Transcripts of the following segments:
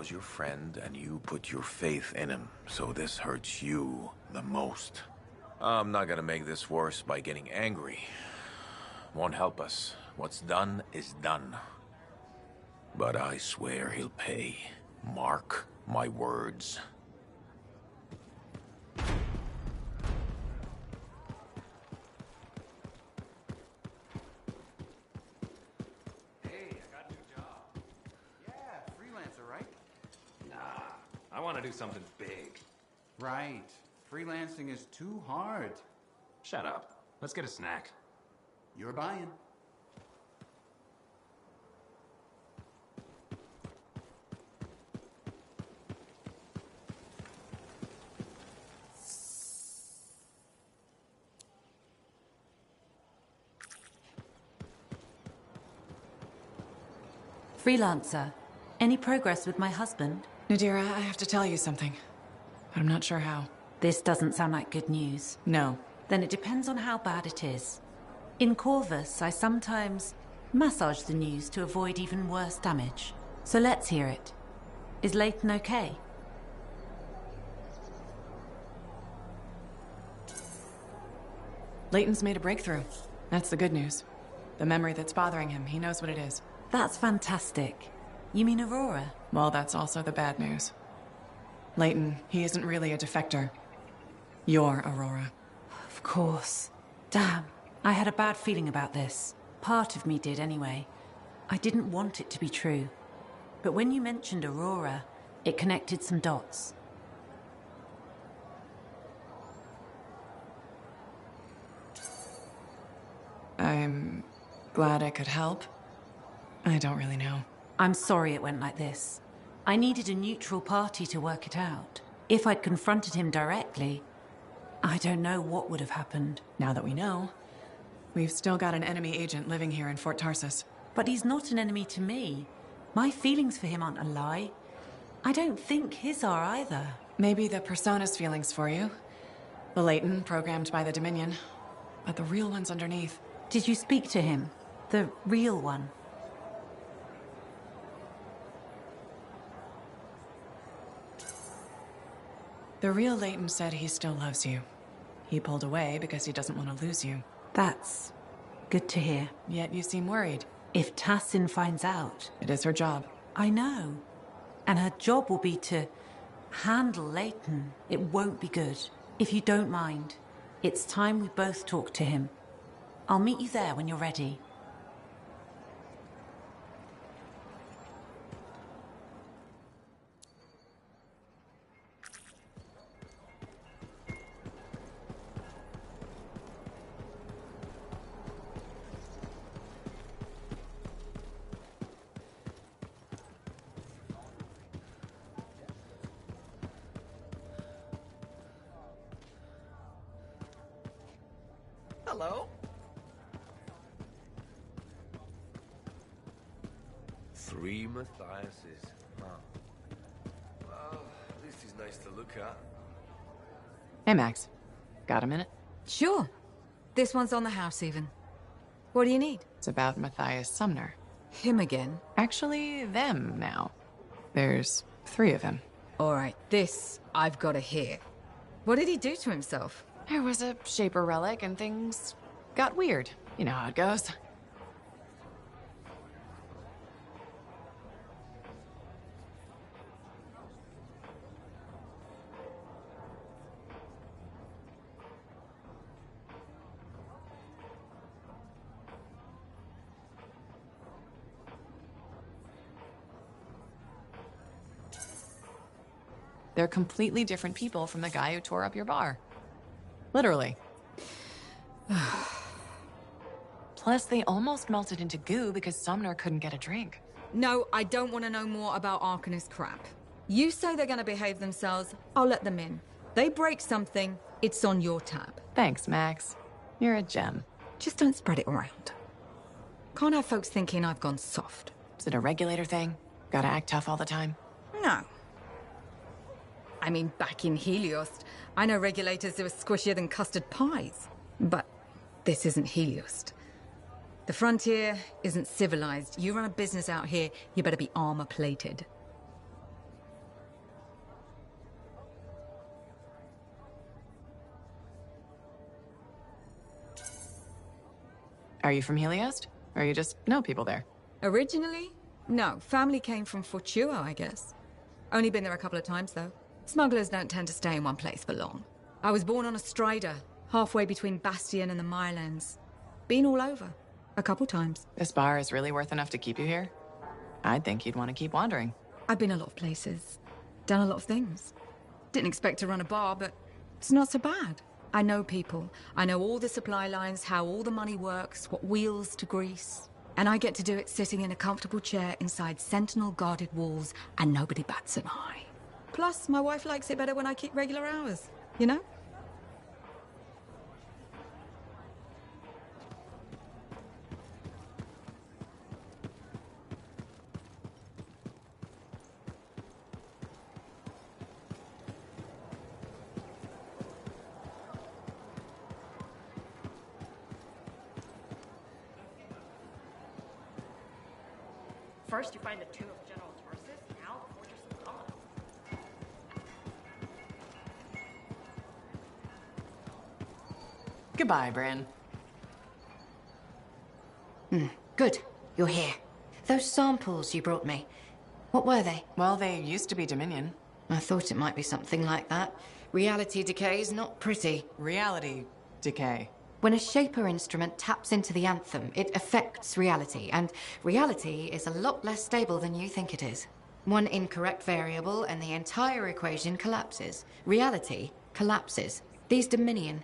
was your friend, and you put your faith in him, so this hurts you the most. I'm not gonna make this worse by getting angry. Won't help us. What's done is done. But I swear he'll pay. Mark my words. I want to do something big. Right. Freelancing is too hard. Shut up. Let's get a snack. You're buying. Freelancer, any progress with my husband? Nadira, I have to tell you something, but I'm not sure how. This doesn't sound like good news. No. Then it depends on how bad it is. In Corvus, I sometimes massage the news to avoid even worse damage. So let's hear it. Is Leighton okay? Leighton's made a breakthrough. That's the good news. The memory that's bothering him, he knows what it is. That's fantastic. You mean Aurora? Well, that's also the bad news. Leighton, he isn't really a defector. You're Aurora. Of course. Damn. I had a bad feeling about this. Part of me did anyway. I didn't want it to be true. But when you mentioned Aurora, it connected some dots. I'm glad I could help. I don't really know. I'm sorry it went like this. I needed a neutral party to work it out. If I'd confronted him directly, I don't know what would have happened. Now that we know, we've still got an enemy agent living here in Fort Tarsus. But he's not an enemy to me. My feelings for him aren't a lie. I don't think his are either. Maybe the Persona's feelings for you. The Leighton programmed by the Dominion. But the real one's underneath. Did you speak to him? The real one? The real Leighton said he still loves you. He pulled away because he doesn't want to lose you. That's good to hear. Yet you seem worried. If Tassin finds out... It is her job. I know. And her job will be to handle Leighton. It won't be good. If you don't mind, it's time we both talk to him. I'll meet you there when you're ready. Hello. 3 Matthiases. Huh. Well, this is nice to look at. Hey, Max. Got a minute? Sure. This one's on the house, even. What do you need? It's about Matthias Sumner. Him again? Actually, them now. There's 3 of him. All right, this I've got to hear. What did he do to himself? There was a Shaper relic and things got weird. You know how it goes. They're completely different people from the guy who tore up your bar. Literally. Plus, they almost melted into goo because Sumner couldn't get a drink. No, I don't want to know more about Arcanist crap. You say they're going to behave themselves, I'll let them in. They break something, it's on your tab. Thanks, Max. You're a gem. Just don't spread it around. Can't have folks thinking I've gone soft. Is it a regulator thing? Gotta act tough all the time? No. I mean, back in Helios, I know regulators who are squishier than custard pies. But this isn't Helios. The frontier isn't civilized. You run a business out here, you better be armor-plated. Are you from Heliost? Or you just know people there? Originally? No, family came from Fortua, I guess. Only been there a couple of times, though. Smugglers don't tend to stay in one place for long. I was born on a Strider, halfway between Bastion and the Mirelands. Been all over. A couple times. This bar is really worth enough to keep you here? I'd think you'd want to keep wandering. I've been a lot of places. Done a lot of things. Didn't expect to run a bar, but it's not so bad. I know people. I know all the supply lines, how all the money works, what wheels to grease. And I get to do it sitting in a comfortable chair inside sentinel-guarded walls, and nobody bats an eye. Plus, my wife likes it better when I keep regular hours, you know? First, you find the tomb of General Tarsus, now the Fortress of God. Goodbye, Bryn. Good, you're here. Those samples you brought me, what were they? Well, they used to be Dominion. I thought it might be something like that. Reality decay is not pretty. Reality decay. When a Shaper instrument taps into the Anthem, it affects reality, and reality is a lot less stable than you think it is. One incorrect variable and the entire equation collapses. Reality collapses. These Dominion,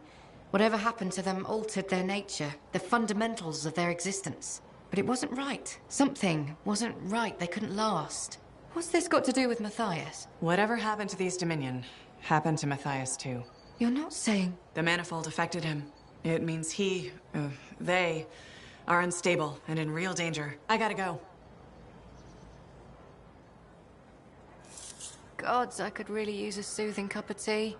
whatever happened to them altered their nature, the fundamentals of their existence. But it wasn't right. Something wasn't right. They couldn't last. What's this got to do with Matthias? Whatever happened to these Dominion happened to Matthias too. You're not saying... The manifold affected him. It means they are unstable and in real danger. I gotta go. Gods, I could really use a soothing cup of tea.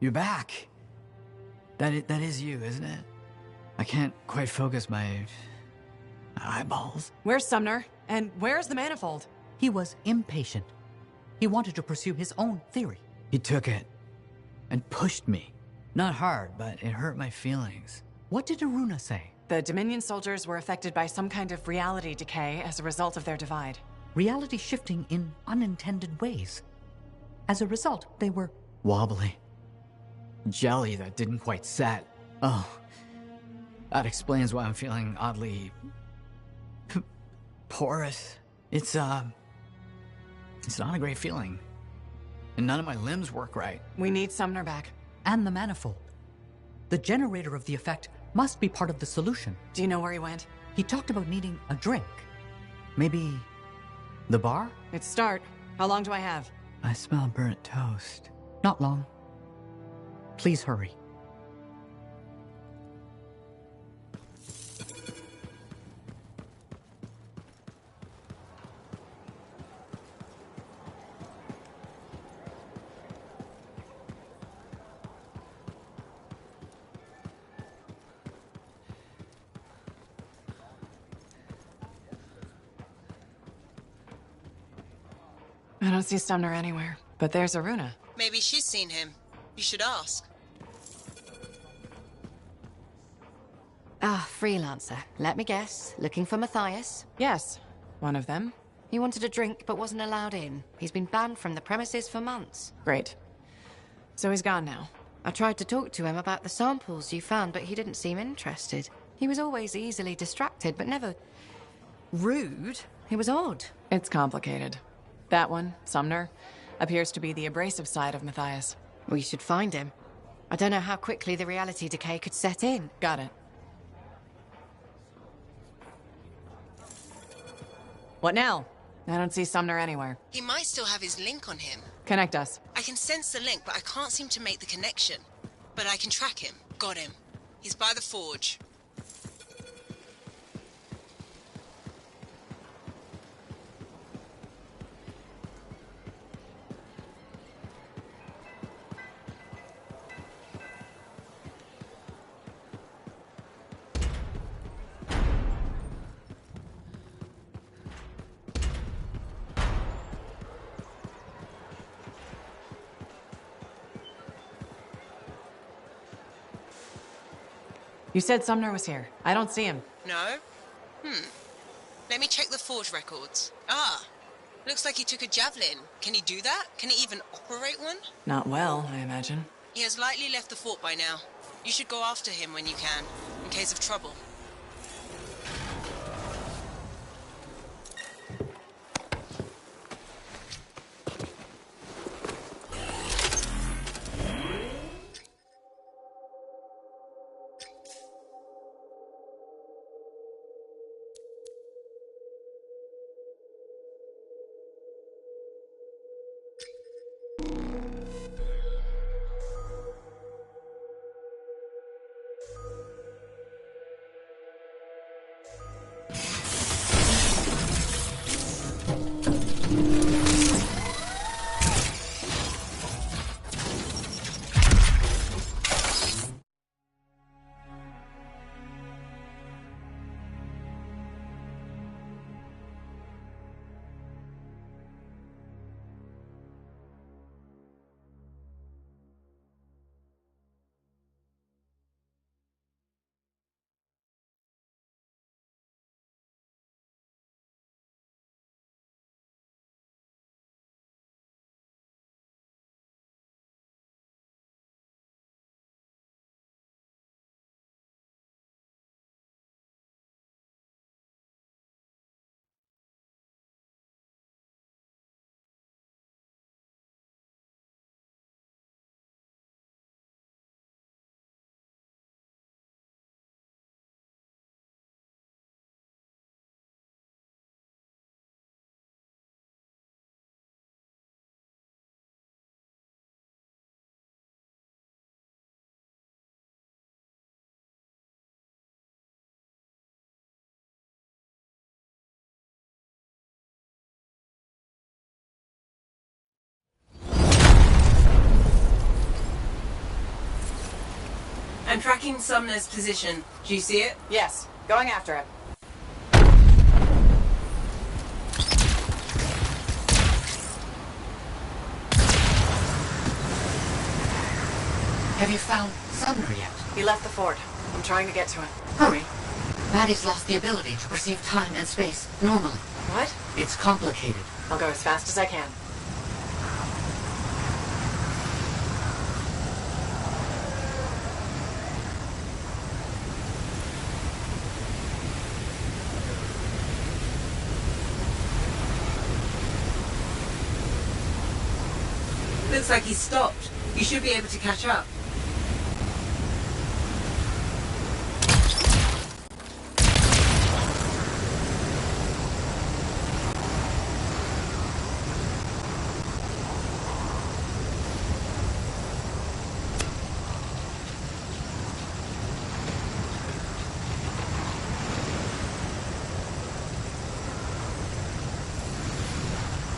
You're back. That is you, isn't it? I can't quite focus my eyeballs. Where's Sumner? And where's the manifold? He was impatient. He wanted to pursue his own theory. He took it and pushed me. Not hard, but it hurt my feelings. What did Aruna say? The Dominion soldiers were affected by some kind of reality decay as a result of their divide. Reality shifting in unintended ways. As a result, they were... wobbly. Jelly that didn't quite set. Oh, that explains why I'm feeling oddly... porous. It's not a great feeling. And none of my limbs work right. We need Sumner back. And the manifold. The generator of the effect must be part of the solution. Do you know where he went? He talked about needing a drink. Maybe... the bar? It's start. How long do I have? I smell burnt toast. Not long. Please hurry. I don't see Sumner anywhere, but there's Aruna. Maybe she's seen him. You should ask. Ah, freelancer. Let me guess. Looking for Matthias? Yes, one of them. He wanted a drink but wasn't allowed in. He's been banned from the premises for months. Great. So he's gone now. I tried to talk to him about the samples you found, but he didn't seem interested. He was always easily distracted, but never... rude. It was odd. It's complicated. That one, Sumner, appears to be the abrasive side of Matthias. We should find him. I don't know how quickly the reality decay could set in. Got it. What now? I don't see Sumner anywhere. He might still have his link on him. Connect us. I can sense the link, but I can't seem to make the connection. But I can track him. Got him. He's by the forge. You said Sumner was here. I don't see him. No? Let me check the forge records. Ah, looks like he took a javelin. Can he do that? Can he even operate one? Not well, I imagine. He has likely left the fort by now. You should go after him when you can, in case of trouble. I'm tracking Sumner's position. Do you see it? Yes, going after it. Have you found Sumner yet? He left the fort. I'm trying to get to him. Hurry. Maddie's lost the ability to perceive time and space normally. What? It's complicated. I'll go as fast as I can. Looks like he's stopped. You should be able to catch up.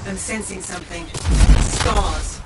I'm sensing something. Scars.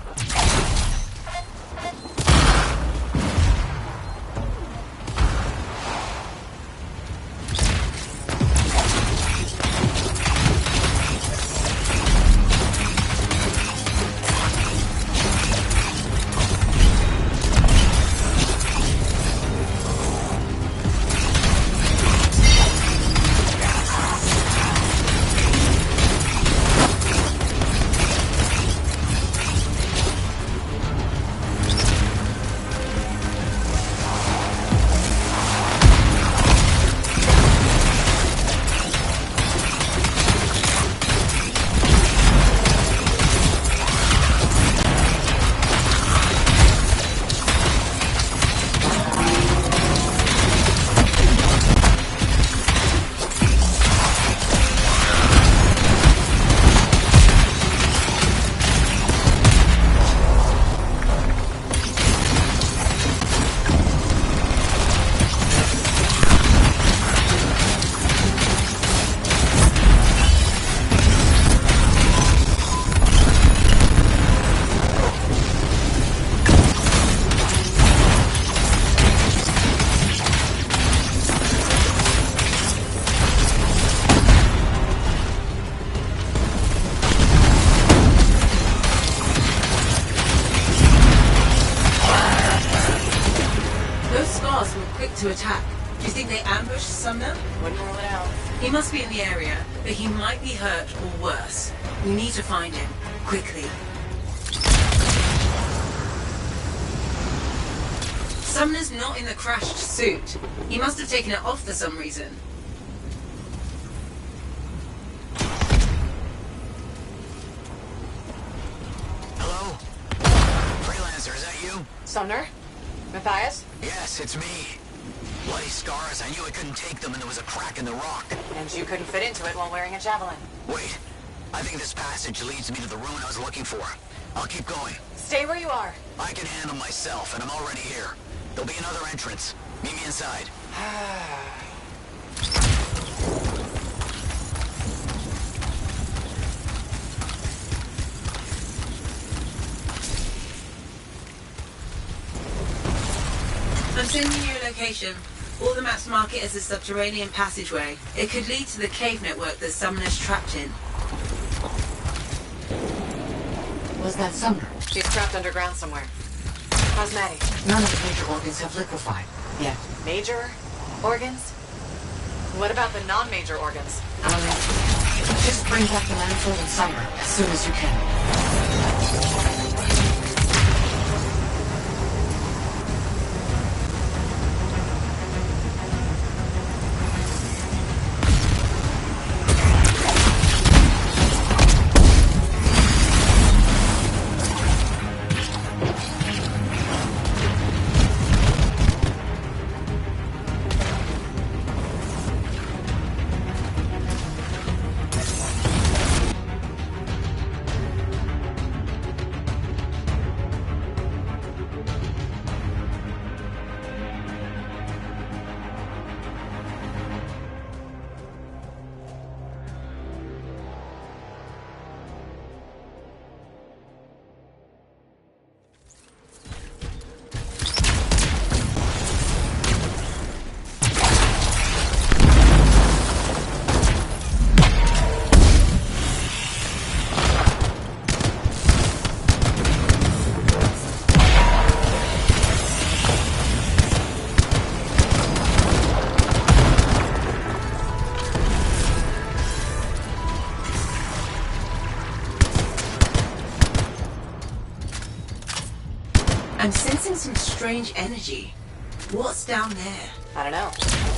To attack. think they ambushed Sumner? Wouldn't rule it out. He must be in the area, but he might be hurt or worse. We need to find him, quickly. Sumner's not in the crashed suit. He must have taken it off for some reason. Hello? Freelancer, is that you? Sumner? Matthias? Yes, it's me. Bloody scars, I knew I couldn't take them and there was a crack in the rock. And you couldn't fit into it while wearing a javelin. Wait, I think this passage leads me to the room I was looking for. I'll keep going. Stay where you are. I can handle myself, and I'm already here. There'll be another entrance. Meet me inside. I'm sending you a location. All the maps mark it as a subterranean passageway. It could lead to the cave network that Sumner's trapped in. Was that Sumner? She's trapped underground somewhere. How's Maddie? None of the major organs have liquefied yet. Major organs? What about the non-major organs? Just bring back the manifold and Sumner as soon as you can. I'm sensing some strange energy. What's down there? I don't know.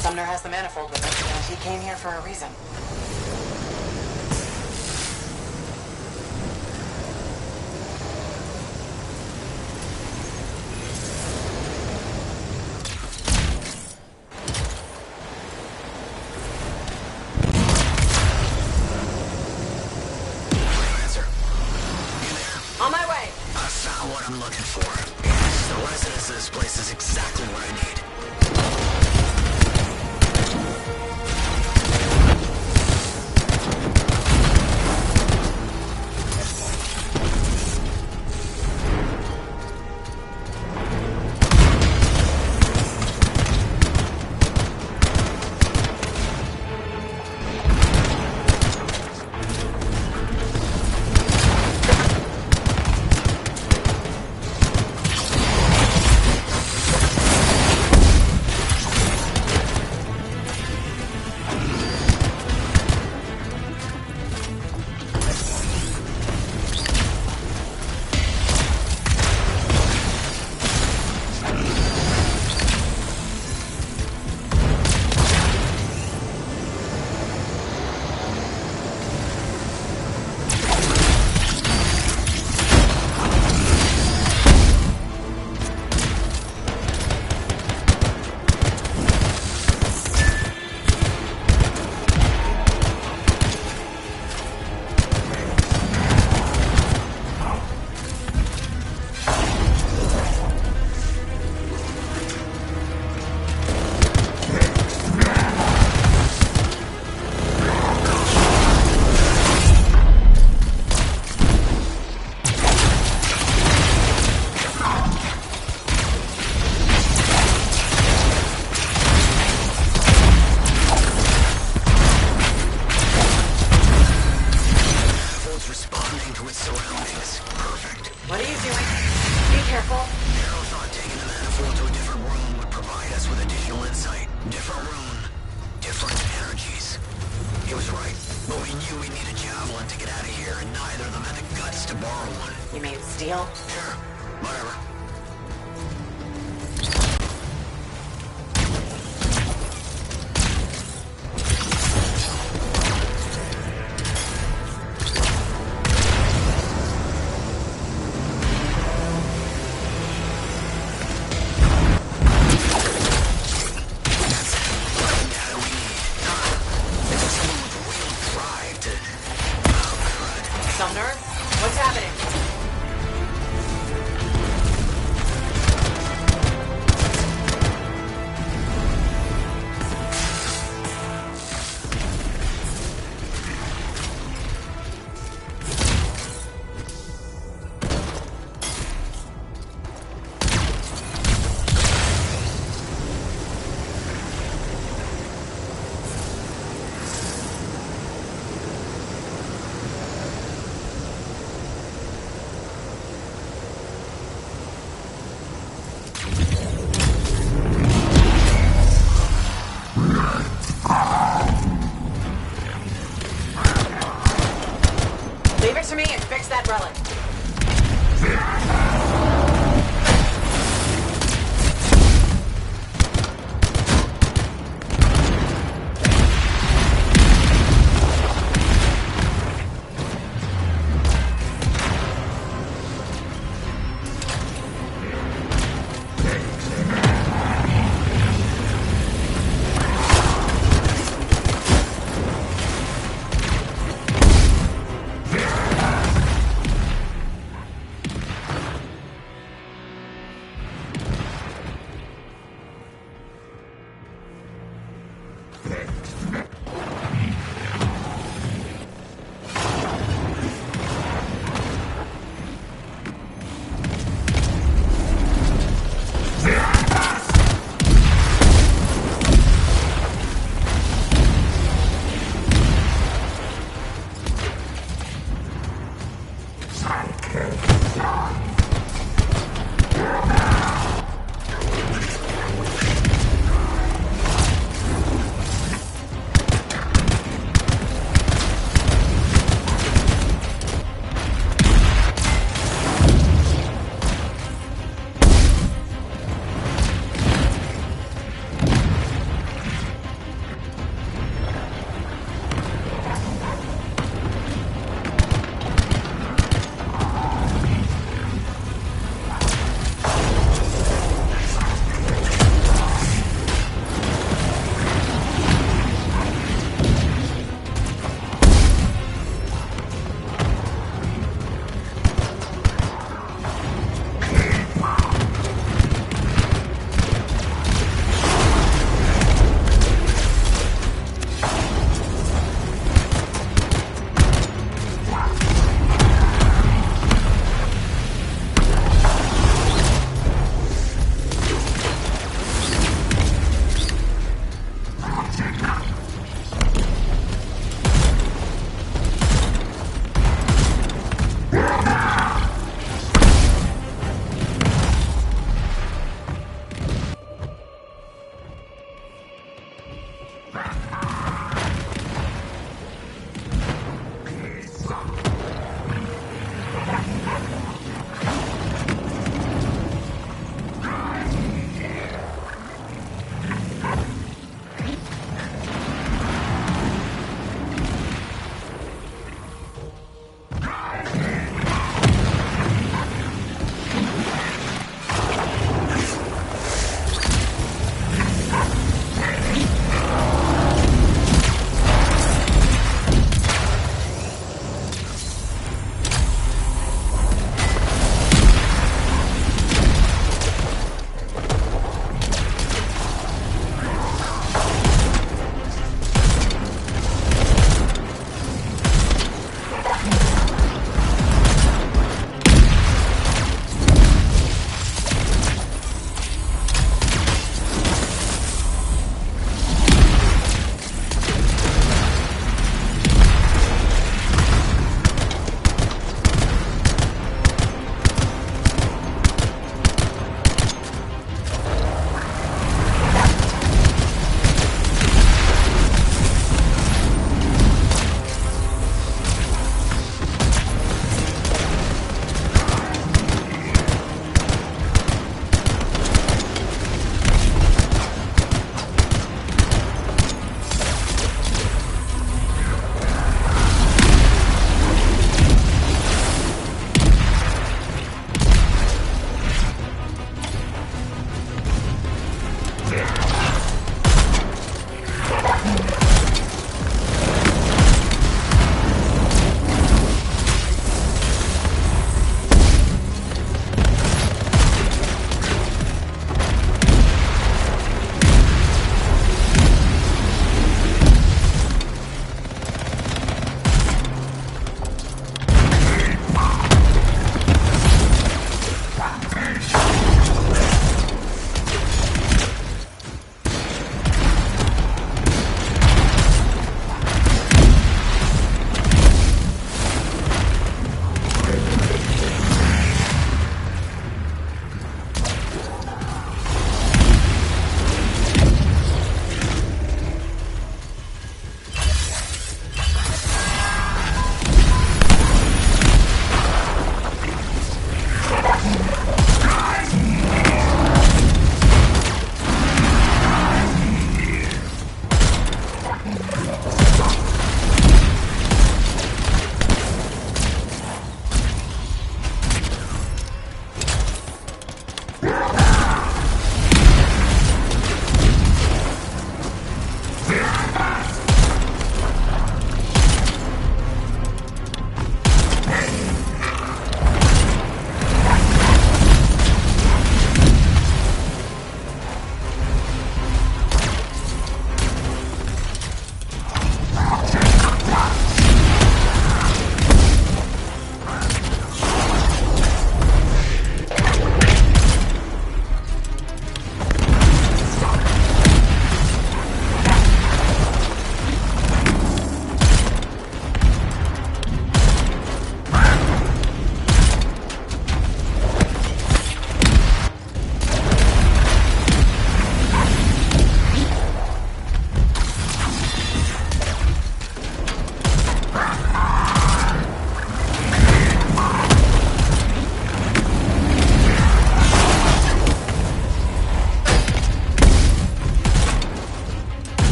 Sumner has the manifold with him, and he came here for a reason. Freelancer, you there? On my way! I found what I'm looking for. Yes, the residence of this place is exactly what I need. right. But we knew we needed javelin to get out of here, and neither of them had the guts to borrow one. You mean steel? Sure, whatever. Sumner? What's happening? Leave it to me and fix that relic.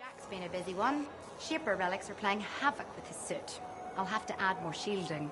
Jack's been a busy one. Shipper relics are playing havoc with his suit. I'll have to add more shielding.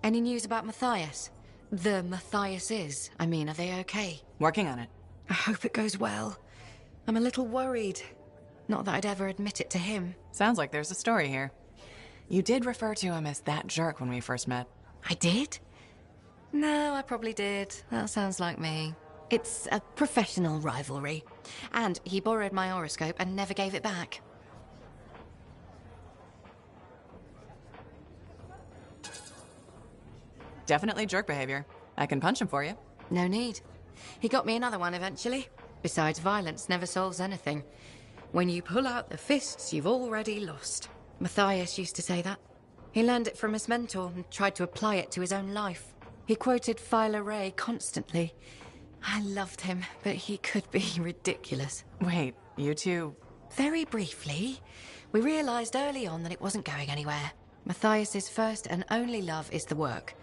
Any news about Matthias? The Matthiases. I mean, are they okay? Working on it. I hope it goes well. I'm a little worried. Not that I'd ever admit it to him. Sounds like there's a story here. You did refer to him as that jerk when we first met. I did? No, I probably did. That sounds like me. It's a professional rivalry. And he borrowed my horoscope and never gave it back. Definitely jerk behavior. I can punch him for you. No need. He got me another one eventually. Besides, violence never solves anything. When you pull out the fists, you've already lost. Matthias used to say that. He learned it from his mentor and tried to apply it to his own life. He quoted Phyla Ray constantly. I loved him, but he could be ridiculous. Wait, you two... Very briefly, we realized early on that it wasn't going anywhere. Matthias's first and only love is the work.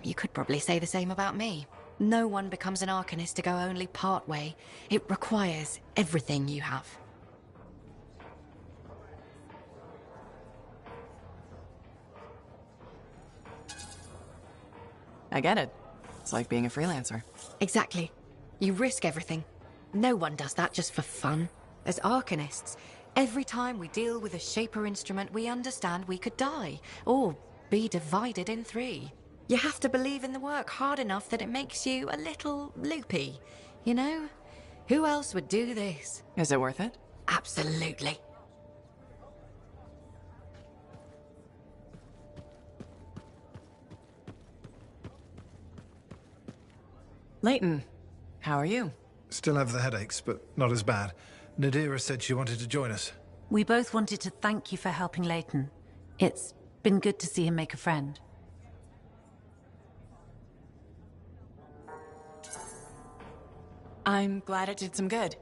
You could probably say the same about me. No one becomes an Arcanist to go only part way. It requires everything you have. I get it. It's like being a freelancer. Exactly. You risk everything. No one does that just for fun. As Arcanists, every time we deal with a Shaper instrument, we understand we could die, or be divided in three. You have to believe in the work hard enough that it makes you a little loopy, you know? Who else would do this? Is it worth it? Absolutely. Leighton, how are you? Still have the headaches, but not as bad. Nadira said she wanted to join us. We both wanted to thank you for helping Leighton. It's been good to see him make a friend. I'm glad it did some good.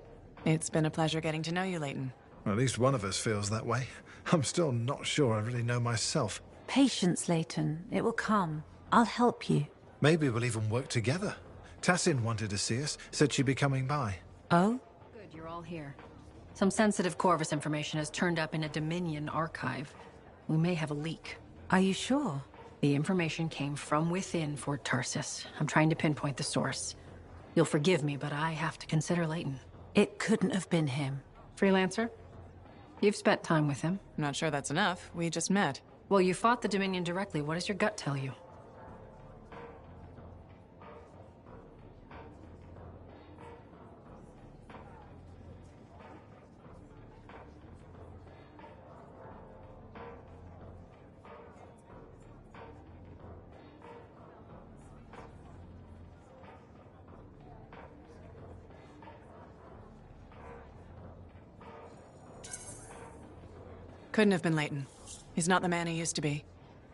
It's been a pleasure getting to know you, Leighton. At least one of us feels that way. I'm still not sure I really know myself. Patience, Leighton. It will come. I'll help you. Maybe we'll even work together. Tassin wanted to see us, said she'd be coming by. Oh? Good, you're all here. Some sensitive Corvus information has turned up in a Dominion archive. We may have a leak. Are you sure? The information came from within Fort Tarsis. I'm trying to pinpoint the source. You'll forgive me, but I have to consider Leighton. It couldn't have been him. Freelancer? You've spent time with him. I'm not sure that's enough. We just met. Well, you fought the Dominion directly. What does your gut tell you? Couldn't have been Leighton. He's not the man he used to be.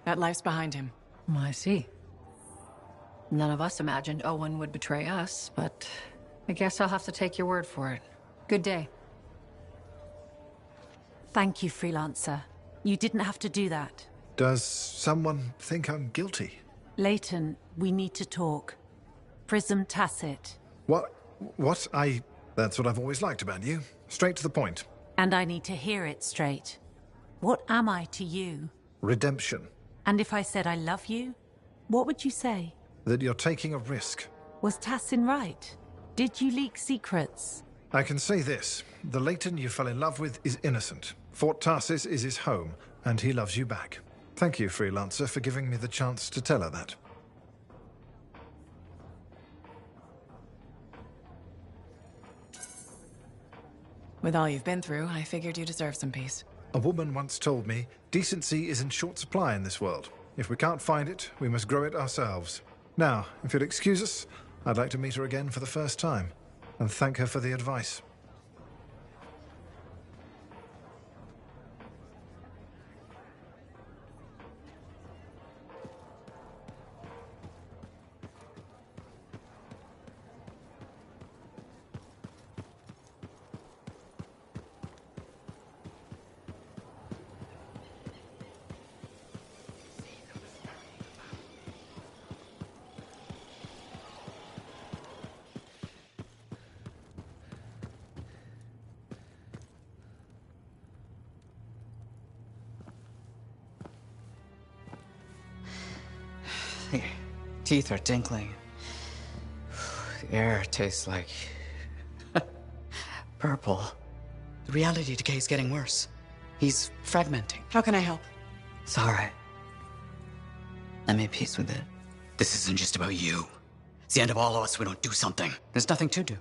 That life's behind him. I see. None of us imagined Owen would betray us, but I guess I'll have to take your word for it. Good day. Thank you, Freelancer. You didn't have to do that. Does someone think I'm guilty? Leighton, we need to talk. Prism Tacit. What? That's what I've always liked about you. Straight to the point. And I need to hear it straight. What am I to you? Redemption. And if I said I love you, what would you say? That you're taking a risk. Was Tassin right? Did you leak secrets? I can say this. The Leighton you fell in love with is innocent. Fort Tarsis is his home, and he loves you back. Thank you, Freelancer, for giving me the chance to tell her that. With all you've been through, I figured you deserve some peace. A woman once told me, decency is in short supply in this world. If we can't find it, we must grow it ourselves. Now, if you'll excuse us, I'd like to meet her again for the first time, and thank her for the advice. Your teeth are tinkling. The air tastes like... purple. The reality decay is getting worse. He's fragmenting. How can I help? It's all right. I made peace with it. This isn't just about you. It's the end of all of us if we don't do something. There's nothing to do.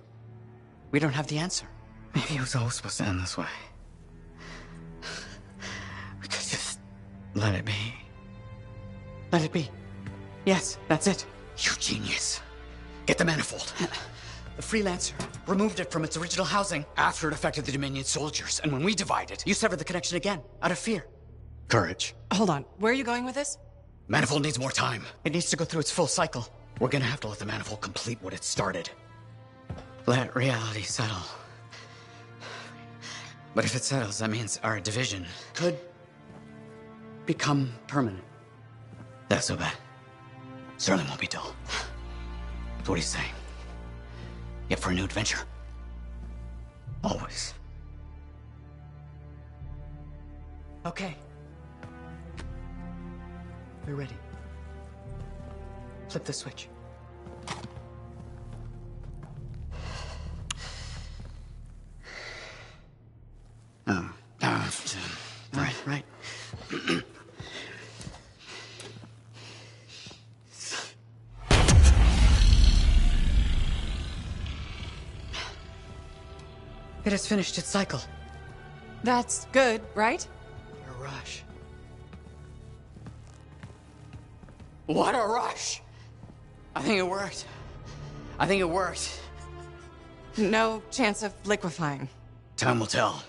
We don't have the answer. Maybe it was always supposed to end this way. We could just let it be. Let it be. Yes, that's it. You genius. Get the manifold. The freelancer removed it from its original housing after it affected the Dominion soldiers. And when we divided, you severed the connection again, out of fear. Courage. Hold on. Where are you going with this? Manifold needs more time. It needs to go through its full cycle. We're gonna have to let the manifold complete what it started. Let reality settle. But if it settles, that means our division could become permanent. That's so bad. Certainly won't be dull. So what do you say? You up for a new adventure? Always. Okay. We're ready. Flip the switch. Right. It has finished its cycle. That's good, right? What a rush. What a rush! I think it worked. No chance of liquefying. Time will tell.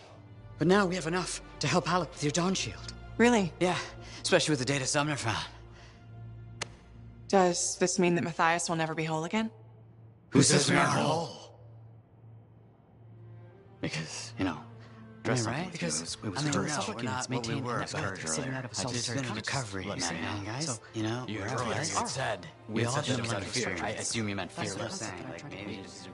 But now we have enough to help Alec with your Dawn Shield. Really? Yeah, especially with the data Sumner found. Does this mean that Matthias will never be whole again? Who says we aren't whole? Because, right? Because it was we're not what we were earlier. I just been in recovery, guys. So, you earlier you said we all have out of fear. I assume you meant fearless. Like maybe just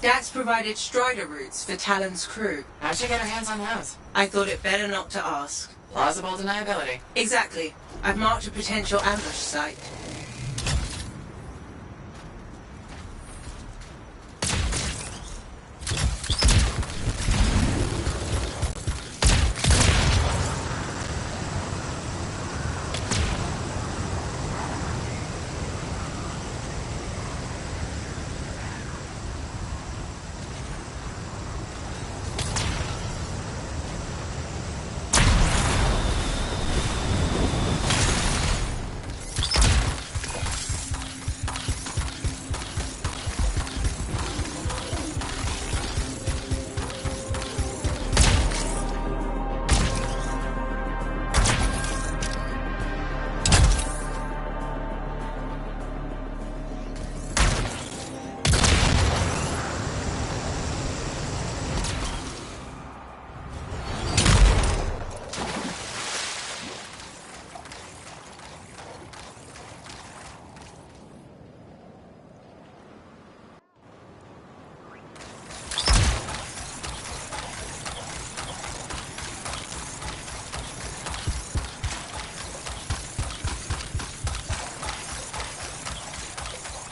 Dax provided Strider routes for Talon's crew. How'd she get her hands on those? I thought it better not to ask. Plausible deniability. Exactly. I've marked a potential ambush site.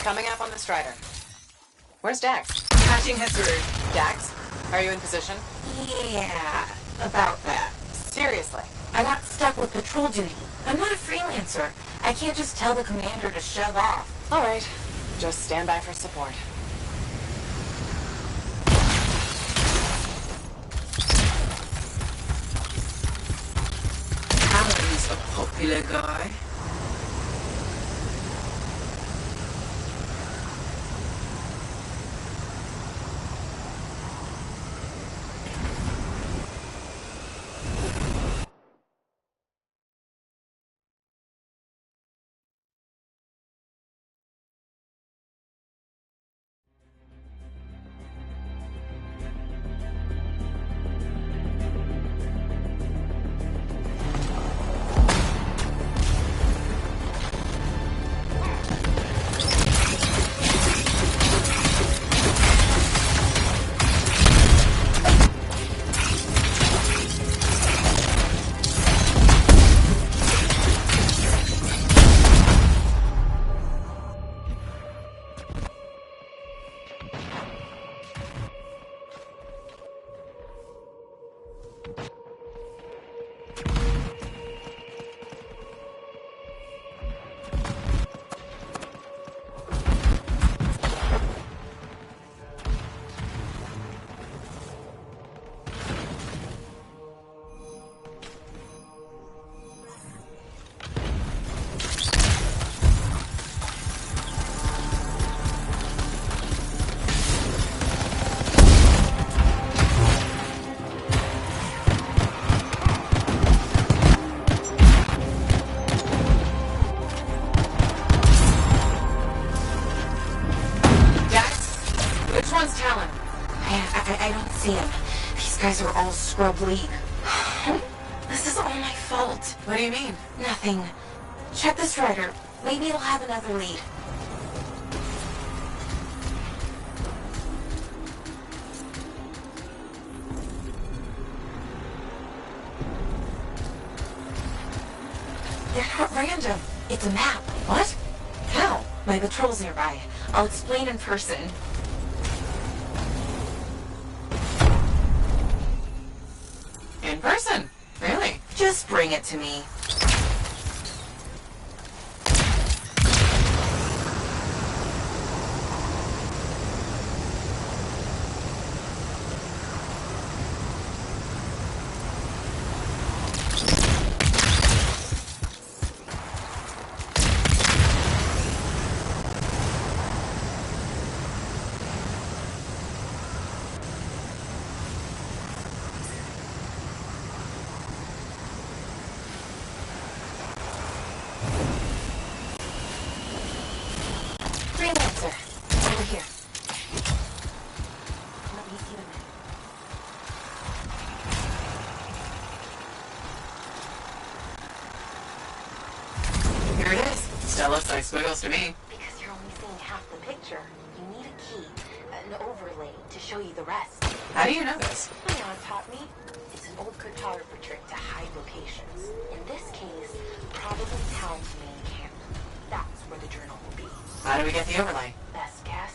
Coming up on the Strider. Where's Dax? Patching her through. Dax, are you in position? Yeah, about that. Seriously. I got stuck with patrol duty. I'm not a freelancer. I can't just tell the commander to shove off. All right. Just stand by for support. Talon's a popular guy. I don't see him. These guys are all scrub league. This is all my fault. What do you mean? Nothing. Check the Strider. Maybe it'll have another lead. They're not random. It's a map. What? How? My patrol's nearby. I'll explain in person. In person? Really? Just bring it to me. Freelancer, over here. Let me see the map. Here it is. Still looks like squiggles to me. Because you're only seeing half the picture. You need a key. an overlay to show you the rest. How do you know this? My aunt taught me. It's an old cryptographer trick to hide locations. In this case, probably town's main camp. That's where the journal will be. How do we get the overlay? Best guess?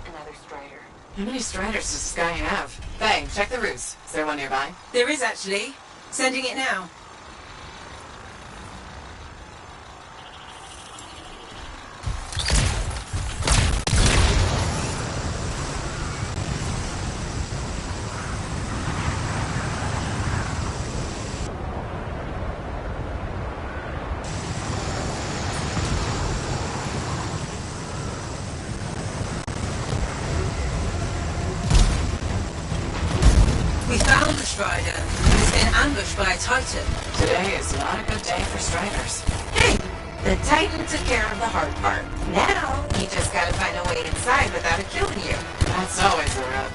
Another Strider. How many Striders does this guy have? Bang, check the roofs. Is there one nearby? There is actually. Sending it now. We found the Strider. He's been ambushed by a Titan. Today is not a good day for Striders. Hey! The Titan took care of the hard part. Now, you just gotta find a way inside without it killing you. That's always the rub.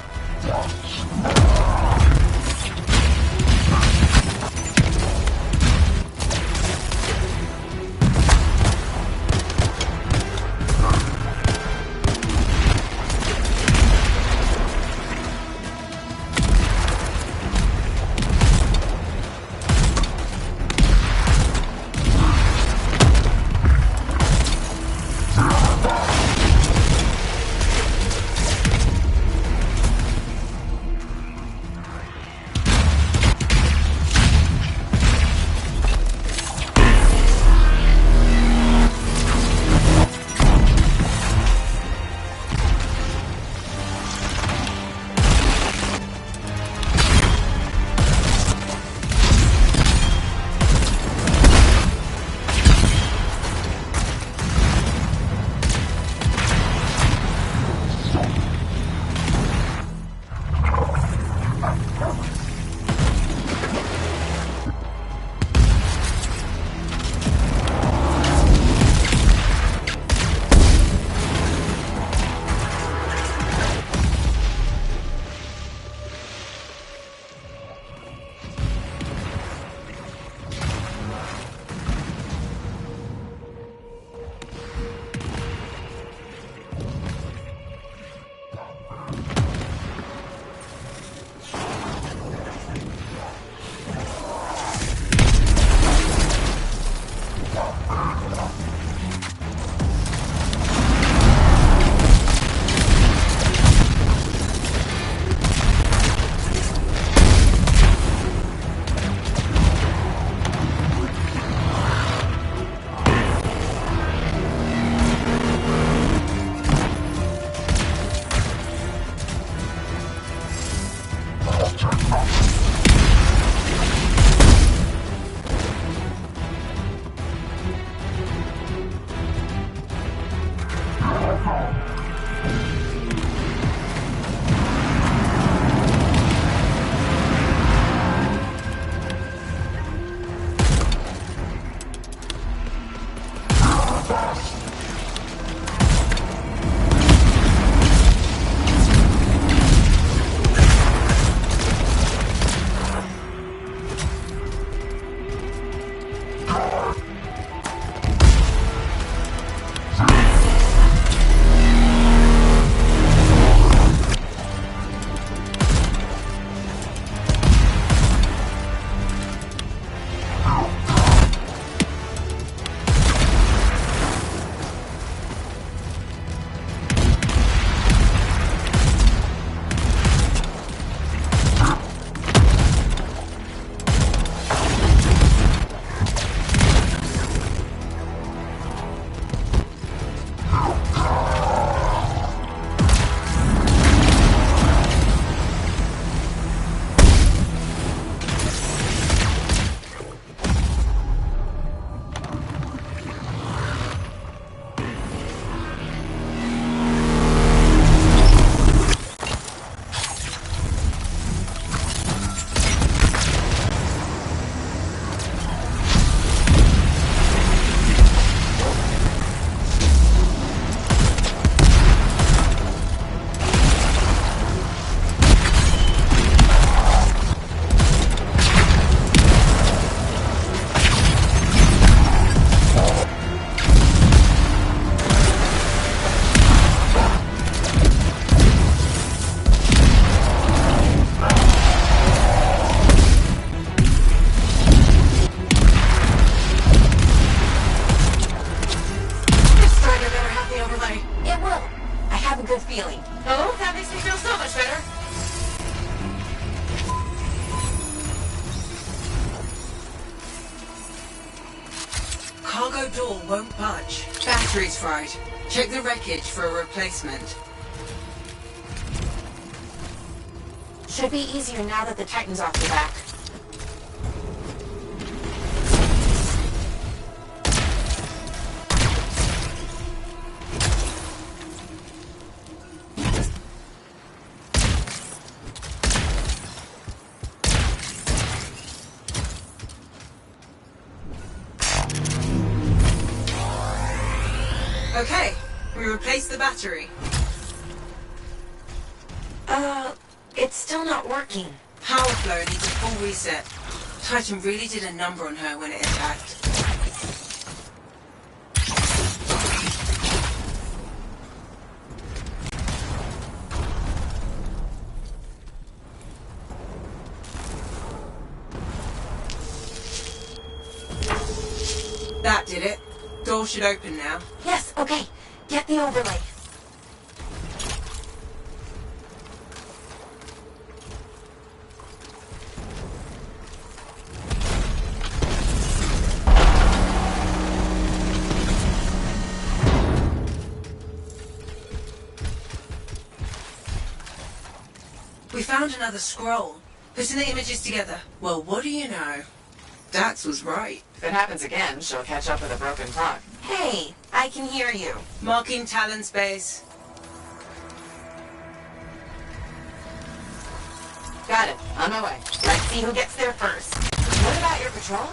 cargo door won't budge. Battery's fried. Check the wreckage for a replacement. Should be easier now that the Titan's off your back. Okay, we replaced the battery. It's still not working. Power flow needs a full reset. Titan really did a number on her when it attacked. That did it. Door should open now. Yes, okay. Get the overlay. We found another scroll. Putting the images together. Well, what do you know? Dax was right. If it happens again, she'll catch up with a broken clock. Hey, I can hear you. Marking Talon's base. Got it. On my way. Let's see who gets there first. What about your patrol?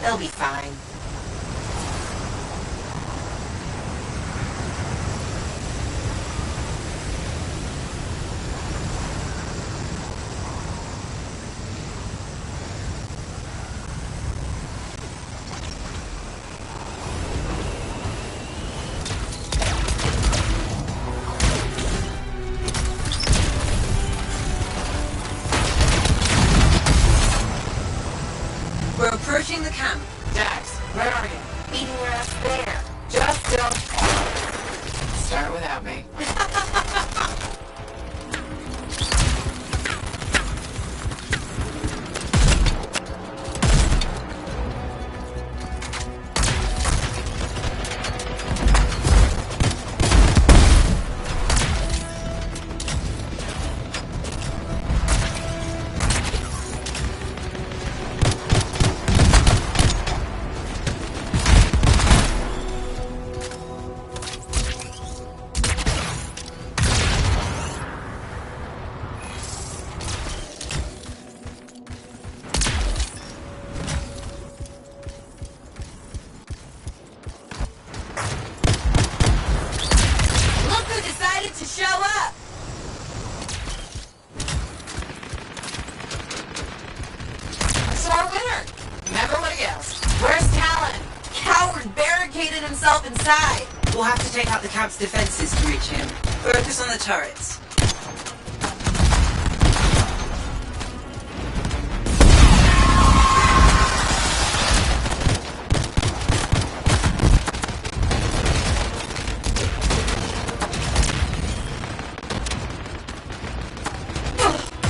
They'll be fine. We're approaching the camp. Dax, where are you? Beating your ass there. Just don't... Start without me. Look who decided to show up! So our winner. Everybody else. Where's Talon? Coward barricaded himself inside. We'll have to take out the camp's defenses to reach him. Focus on the turrets.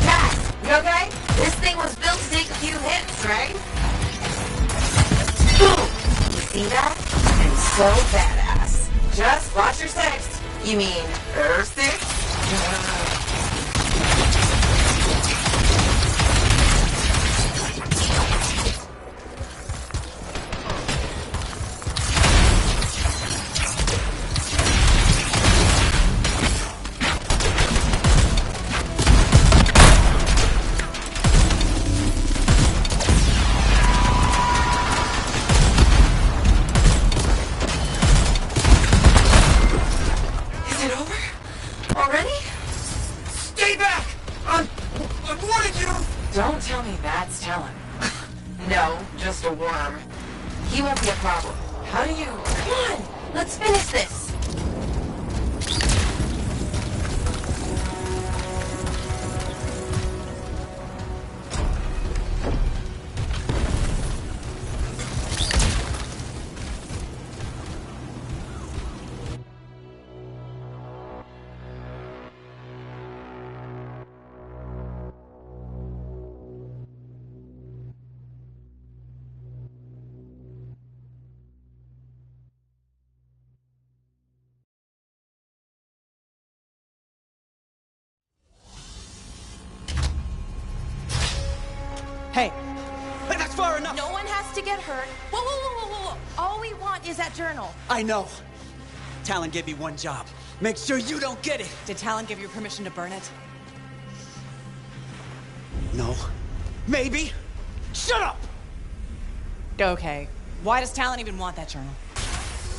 Dax, you okay? This thing was built to take a few hits, right? Boom! You see that? And so badass. Just watch your six. You mean her six? Is it over? Already? Stay back! I'm warning you! Don't tell me that's Talon. No, just a worm. He won't be a problem. How do you... Come on! Let's finish this! Hey, that's far enough! No one has to get hurt. Whoa, whoa, whoa, whoa, whoa, whoa. All we want is that journal. I know. Talon gave me one job. Make sure you don't get it. Did Talon give you permission to burn it? No. Maybe. Shut up! Okay. Why does Talon even want that journal?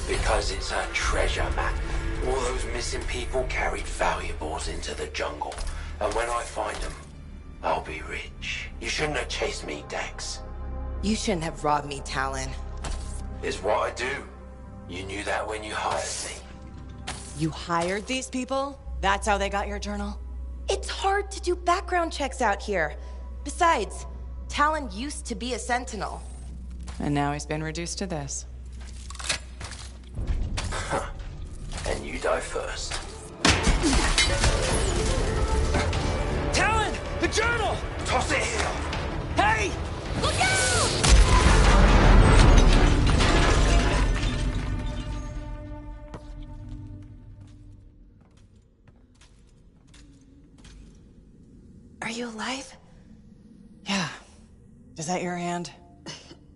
Because it's a treasure map. All those missing people carried valuables into the jungle. And when I find them, I'll be rich. You shouldn't have chased me, Dex. You shouldn't have robbed me, Talon. It's what I do. You knew that when you hired me. You hired these people? That's how they got your journal? It's hard to do background checks out here. Besides, Talon used to be a Sentinel. And now he's been reduced to this. Huh. And you die first. Talon! The journal! Toss it here! Hey! Look out! Are you alive? Yeah. Is that your hand?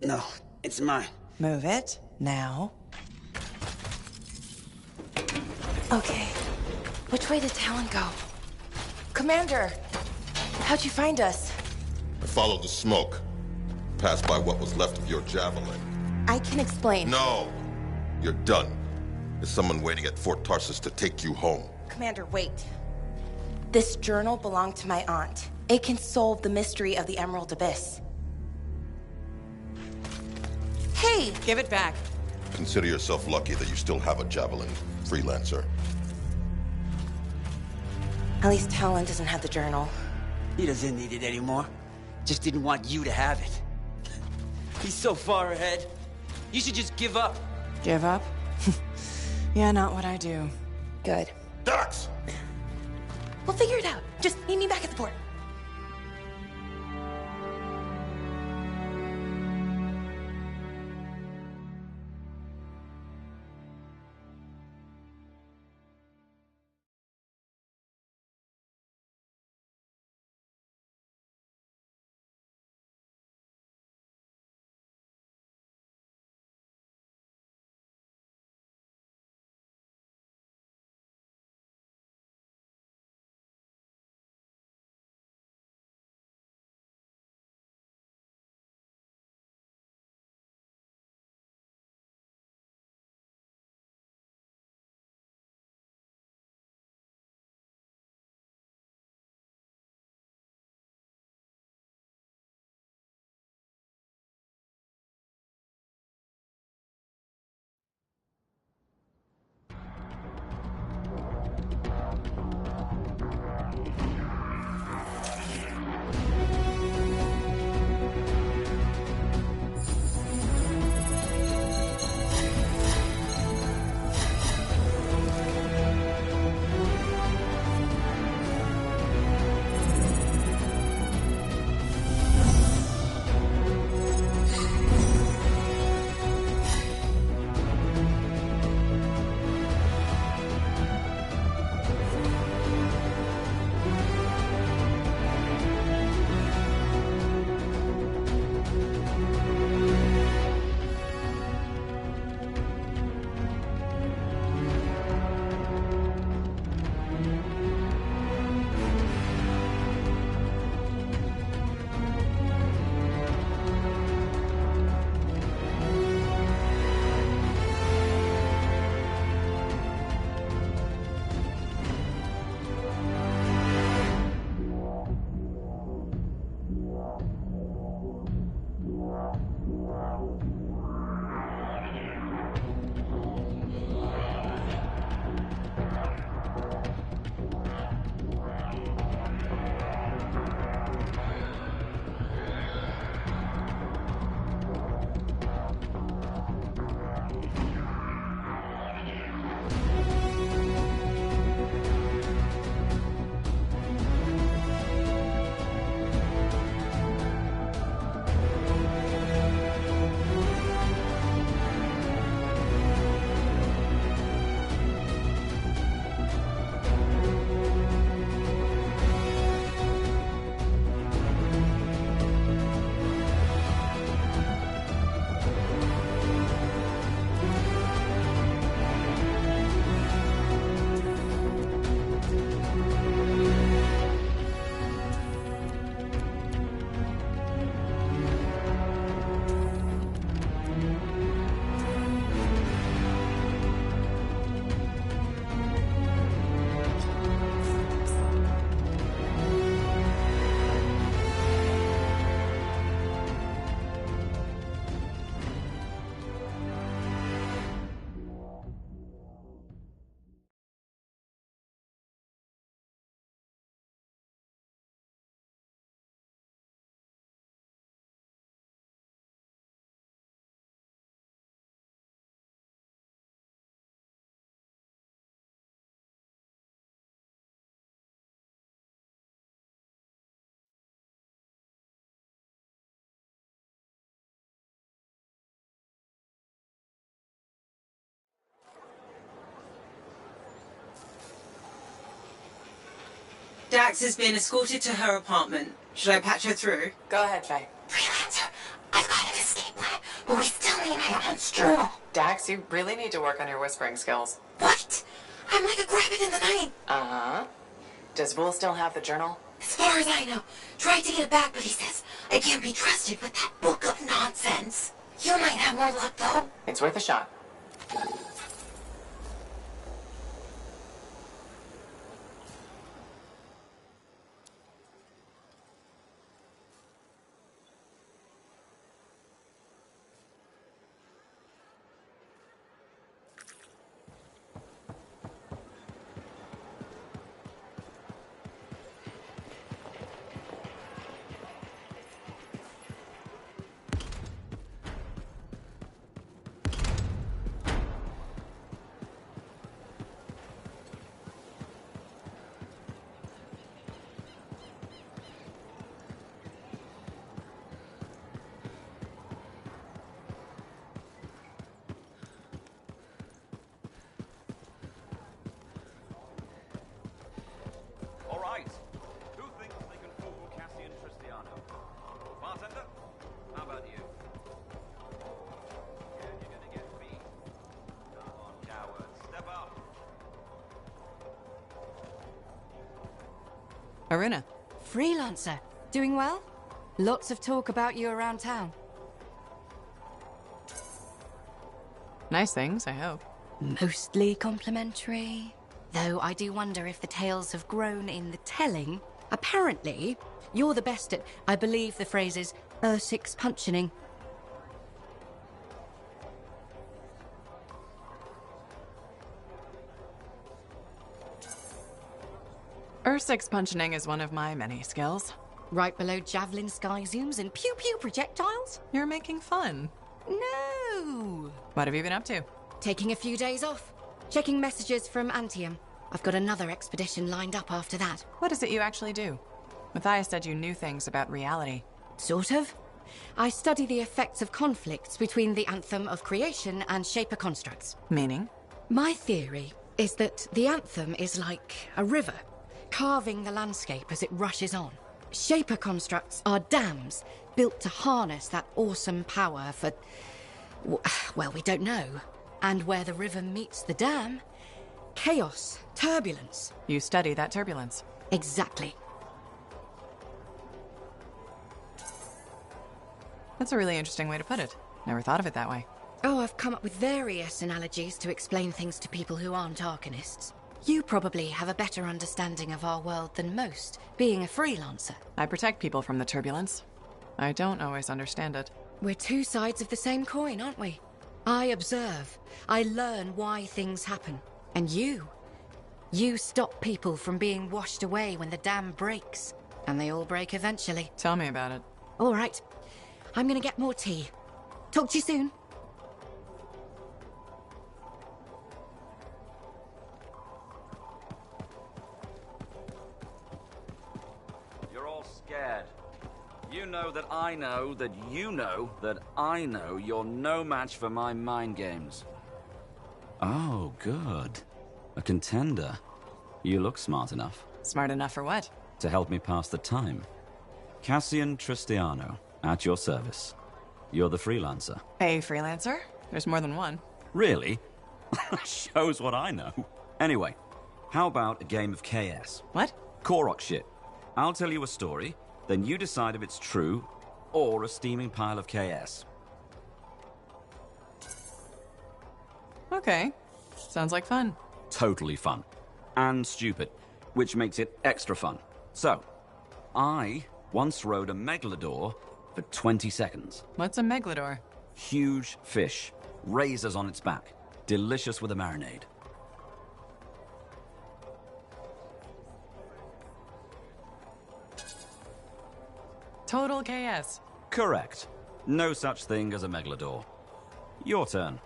No, it's mine. Move it, now. Okay. Which way did Talon go? Commander! How'd you find us? I followed the smoke. Passed by what was left of your javelin. I can explain. No! You're done. There's someone waiting at Fort Tarsus to take you home. Commander, wait. This journal belonged to my aunt. It can solve the mystery of the Emerald Abyss. Hey! Give it back. Consider yourself lucky that you still have a javelin, freelancer. At least Talon doesn't have the journal. He doesn't need it anymore. Just didn't want you to have it. He's so far ahead. You should just give up. Give up? Yeah, not what I do. Good. Dax! We'll figure it out. Just meet me back at the port. Dax has been escorted to her apartment. Should I patch her through? Go ahead, Faye. Freelancer, I've got an escape plan, but we still need my aunt's journal. Dax, you really need to work on your whispering skills. What? I'm like a rabbit in the night. Uh-huh. Does Bull still have the journal? As far as I know, tried to get it back, but he says I can't be trusted with that book of nonsense. You might have more luck, though. It's worth a shot. All right. Who thinks they can fool Cassian Tristiano? Bartender? How about you? Yeah, you're gonna get beat. Come on, coward. Step up. Aruna. Freelancer. Doing well? Lots of talk about you around town. Nice things, I hope. Mostly complimentary. Though I do wonder if the tales have grown in the telling. Apparently, you're the best at, I believe the phrase is, six punching. Six punching is one of my many skills. Right below javelin sky zooms and pew-pew projectiles? You're making fun. No! What have you been up to? Taking a few days off. Checking messages from Anthem. I've got another expedition lined up after that. What is it you actually do? Matthias said you knew things about reality. Sort of. I study the effects of conflicts between the Anthem of creation and Shaper constructs. Meaning? My theory is that the Anthem is like a river, carving the landscape as it rushes on. Shaper constructs are dams built to harness that awesome power for... well, we don't know. And where the river meets the dam, chaos, turbulence. You study that turbulence. Exactly. That's a really interesting way to put it. Never thought of it that way. Oh, I've come up with various analogies to explain things to people who aren't Arcanists. You probably have a better understanding of our world than most, being a freelancer. I protect people from the turbulence. I don't always understand it. We're two sides of the same coin, aren't we? I observe. I learn why things happen. And you stop people from being washed away when the dam breaks. And they all break eventually. Tell me about it. All right. I'm gonna get more tea. Talk to you soon. You're all scared. You know that I know that you know that I know you're no match for my mind games. Oh, good. A contender. You look smart enough. Smart enough for what? To help me pass the time. Cassian Tristiano, at your service. You're the freelancer. A freelancer? There's more than one. Really? Shows what I know. Anyway, how about a game of KS? What? Korok shit. I'll tell you a story, then you decide if it's true or a steaming pile of KS. Okay. Sounds like fun. Totally fun. And stupid, which makes it extra fun. So, I once rode a megalodor for 20 seconds. What's a megalodor? Huge fish. Razors on its back. Delicious with a marinade. Total KS. Correct. No such thing as a megalodor. Your turn.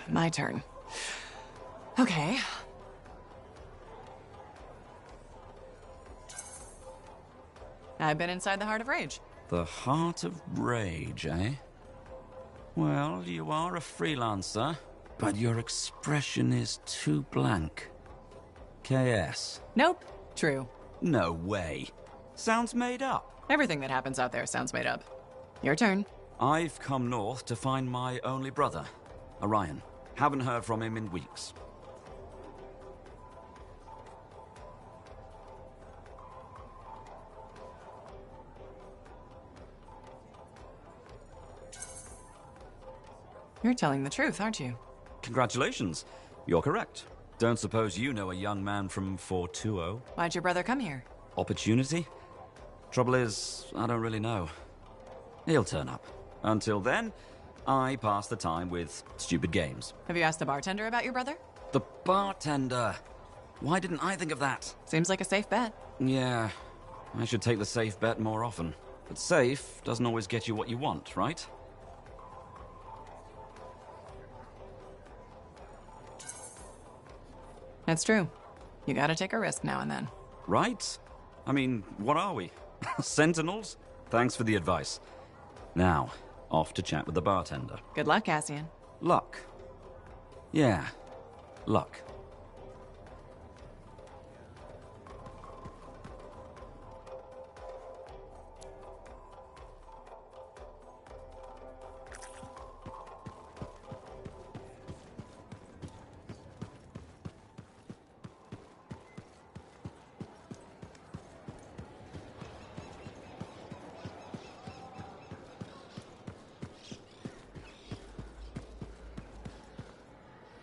My turn. Okay. I've been inside the Heart of Rage. The Heart of Rage, eh? Well, you are a freelancer, but your expression is too blank. KS. Nope. True. No way. Sounds made up. Everything that happens out there sounds made up. Your turn. I've come north to find my only brother, Orion. Haven't heard from him in weeks. You're telling the truth, aren't you? Congratulations. You're correct. Don't suppose you know a young man from 420? Why'd your brother come here? Opportunity? Trouble is, I don't really know. He'll turn up. Until then, I pass the time with stupid games. Have you asked the bartender about your brother? The bartender. Why didn't I think of that? Seems like a safe bet. Yeah, I should take the safe bet more often. But safe doesn't always get you what you want, right? That's true. You gotta take a risk now and then. Right? I mean, what are we? Sentinels? Thanks for the advice. Now, off to chat with the bartender. Good luck, Cassian. Luck. Yeah, luck.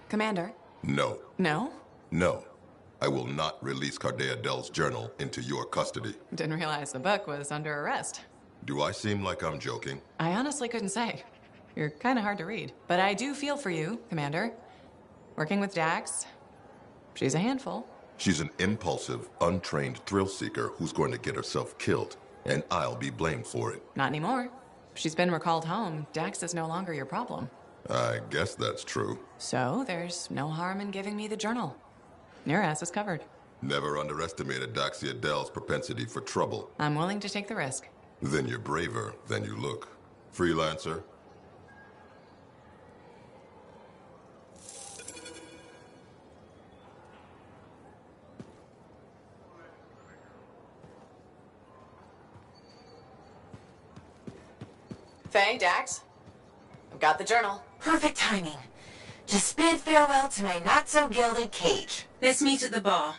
Commander? No. No? No. I will not release Cardea Dell's journal into your custody. Didn't realize the book was under arrest. Do I seem like I'm joking? I honestly couldn't say. You're kind of hard to read. But I do feel for you, Commander. Working with Dax, she's a handful. She's an impulsive, untrained thrill seeker who's going to get herself killed, and I'll be blamed for it. Not anymore. She's been recalled home. Dax is no longer your problem. I guess that's true. So there's no harm in giving me the journal. Your ass is covered. Never underestimated Daxia Dell's propensity for trouble. I'm willing to take the risk. Then you're braver than you look. Freelancer? Faye, Dax, I've got the journal. Perfect timing. Just bid farewell to my not-so-gilded cage. Let's meet at the bar.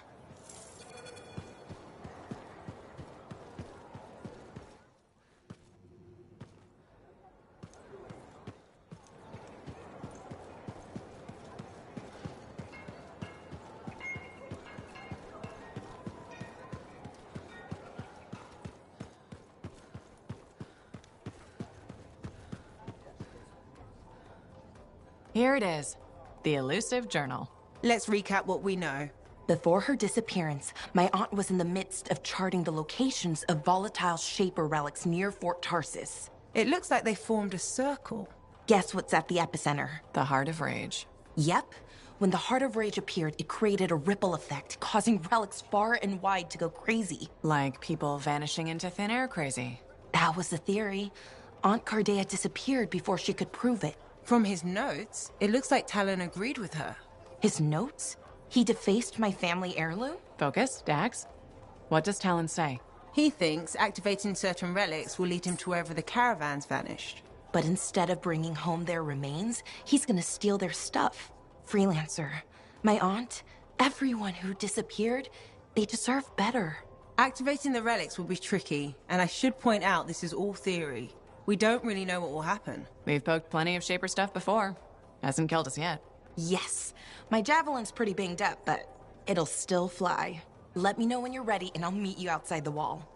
Here it is. The elusive journal. Let's recap what we know. Before her disappearance, my aunt was in the midst of charting the locations of volatile Shaper relics near Fort Tarsis. It looks like they formed a circle. Guess what's at the epicenter? The Heart of Rage. Yep. When the Heart of Rage appeared, it created a ripple effect, causing relics far and wide to go crazy. Like people vanishing into thin air crazy. That was the theory. Aunt Cardea disappeared before she could prove it. From his notes, it looks like Talon agreed with her. His notes? He defaced my family heirloom? Focus, Dax. What does Talon say? He thinks activating certain relics will lead him to wherever the caravans vanished. But instead of bringing home their remains, he's gonna steal their stuff. Freelancer, my aunt, everyone who disappeared, they deserve better. Activating the relics will be tricky, and I should point out this is all theory. We don't really know what will happen. We've poked plenty of Shaper stuff before. Hasn't killed us yet. Yes. My javelin's pretty banged up, but it'll still fly. Let me know when you're ready, and I'll meet you outside the wall.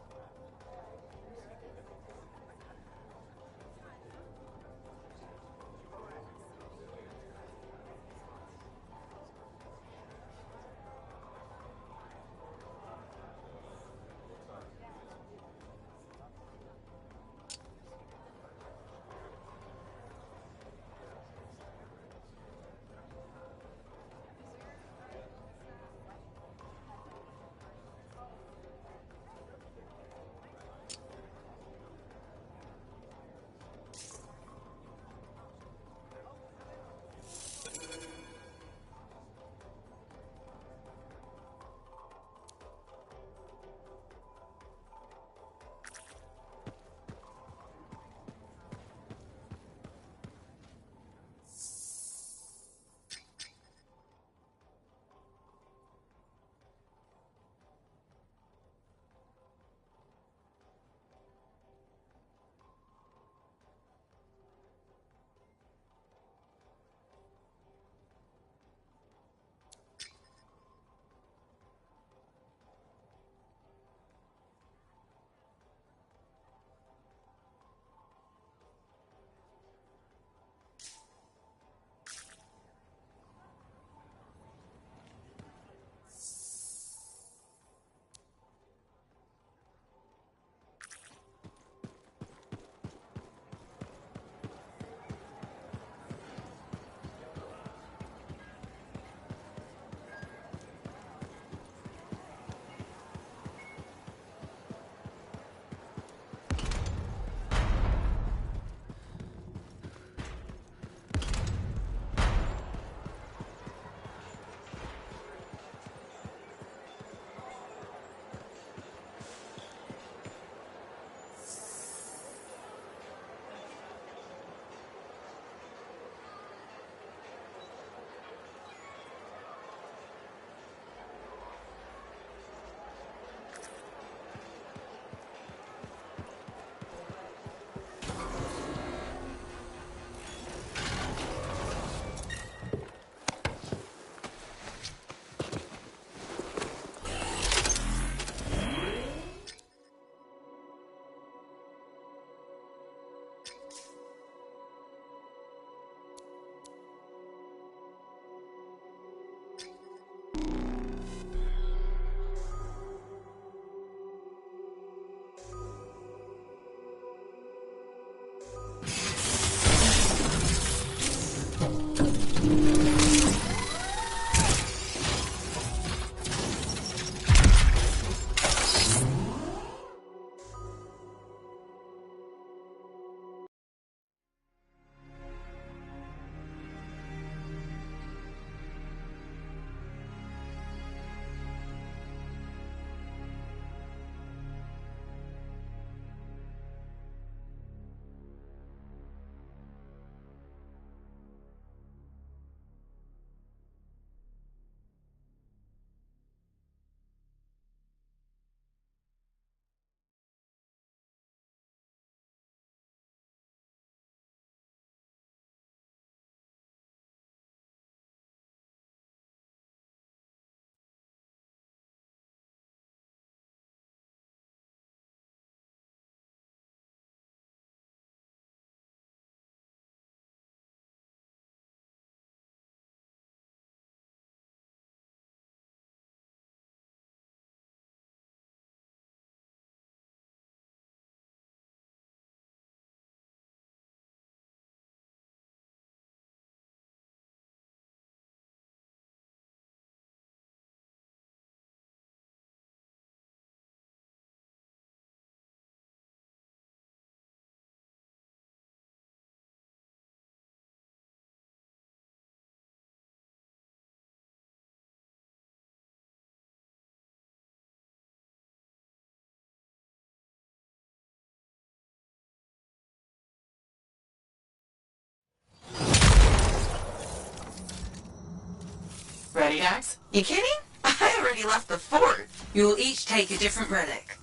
ready, Dax? You kidding? I already left the fort. You'll each take a different relic.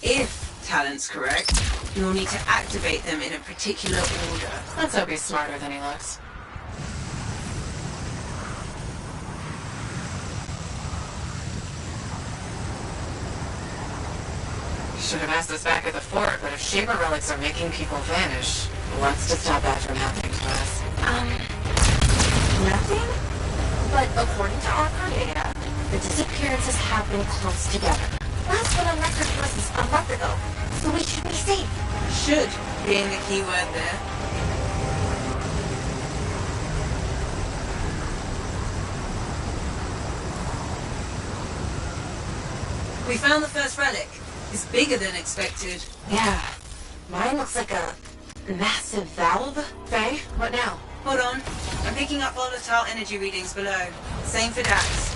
If Talon's correct, you'll need to activate them in a particular order. Let's hope he's smarter than he looks. Should have asked this back at the fort, but if Shaper relics are making people vanish, what's to stop that from happening to us? Nothing? But according to our data, the disappearances have been close together. Last one on record was a month ago, so we should be safe. Should being the key word there. We found the first relic. It's bigger than expected. Yeah. Mine looks like a massive valve. Faye, what now? Hold on. I'm picking up volatile energy readings below. Same for Dax.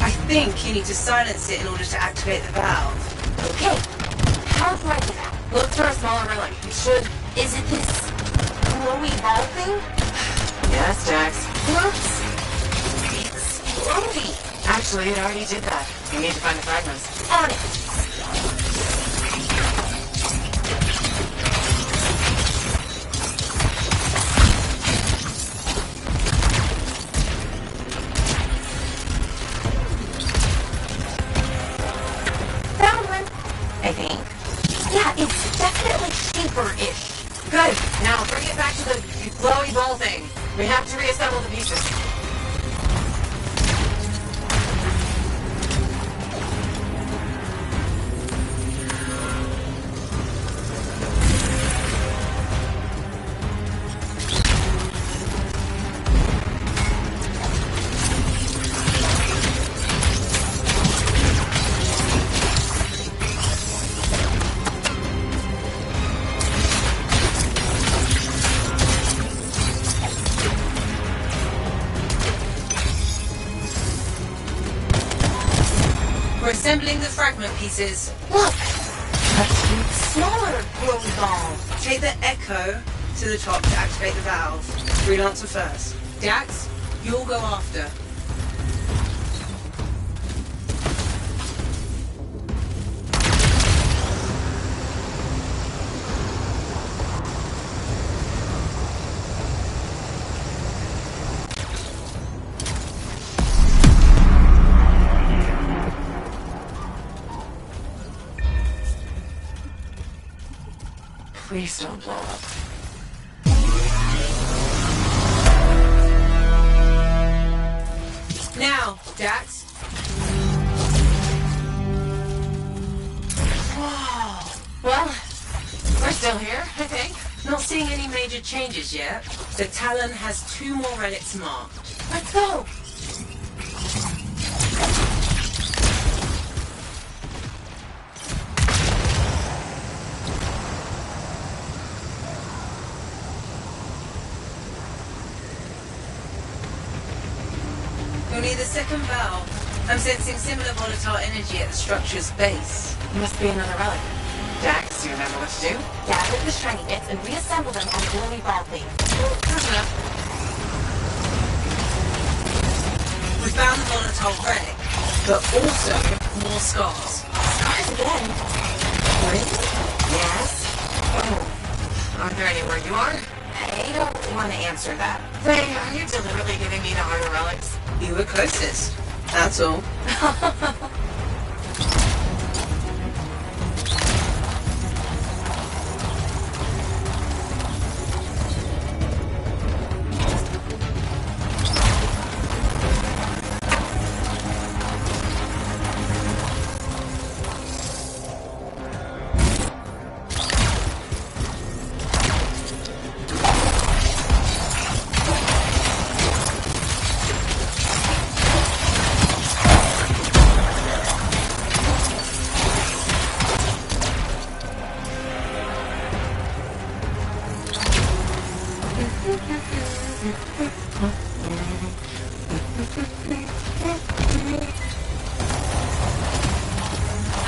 I think you need to silence it in order to activate the valve. Okay. How do I do that? Look for a smaller relic. It should. Is it this glowy ball thing? Yes, Dax. Whoops. It's glowy. Actually, it already did that. You need to find the fragments. On it. Found one. I think. Yeah, it's definitely Shaper-ish. Good. Now bring it back to the glowy ball thing. We have to reassemble the pieces. We're assembling the fragment pieces. Look! A smaller glowy ball. Take the Echo to the top to activate the valve. Freelancer first. Dax, you'll go after. Please don't blow up. Now, Dax. Whoa. Well, we're still here, I think. Not seeing any major changes yet. The Talon has 2 more relics marked. Let's go. You'll need the second valve. I'm sensing similar volatile energy at the structure's base. Must be another relic. Dax, do you remember what to do? Gather the shiny bits and reassemble them on the glowy ball thing. Close enough. We found the volatile relic, but also more scars. Scars again. Really? Yes. Oh. Are there anywhere you are? I don't want to answer that. Faye, are you deliberately giving me the harder relics? You were closest. That's all.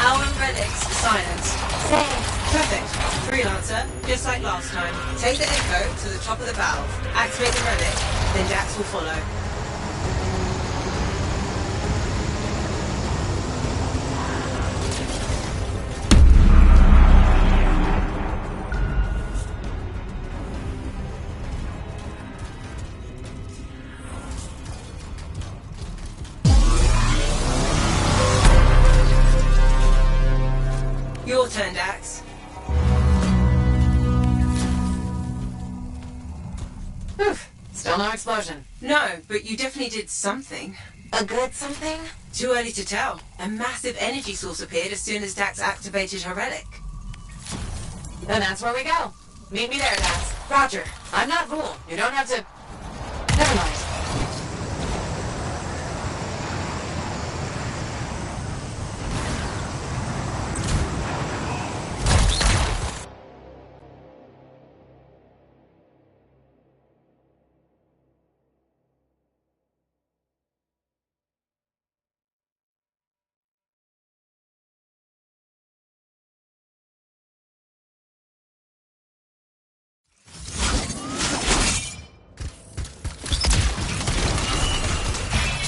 Our relics silenced. Same. Perfect. Freelancer, just like last time. Take the Echo to the top of the valve, activate the relic, then Dax will follow. Your turn, Dax. Oof. Still no explosion. No, but you definitely did something. A good something? Too early to tell. A massive energy source appeared as soon as Dax activated her relic. Then that's where we go. Meet me there, Dax. Roger. I'm not Vul. You don't have to... Never mind.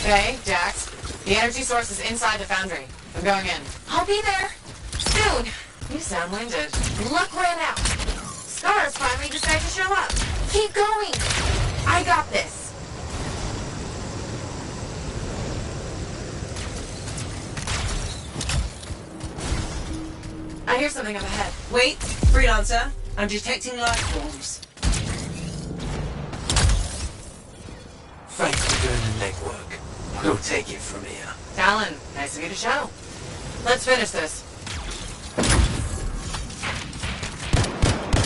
Okay, Dax. The energy source is inside the foundry. I'm going in. I'll be there. Soon. You sound winded. Luck ran out. Scars finally decided to show up. Keep going. I got this. I hear something up ahead. Wait, Freelancer. I'm detecting life forms. Thanks for doing the legwork. We'll take it from here. Talon, nice of you to show. Let's finish this.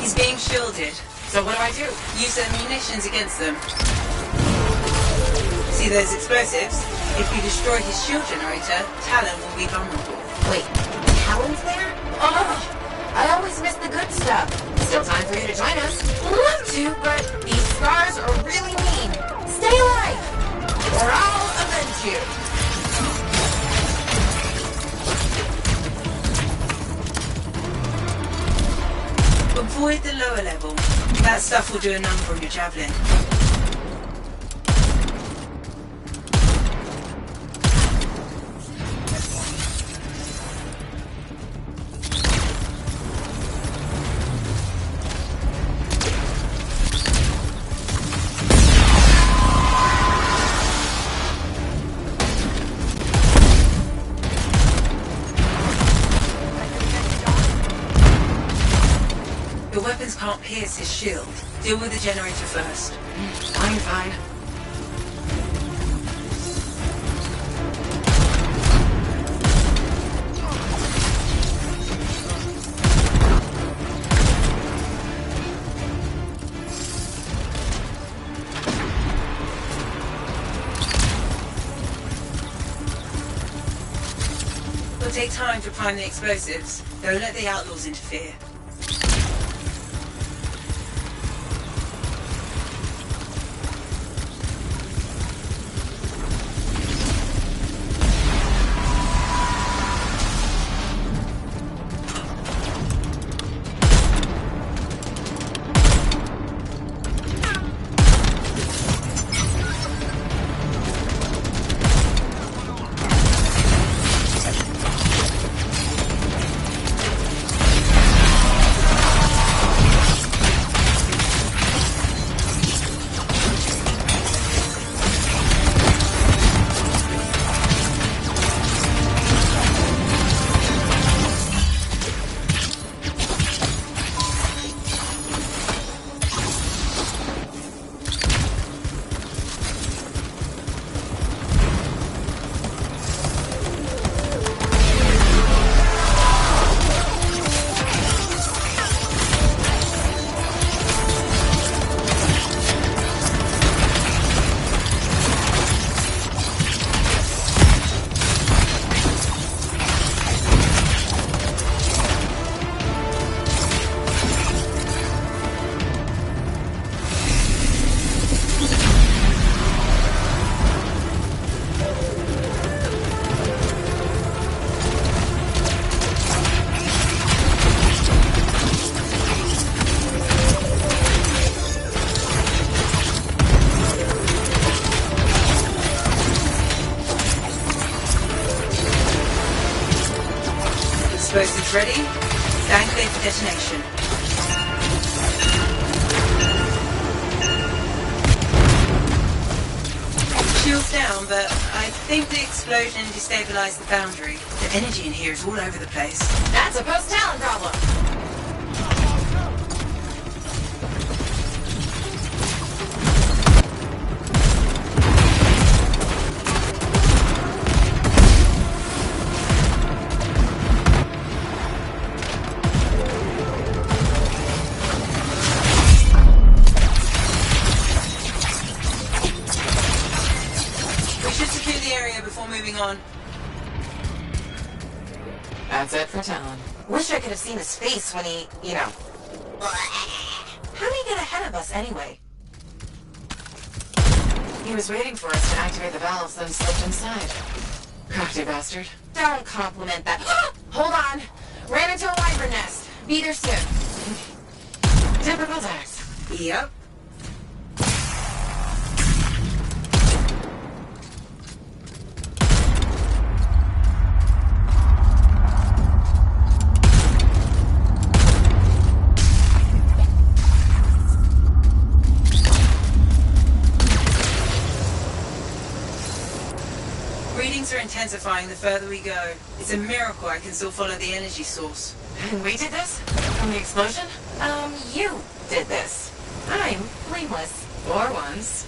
He's being shielded. So what do I do? Use their munitions against them. See those explosives? If you destroy his shield generator, Talon will be vulnerable. Wait, Talon's there? Oh, I always miss the good stuff. Still time for you to join us. Love to, but these scars are really mean. Stay alive, or I'll avenge you. Avoid the lower level. That stuff will do a number on your javelin. Your weapons can't pierce his shield. Deal with the generator first. Fine. It'll take time to prime the explosives. Don't let the outlaws interfere. ready? Stand clear for detonation. Shields down, but I think the explosion destabilized the boundary. The energy in here is all over the place. That's a post-Talon problem. On. That's it for Talon. Wish I could have seen his face when he, you know. How did he get ahead of us anyway? He was waiting for us to activate the valves, then slipped inside. Crafty bastard. Don't compliment that. Hold on! Ran into a wyvern nest. Be there soon. Typical Dax. Yep. Readings are intensifying the further we go. It's a miracle I can still follow the energy source. And we did this? From the explosion? You did this. I'm blameless. For once.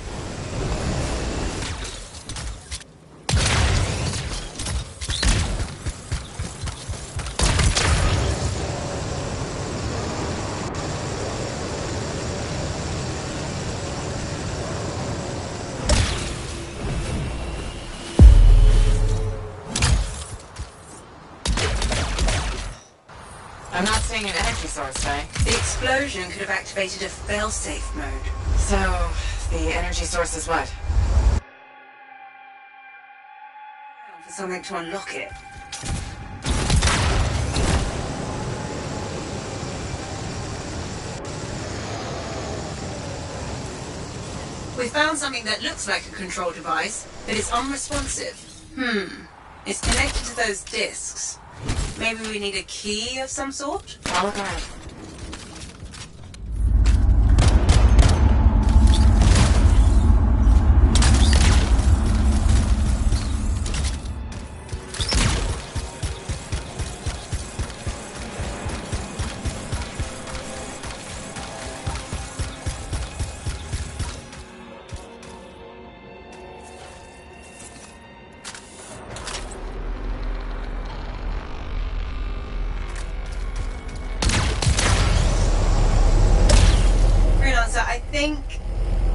I'm not seeing an energy source, Faye. The explosion could have activated a failsafe mode. So, the energy source is what? For something to unlock it. We found something that looks like a control device, but it's unresponsive. It's connected to those discs. Maybe we need a key of some sort? I'll look around.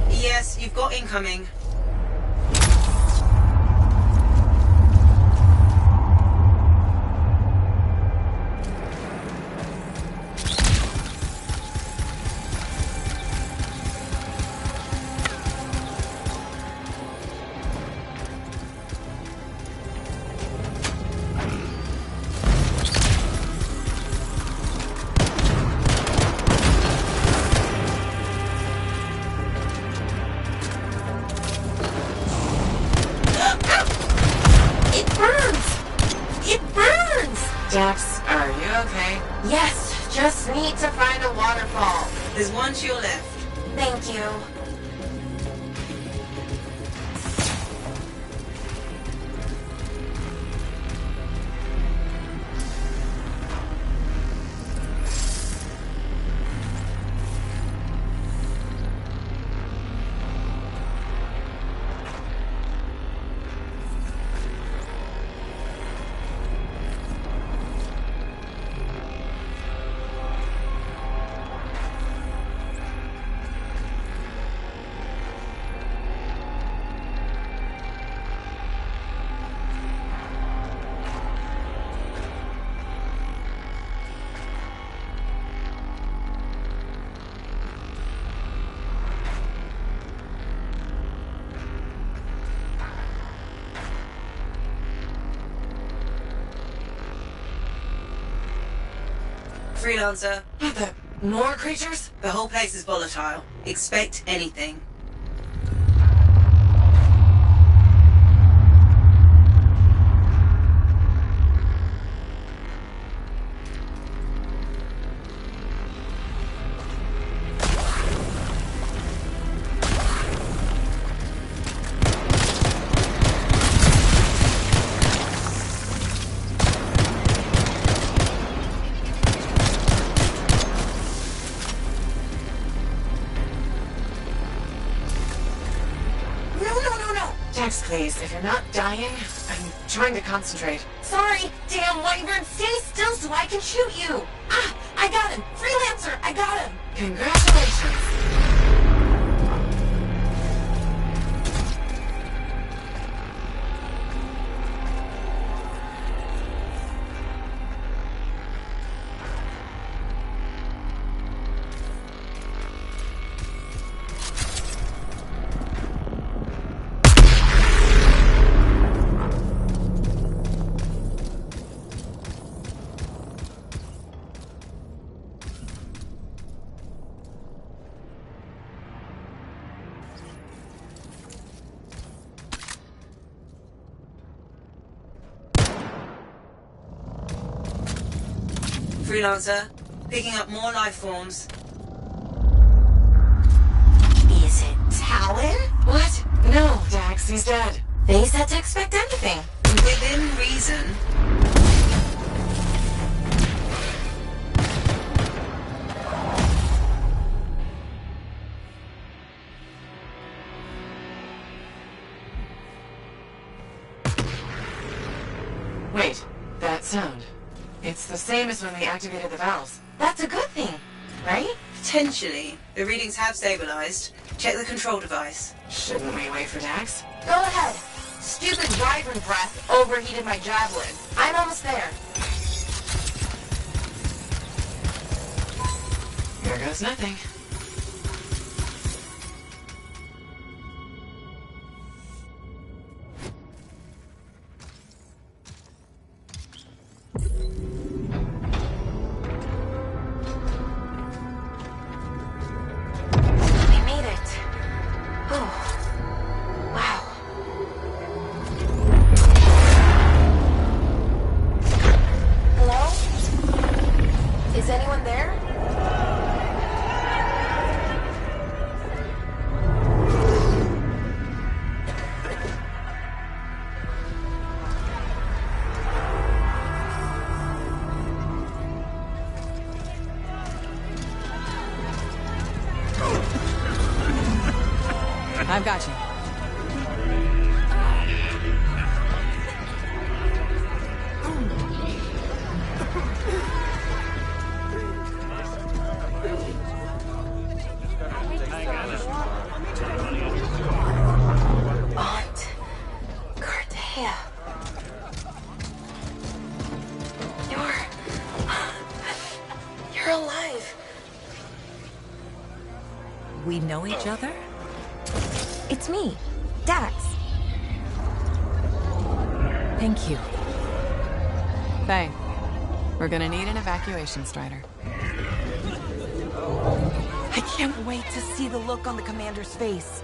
Yes, you've got incoming. Jax, are you okay? Yes, just need to find a waterfall. There's one to your left. Thank you. Freelancer. More creatures? The whole place is volatile. Expect anything. Dex, please. If you're not dying, I'm trying to concentrate. Sorry, damn wyvern. Stay still so I can shoot you. Ah, I got him. Freelancer, I got him. Congratulations. Freelancer, picking up more life forms. Is it Talon? What? No, Dax, he's dead. They said to expect anything. Within reason. Wait, that sound. It's the same as when we activated the valves. That's a good thing, right? Potentially. The readings have stabilized. Check the control device. Shouldn't we wait for Dax? Go ahead. Stupid wyvern breath overheated my javelin. I'm almost there. Here goes nothing. I've got you. Aunt Cardea. You're alive. We know each other? It's me, Dax. Thank you. Faye, we're gonna need an evacuation strider. I can't wait to see the look on the commander's face.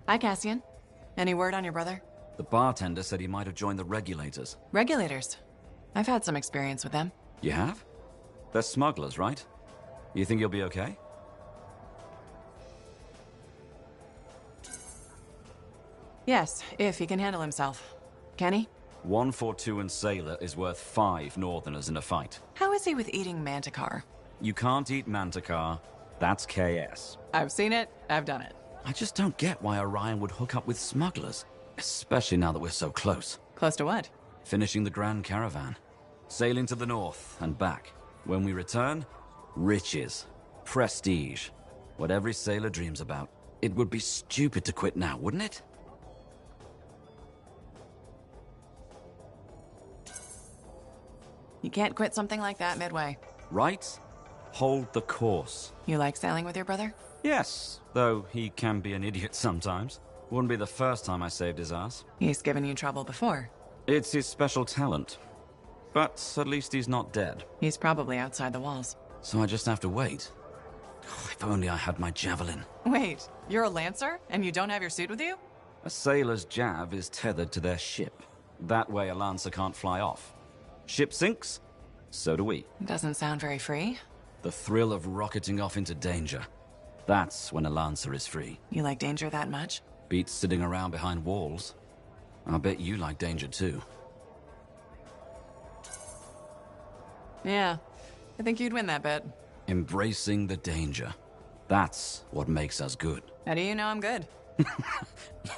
Hi, Cassian. Any word on your brother? The bartender said he might have joined the regulators. Regulators. I've had some experience with them. You have? They're smugglers, right? You think you'll be okay? Yes, if he can handle himself. Can he? 142 and Sailor is worth 5 Northerners in a fight. How is he with eating manticar? You can't eat Manticar. That's KS. I've seen it. I've done it. I just don't get why Orion would hook up with smugglers. Especially now that we're so close. Close to what? Finishing the Grand Caravan. Sailing to the north and back. When we return, riches. Prestige. What every sailor dreams about. It would be stupid to quit now, wouldn't it? You can't quit something like that midway. Right? Hold the course. You like sailing with your brother? Yes, though he can be an idiot sometimes. Wouldn't be the first time I saved his ass. He's given you trouble before. It's his special talent. But at least he's not dead. He's probably outside the walls. So I just have to wait. Oh, if only I had my javelin. Wait, you're a lancer and you don't have your suit with you? A sailor's jav is tethered to their ship. That way a lancer can't fly off. Ship sinks, so do we. Doesn't sound very free. The thrill of rocketing off into danger. That's when a lancer is free. You like danger that much? Beats sitting around behind walls. I bet you like danger too. Yeah, I think you'd win that bet. Embracing the danger. That's what makes us good. How do you know I'm good?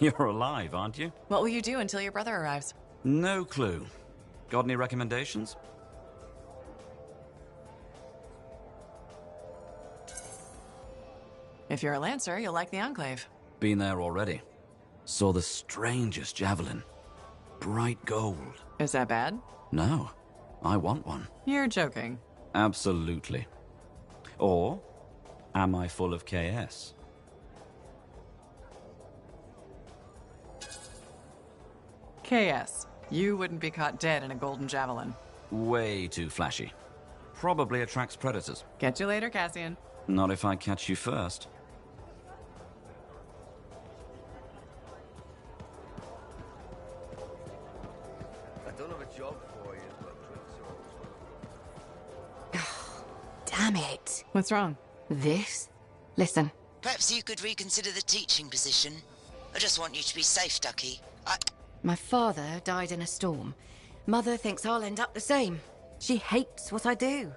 You're alive, aren't you? What will you do until your brother arrives? No clue. Got any recommendations? If you're a lancer, you'll like the Enclave. Been there already. Saw the strangest javelin. Bright gold. Is that bad? No. I want one. You're joking. Absolutely. Or, am I full of KS? KS. You wouldn't be caught dead in a golden javelin. Way too flashy. Probably attracts predators. Catch you later, Cassian. Not if I catch you first. I don't have a job for you, but drinks are Damn it. What's wrong? This? Listen. Perhaps you could reconsider the teaching position. I just want you to be safe, Ducky. My father died in a storm. Mother thinks I'll end up the same. She hates what I do.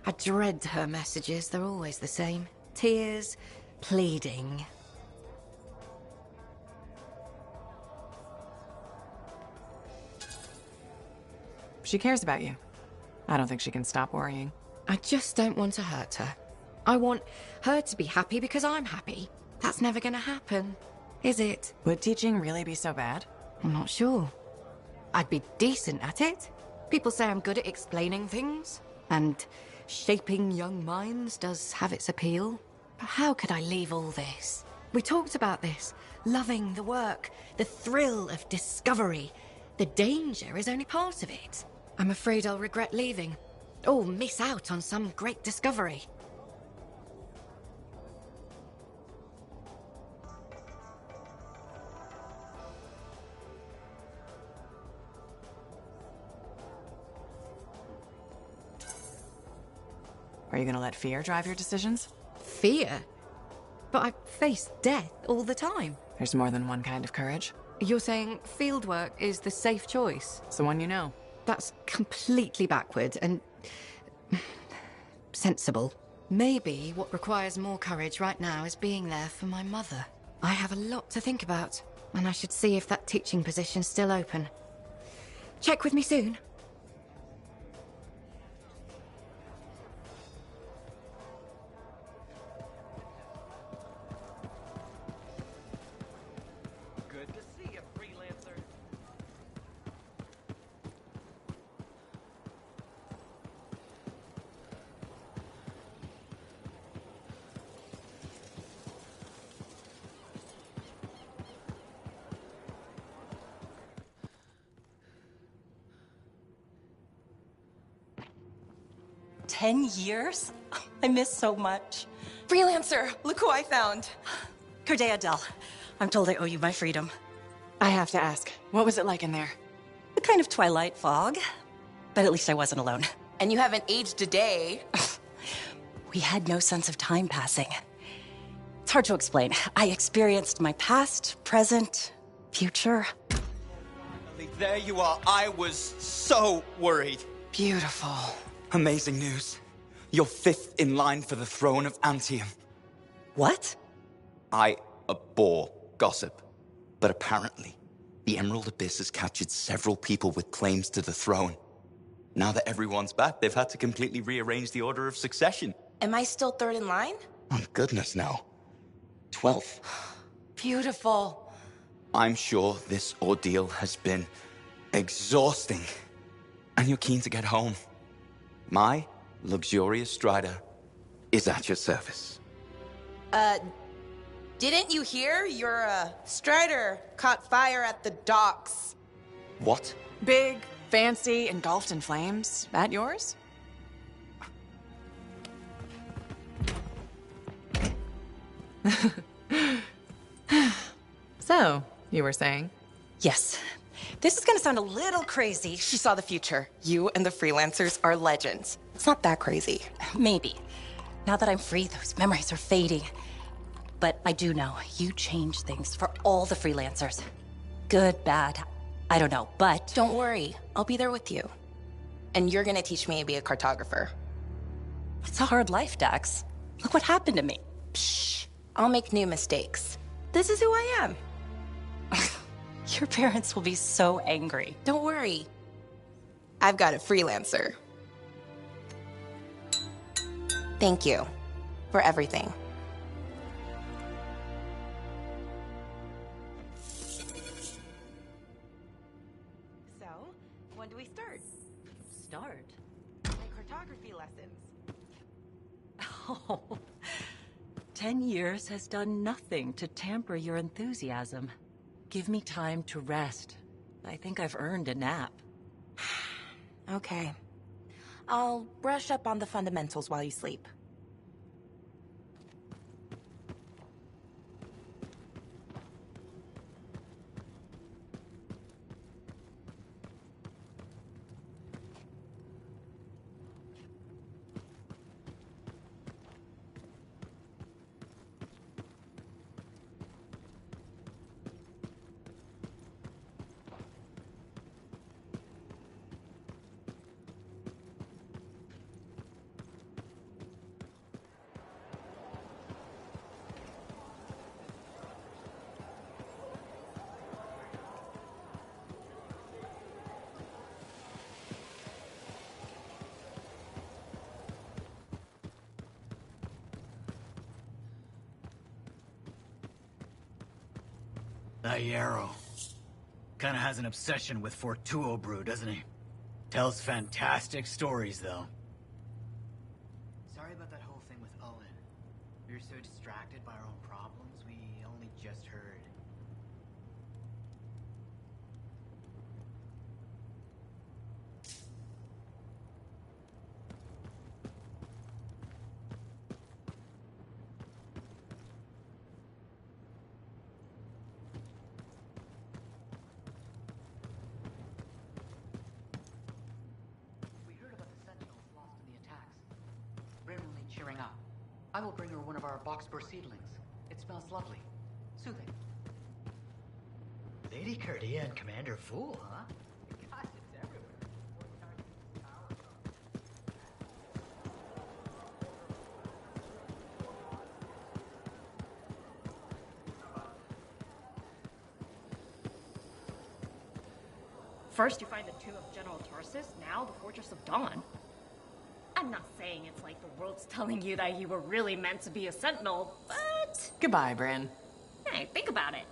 I dread her messages. They're always the same. Tears, pleading. She cares about you. I don't think she can stop worrying. I just don't want to hurt her. I want her to be happy because I'm happy. That's never gonna happen, is it? Would teaching really be so bad? I'm not sure. I'd be decent at it. People say I'm good at explaining things, and shaping young minds does have its appeal. But how could I leave all this? We talked about this. Loving the work, the thrill of discovery. The danger is only part of it. I'm afraid I'll regret leaving, or miss out on some great discovery. Are you gonna let fear drive your decisions? Fear? But I face death all the time. There's more than one kind of courage. You're saying fieldwork is the safe choice? It's the one you know. That's completely backward and sensible. Maybe what requires more courage right now is being there for my mother. I have a lot to think about, and I should see if that teaching position's still open. Check with me soon. good to see you, freelancer. "10 years? I miss so much. Freelancer, look who I found. Corday Adele. I'm told I owe you my freedom. I have to ask, what was it like in there? A kind of twilight fog, but at least I wasn't alone. And you haven't aged a day. We had no sense of time passing. It's hard to explain. I experienced my past, present, future. There you are. I was so worried. Beautiful. Amazing news. You're 5th in line for the throne of Anthem. What? I abhor gossip. But apparently, the Emerald Abyss has captured several people with claims to the throne. Now that everyone's back, they've had to completely rearrange the order of succession. Am I still 3rd in line? Oh, goodness, no. 12th. Beautiful. I'm sure this ordeal has been exhausting. And you're keen to get home. My luxurious Strider is at your service. Didn't you hear? Your, Strider caught fire at the docks. What? Big, fancy, engulfed in flames. That yours? So, you were saying? Yes. This is gonna sound a little crazy. She saw the future. You and the freelancers are legends. It's not that crazy. Maybe. Now that I'm free, those memories are fading. But I do know you changed things for all the freelancers. Good, bad, I don't know, but... Don't worry. I'll be there with you. And you're gonna teach me to be a cartographer. It's a hard life, Dax. Look what happened to me. Shh. I'll make new mistakes. This is who I am. Your parents will be so angry. Don't worry. I've got a freelancer. Thank you for everything. So, when do we start? Start? My cartography lessons. Oh, 10 years has done nothing to tamper your enthusiasm. Give me time to rest. I think I've earned a nap. Okay. I'll brush up on the fundamentals while you sleep. That Yarrow. Kinda has an obsession with Fortuo brew, doesn't he? Tells fantastic stories, though. Sorry about that whole thing with Owen. We were so distracted by our own problems, we only just heard. Cheering up. I will bring her one of our boxbur seedlings. It smells lovely. Soothing. Lady Cardia and Commander Fool, huh? God, it's everywhere. First you find the tomb of General Tarsus, now the Fortress of Dawn. I'm not saying it's like the world's telling you that you were really meant to be a sentinel, but... Goodbye, Bryn. Hey, think about it.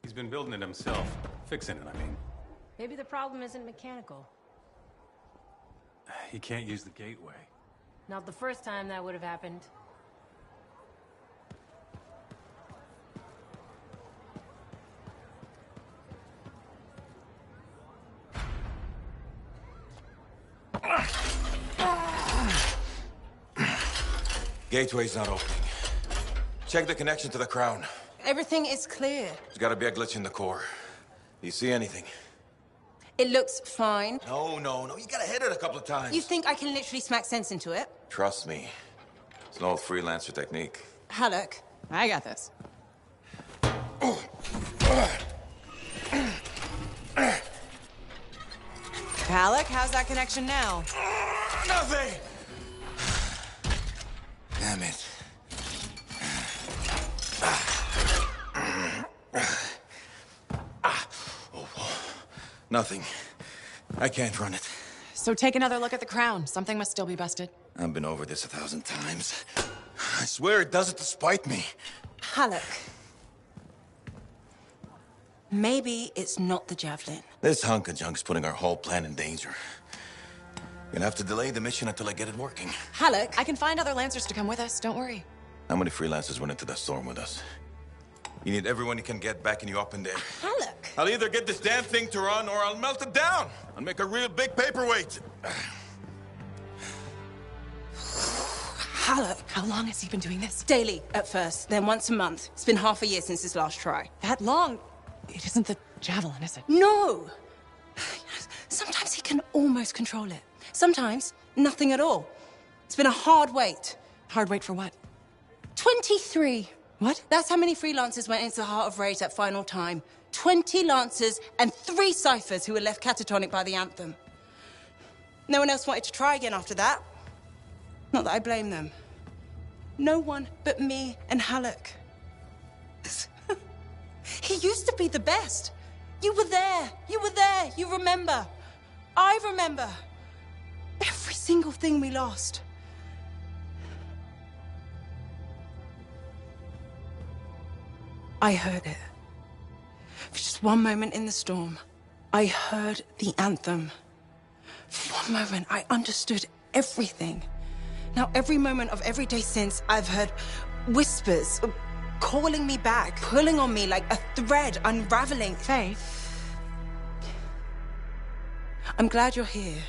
He's been building it himself. Fixing it, I mean. Maybe the problem isn't mechanical. He can't use the gateway. Not the first time that would have happened. Gateway's not opening. Check the connection to the crown. Everything is clear. There's gotta be a glitch in the core. Do you see anything? It looks fine. No. You gotta hit it a couple of times. You think I can literally smack sense into it? Trust me. It's an old freelancer technique. Halleck, I got this. Halleck, how's that connection now? Nothing! Damn it. Nothing. I can't run it. So take another look at the crown. Something must still be busted. I've been over this 1,000 times. I swear it does it to spite me. Halleck. Maybe it's not the javelin. This hunk of junk's putting our whole plan in danger. Gonna have to delay the mission until I get it working. Halleck, I can find other Lancers to come with us. Don't worry. How many freelancers went into that storm with us? You need everyone you can get backing you up in there. Halleck! I'll either get this damn thing to run or I'll melt it down and make a real big paperweight. Halleck! How long has he been doing this? Daily, at first, then once a month. It's been half a year since his last try. That long? It isn't the javelin, is it? No! Sometimes he can almost control it. Sometimes, nothing at all. It's been a hard wait. Hard wait for what? 23. What? That's how many freelancers went into the Heart of Rage that final time. 20 Lancers and 3 Ciphers who were left catatonic by the Anthem. No one else wanted to try again after that. Not that I blame them. No one but me and Halleck. He used to be the best. You were there. You were there. You remember. I remember. Every single thing we lost. I heard it. For just one moment in the storm, I heard the anthem. For one moment, I understood everything. Now, every moment of every day since, I've heard whispers calling me back, pulling on me like a thread unraveling. Faye. I'm glad you're here.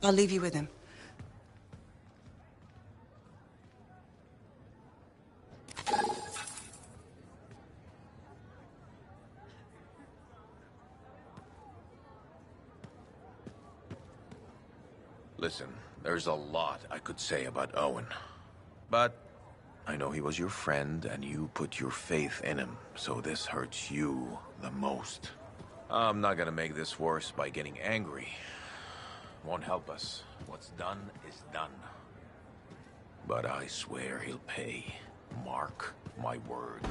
I'll leave you with him. Listen, there's a lot I could say about Owen. But I know he was your friend and you put your faith in him, so this hurts you the most. I'm not gonna make this worse by getting angry. Won't help us. What's done is done. But I swear he'll pay. Mark my words.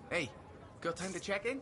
Hey, got time to check in?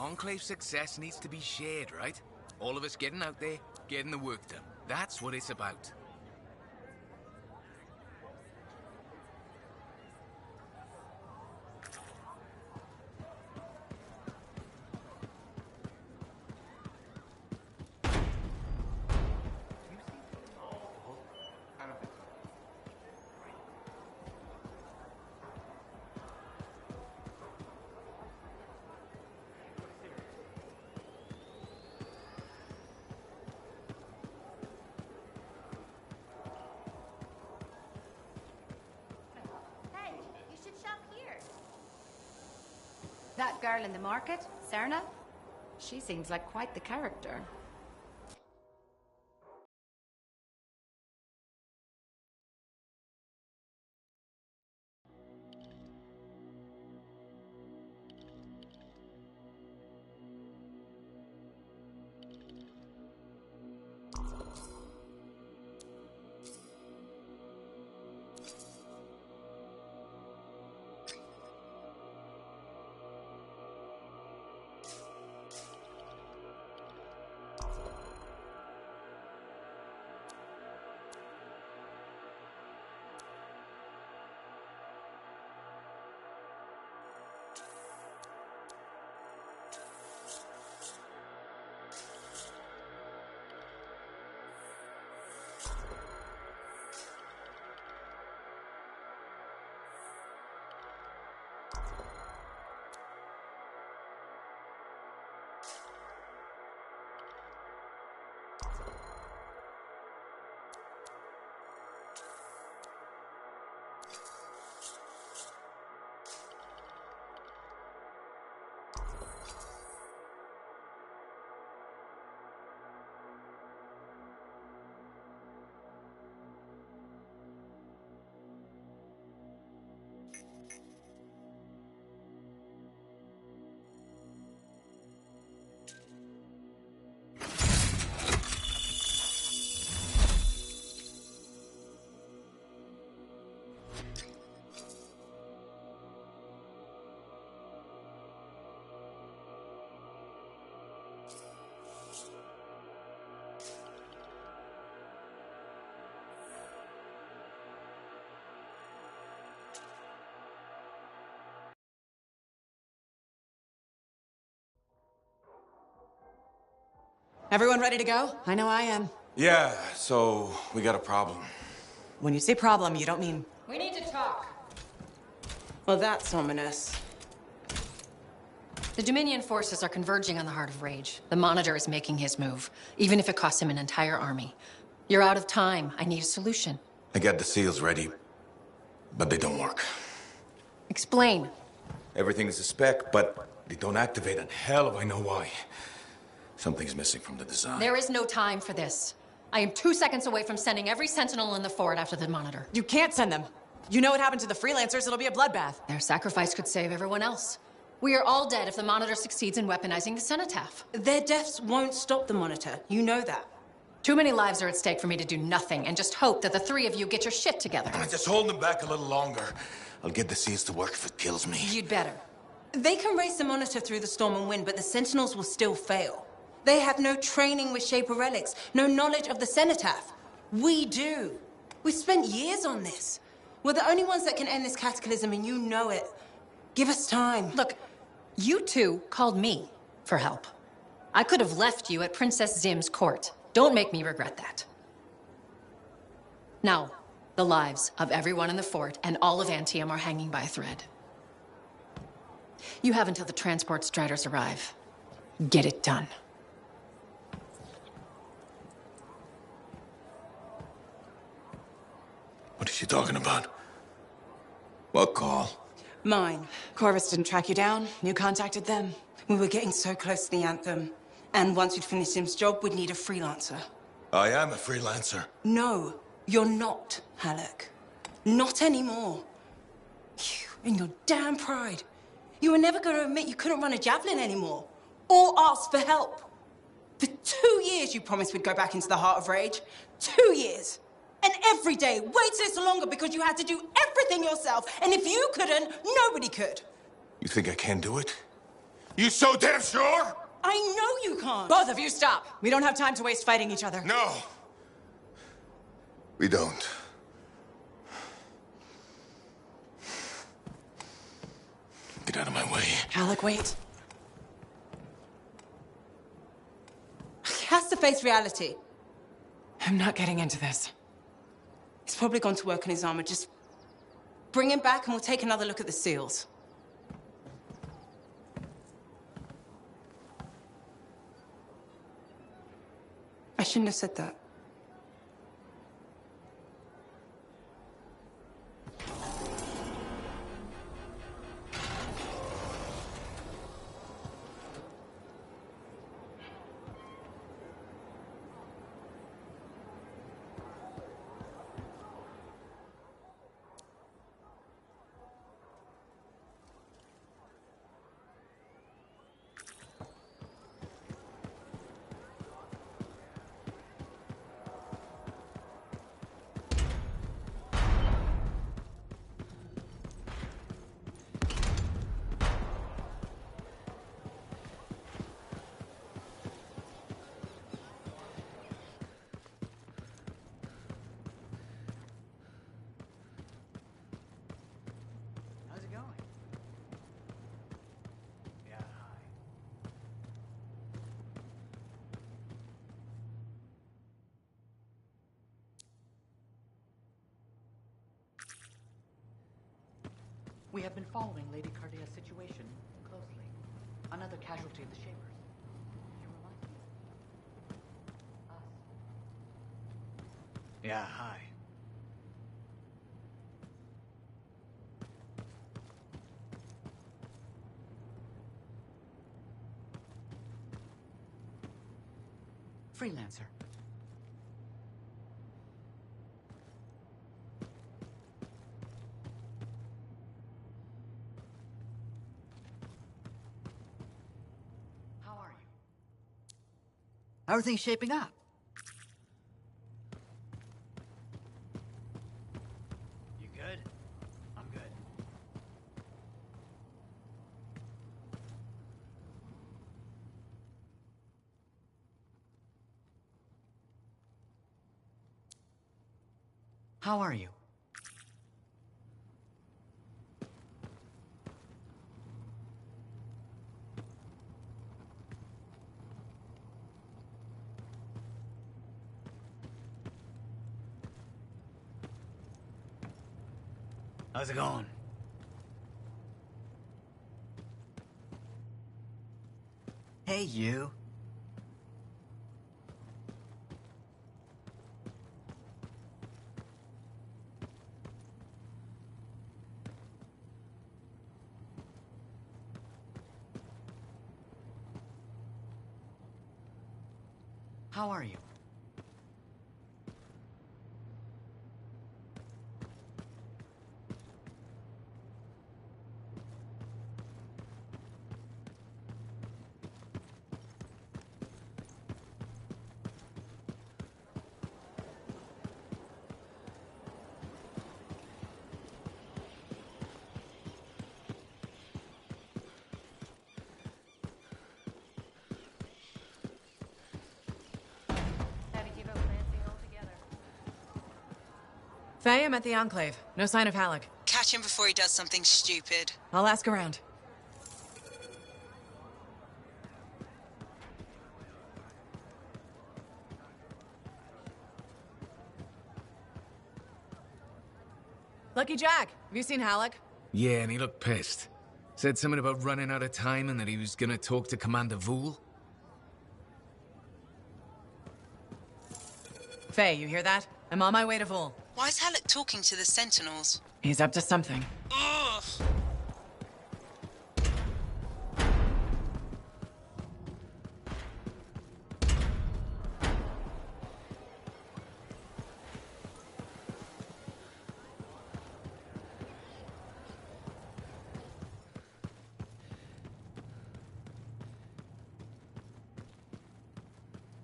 Enclave's success needs to be shared, right? All of us getting out there, getting the work done. That's what it's about. That girl in the market, Serna? She seems like quite the character. Everyone ready to go? I know I am. Yeah, so we got a problem. When you say problem, you don't mean... We need to talk. Well, that's ominous. The Dominion forces are converging on the Heart of Rage. The Monitor is making his move, even if it costs him an entire army. You're out of time. I need a solution. I got the seals ready, but they don't work. Explain. Everything is a spec, but they don't activate, and hell if I know why. Something's missing from the design. There is no time for this. I am 2 seconds away from sending every Sentinel in the fort after the Monitor. You can't send them. You know what happened to the freelancers, it'll be a bloodbath. Their sacrifice could save everyone else. We are all dead if the Monitor succeeds in weaponizing the Cenotaph. Their deaths won't stop the Monitor. You know that. Too many lives are at stake for me to do nothing and just hope that the three of you get your shit together. Just hold them back a little longer. I'll get the seals to work if it kills me. You'd better. They can race the Monitor through the storm and win, but the Sentinels will still fail. They have no training with Shaper relics, no knowledge of the Cenotaph. We do. We've spent years on this. We're the only ones that can end this cataclysm, and you know it. Give us time. Look, you two called me for help. I could have left you at Princess Zim's court. Don't make me regret that. Now, the lives of everyone in the fort and all of Anthem are hanging by a thread. You have until the transport striders arrive. Get it done. What is she talking about? What call? Mine. Corvus didn't track you down. You contacted them. We were getting so close to the Anthem. And once we'd finished Sim's job, we'd need a freelancer. I am a freelancer. No, you're not, Halleck. Not anymore. You and your damn pride. You were never going to admit you couldn't run a javelin anymore. Or ask for help. For 2 years you promised we'd go back into the Heart of Rage. 2 years. And every day, wait this longer because you had to do everything yourself. And if you couldn't, nobody could. You think I can do it? You so damn sure? I know you can't! Both of you stop! We don't have time to waste fighting each other. No. We don't. Get out of my way. Alec, wait. He has to face reality. I'm not getting into this. He's probably gone to work on his armor. Just bring him back and we'll take another look at the seals. I shouldn't have said that. How's it going? Yeah, hi. We have been following Lady Cardea's situation closely. Another casualty of the Shapers. She reminds me of us. Yeah, hi. Freelancer. How are you? How are things shaping up? You good? I'm good. How are you? How's it going? Hey, you. How are you? Faye, I'm at the Enclave. No sign of Halleck. Catch him before he does something stupid. I'll ask around. Lucky Jack, have you seen Halleck? Yeah, and he looked pissed. Said something about running out of time and that he was gonna talk to Commander Vool. Faye, you hear that? I'm on my way to Vool. Why is Halleck talking to the Sentinels? He's up to something. Ugh!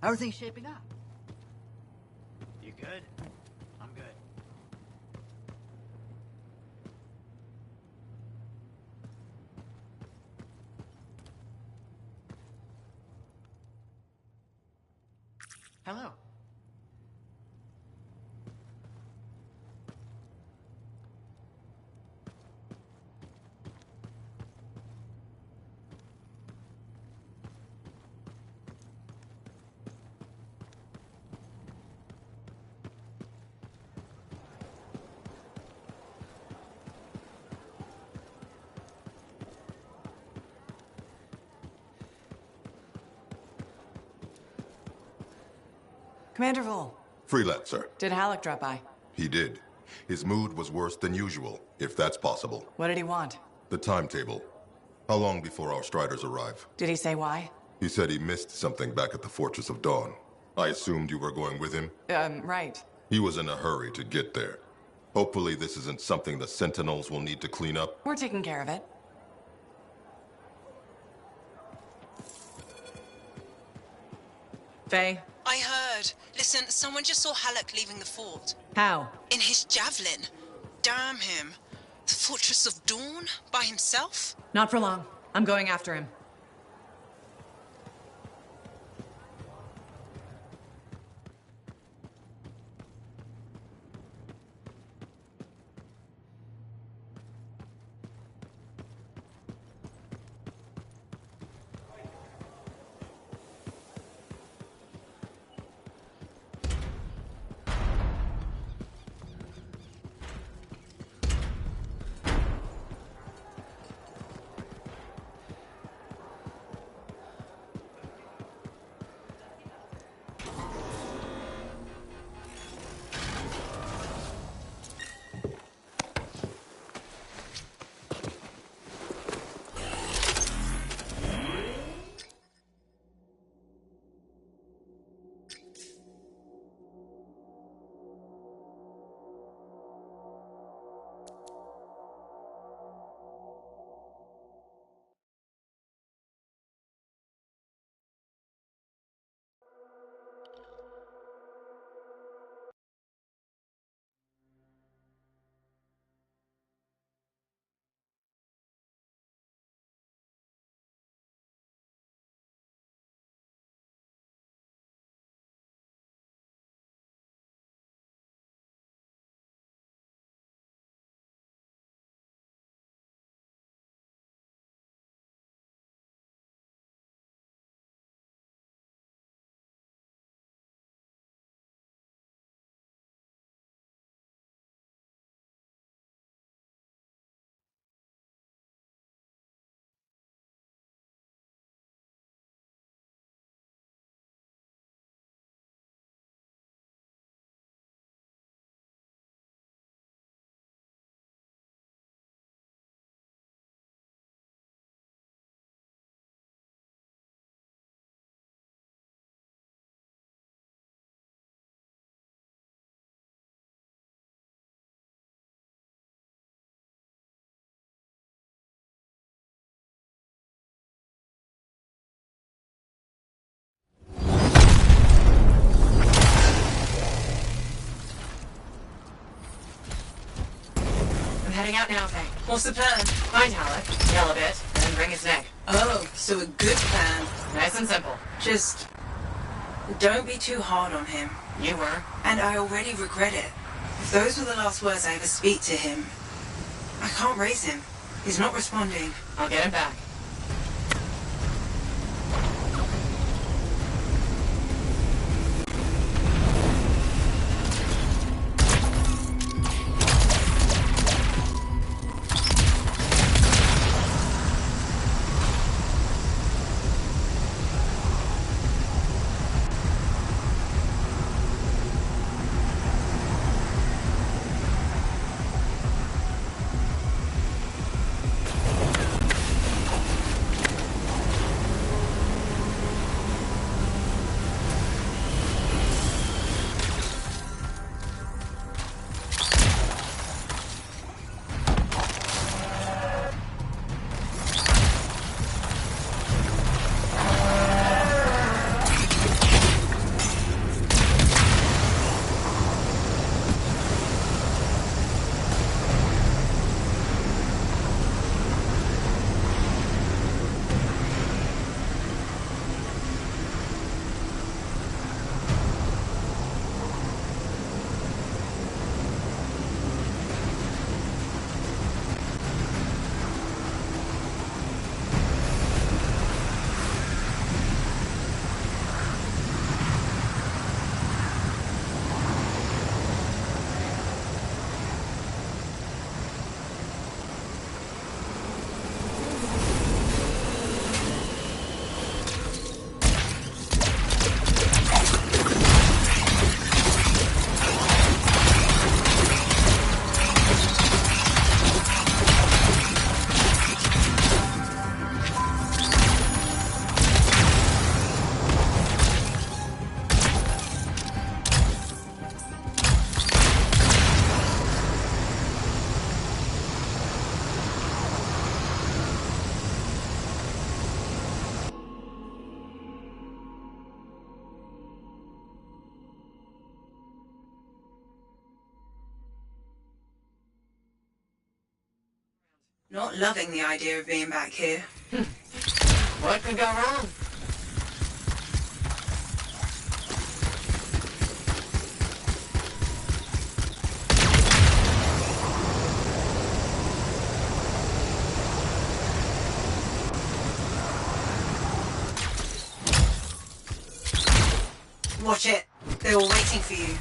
How are things shaping up? You good? I'm good. Hello. Commander Vol, Freelancer. did Halleck drop by? He did. His mood was worse than usual, if that's possible. What did he want? The timetable. How long before our Striders arrive? Did he say why? He said he missed something back at the Fortress of Dawn. I assumed you were going with him? Right. He was in a hurry to get there. Hopefully this isn't something the Sentinels will need to clean up. We're taking care of it. Faye? I heard. Listen, someone just saw Halleck leaving the fort. How? In his javelin. Damn him. The Fortress of Dawn? By himself? Not for long. I'm going after him. I'm heading out now, Faye. What's the plan? Find Halleck, yell a bit, and then bring his neck. Oh, so a good plan. Nice and simple. Just don't be too hard on him. You were. And I already regret it. If those were the last words I ever speak to him, I can't raise him. He's not responding. I'll get him back. Not loving the idea of being back here. What could go wrong? Watch it. They're all waiting for you.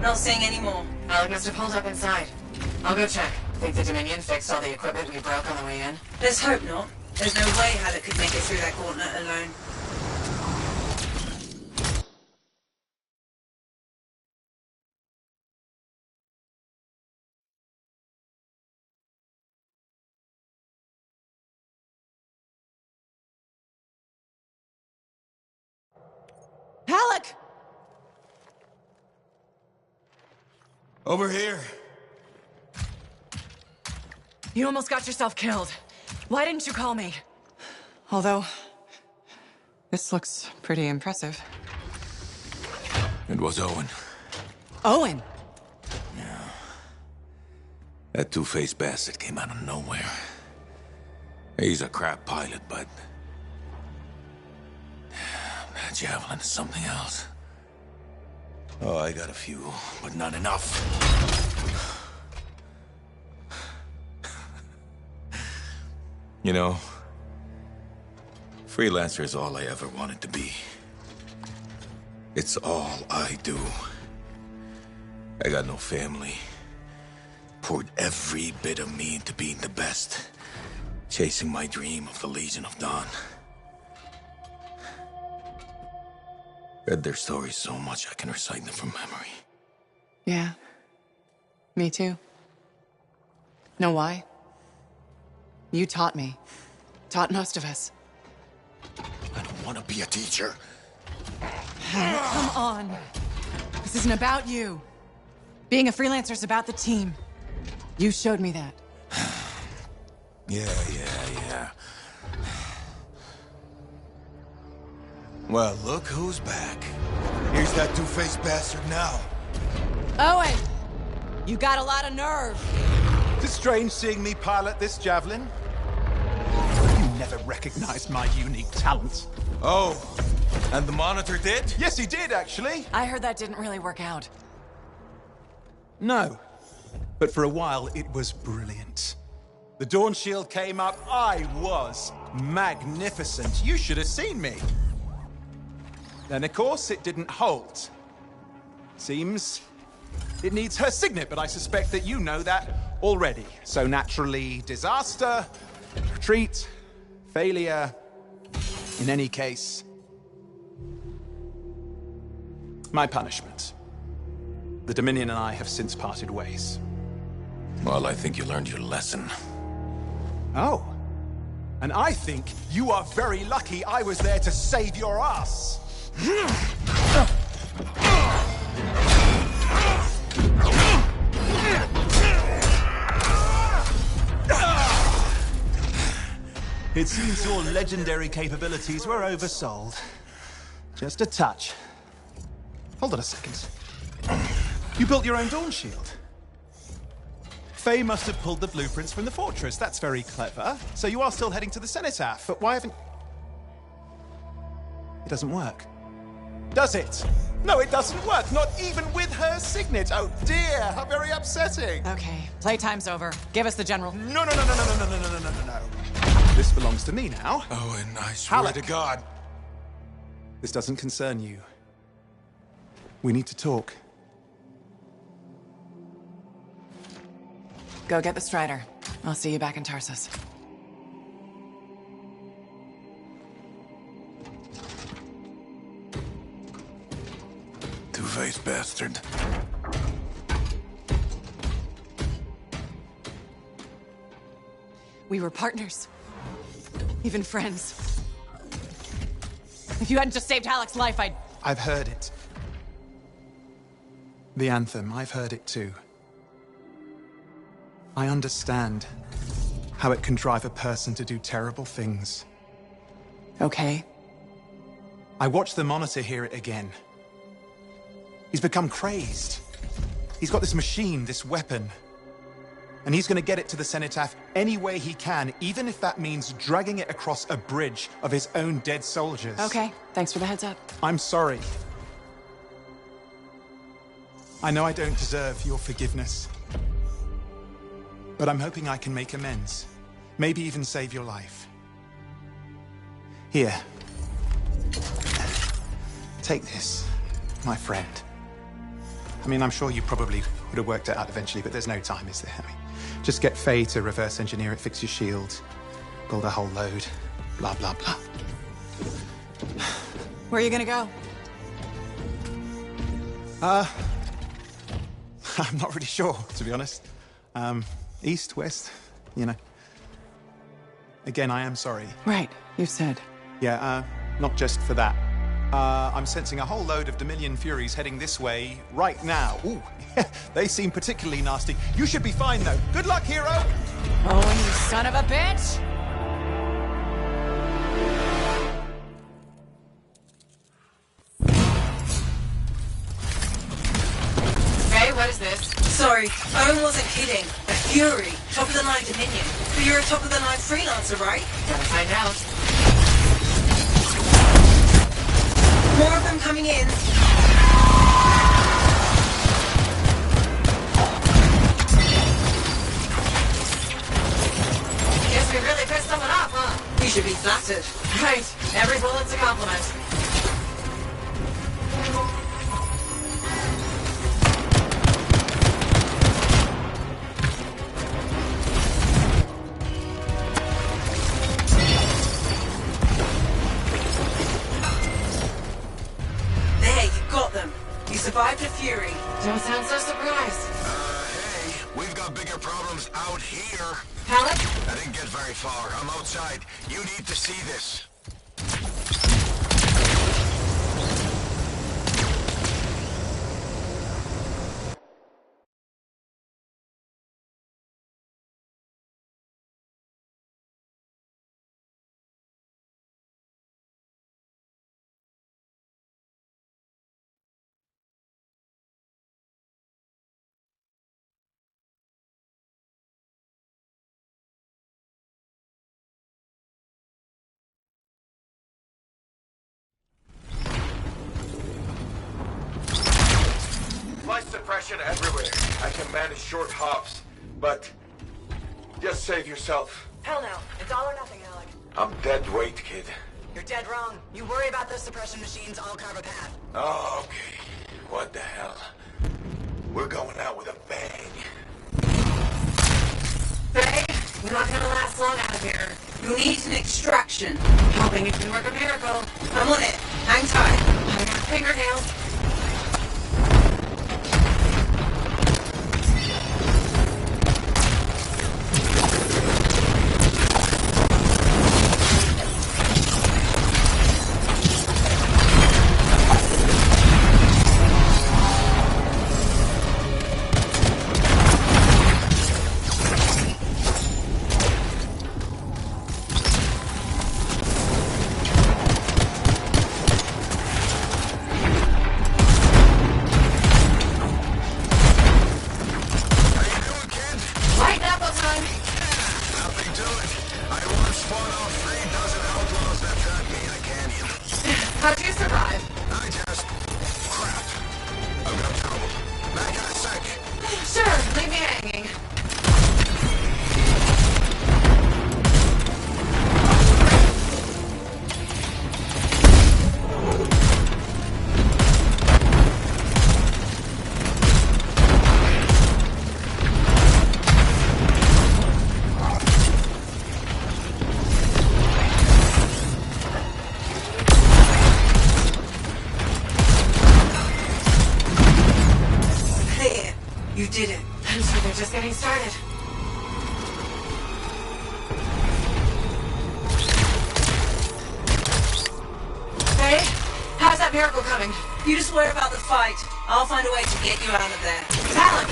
Not seeing any more. Alec must have pulled up inside. I'll go check. Think the Dominion fixed all the equipment we broke on the way in? Let's hope not. There's no way Alec could make it through that gauntlet alone. Alec! Over here. You almost got yourself killed. Why didn't you call me? Although, this looks pretty impressive. It was Owen. Owen? Yeah. That two-faced bastard came out of nowhere. He's a crap pilot, but... that javelin is something else. Oh, I got a few, but not enough. You know, freelancer is all I ever wanted to be. It's all I do. I got no family. Poured every bit of me into being the best. Chasing my dream of the Legion of Dawn. Read their stories so much I can recite them from memory. Yeah. Me too. Know why? You taught me. Taught most of us. I don't want to be a teacher. Come on. This isn't about you. Being a freelancer is about the team. You showed me that. Yeah. Well, look who's back. Here's that two-faced bastard now. Owen! You got a lot of nerve. It's strange seeing me pilot this javelin. You never recognized my unique talents. Oh, and the Monitor did? Yes, he did, actually. I heard that didn't really work out. No. But for a while, it was brilliant. The Dawn Shield came up. I was magnificent. You should have seen me. Then, of course, it didn't hold. Seems it needs her signet, but I suspect that you know that already. So naturally, disaster, retreat, failure. In any case, my punishment. The Dominion and I have since parted ways. Well, I think you learned your lesson. Oh. And I think you are very lucky I was there to save your ass. It seems your legendary capabilities were oversold. Just a touch. Hold on a second. You built your own Dawn Shield. Faye must have pulled the blueprints from the fortress. That's very clever. So you are still heading to the Cenotaph, but why haven't... It doesn't work. Does it? No, it doesn't work. Not even with her signet. Oh dear, how very upsetting. Okay, playtime's over. Give us the general. No. This belongs to me now. Owen, I swear Halleck. to God. This doesn't concern you. We need to talk. Go get the Strider. I'll see you back in Tarsus. Two-faced bastard. We were partners. Even friends. If you hadn't just saved Halleck's life, I've heard it. The Anthem, I've heard it too. I understand how it can drive a person to do terrible things. Okay. I watched the Monitor hear it again. He's become crazed. He's got this machine, this weapon. And he's gonna get it to the Cenotaph any way he can, even if that means dragging it across a bridge of his own dead soldiers. Okay, thanks for the heads up. I'm sorry. I know I don't deserve your forgiveness. But I'm hoping I can make amends. Maybe even save your life. Here. Take this, my friend. I mean, I'm sure you probably would have worked it out eventually, but there's no time, is there? I mean, just get Faye to reverse engineer it, fix your shield, build a whole load, blah, blah, blah. Where are you gonna go? I'm not really sure, to be honest. East, west, you know. Again, I am sorry. Right, you said. Yeah, not just for that. I'm sensing a whole load of Dominion Furies heading this way right now. Ooh, they seem particularly nasty. You should be fine, though. Good luck, hero! Oh, you son of a bitch! Hey, what is this? Sorry, Owen wasn't kidding. A Fury. Top-of-the-line Dominion. But you're a top-of-the-line freelancer, right? Gotta find out. More of them coming in. Guess we really pissed someone off, huh? You should be flattered. Right. Every bullet's a compliment. There, you got them. You survived a Fury. Don't sound so surprised. Hey, we've got bigger problems out here. Halleck? I didn't get very far. I'm outside. You need to see this. Light suppression everywhere. I can manage short hops, but just save yourself. Hell no. It's all or nothing, Alec. I'm dead weight, kid. You're dead wrong. You worry about those suppression machines, I'll carve a path. Oh, okay. What the hell? We're going out with a bang. Faye, we're not gonna last long out of here. You need an extraction. Hoping it can work a miracle. I'm on it. Hang tight. I got fingernails. I just You did it. I'm sure they're just getting started. Hey, how's that miracle coming? You just worry about the fight. I'll find a way to get you out of there. Talon,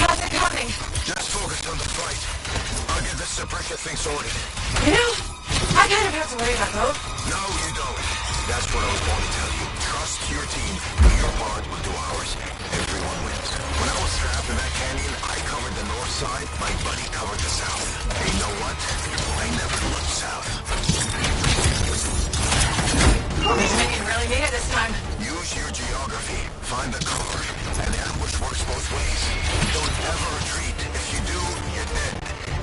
how's it coming? Just focus on the fight. I'll get this suppressor thing sorted. You know, I kind of have to worry about both. No, you don't. That's what I was going to tell you. Trust your team. Do your part, we'll do ours. Everyone wins. When I was trapped in that canyon, I covered the north side, my buddy covered the south. And you know what? I never looked south. The Dominion really need it this time. Use your geography. Find the cover. And the ambush works both ways. Don't ever retreat. If you do, you're dead.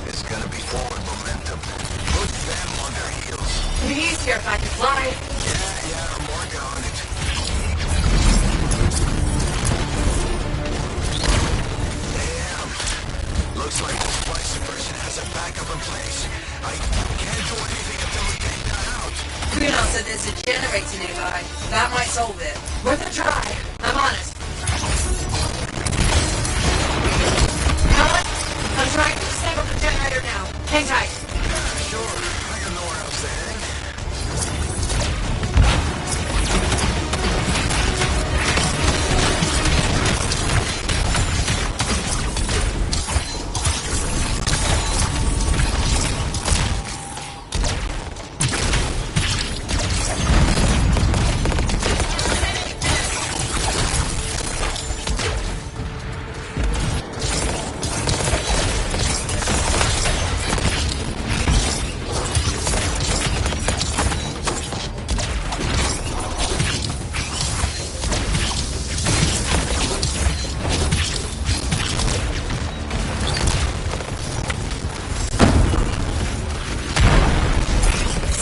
It's gonna be forward momentum. Put them on their heels. It'd be easier if I could fly. Yeah, I'm working on it. Damn. Looks like the supply suppression has a backup in place. I can't do anything until we take that out. Freelance said there's a generator nearby. That might solve it. Worth a try. I'm on it. Talon, I'm trying to disable the generator now. Hang tight. Sure. I got nowhere else to hang.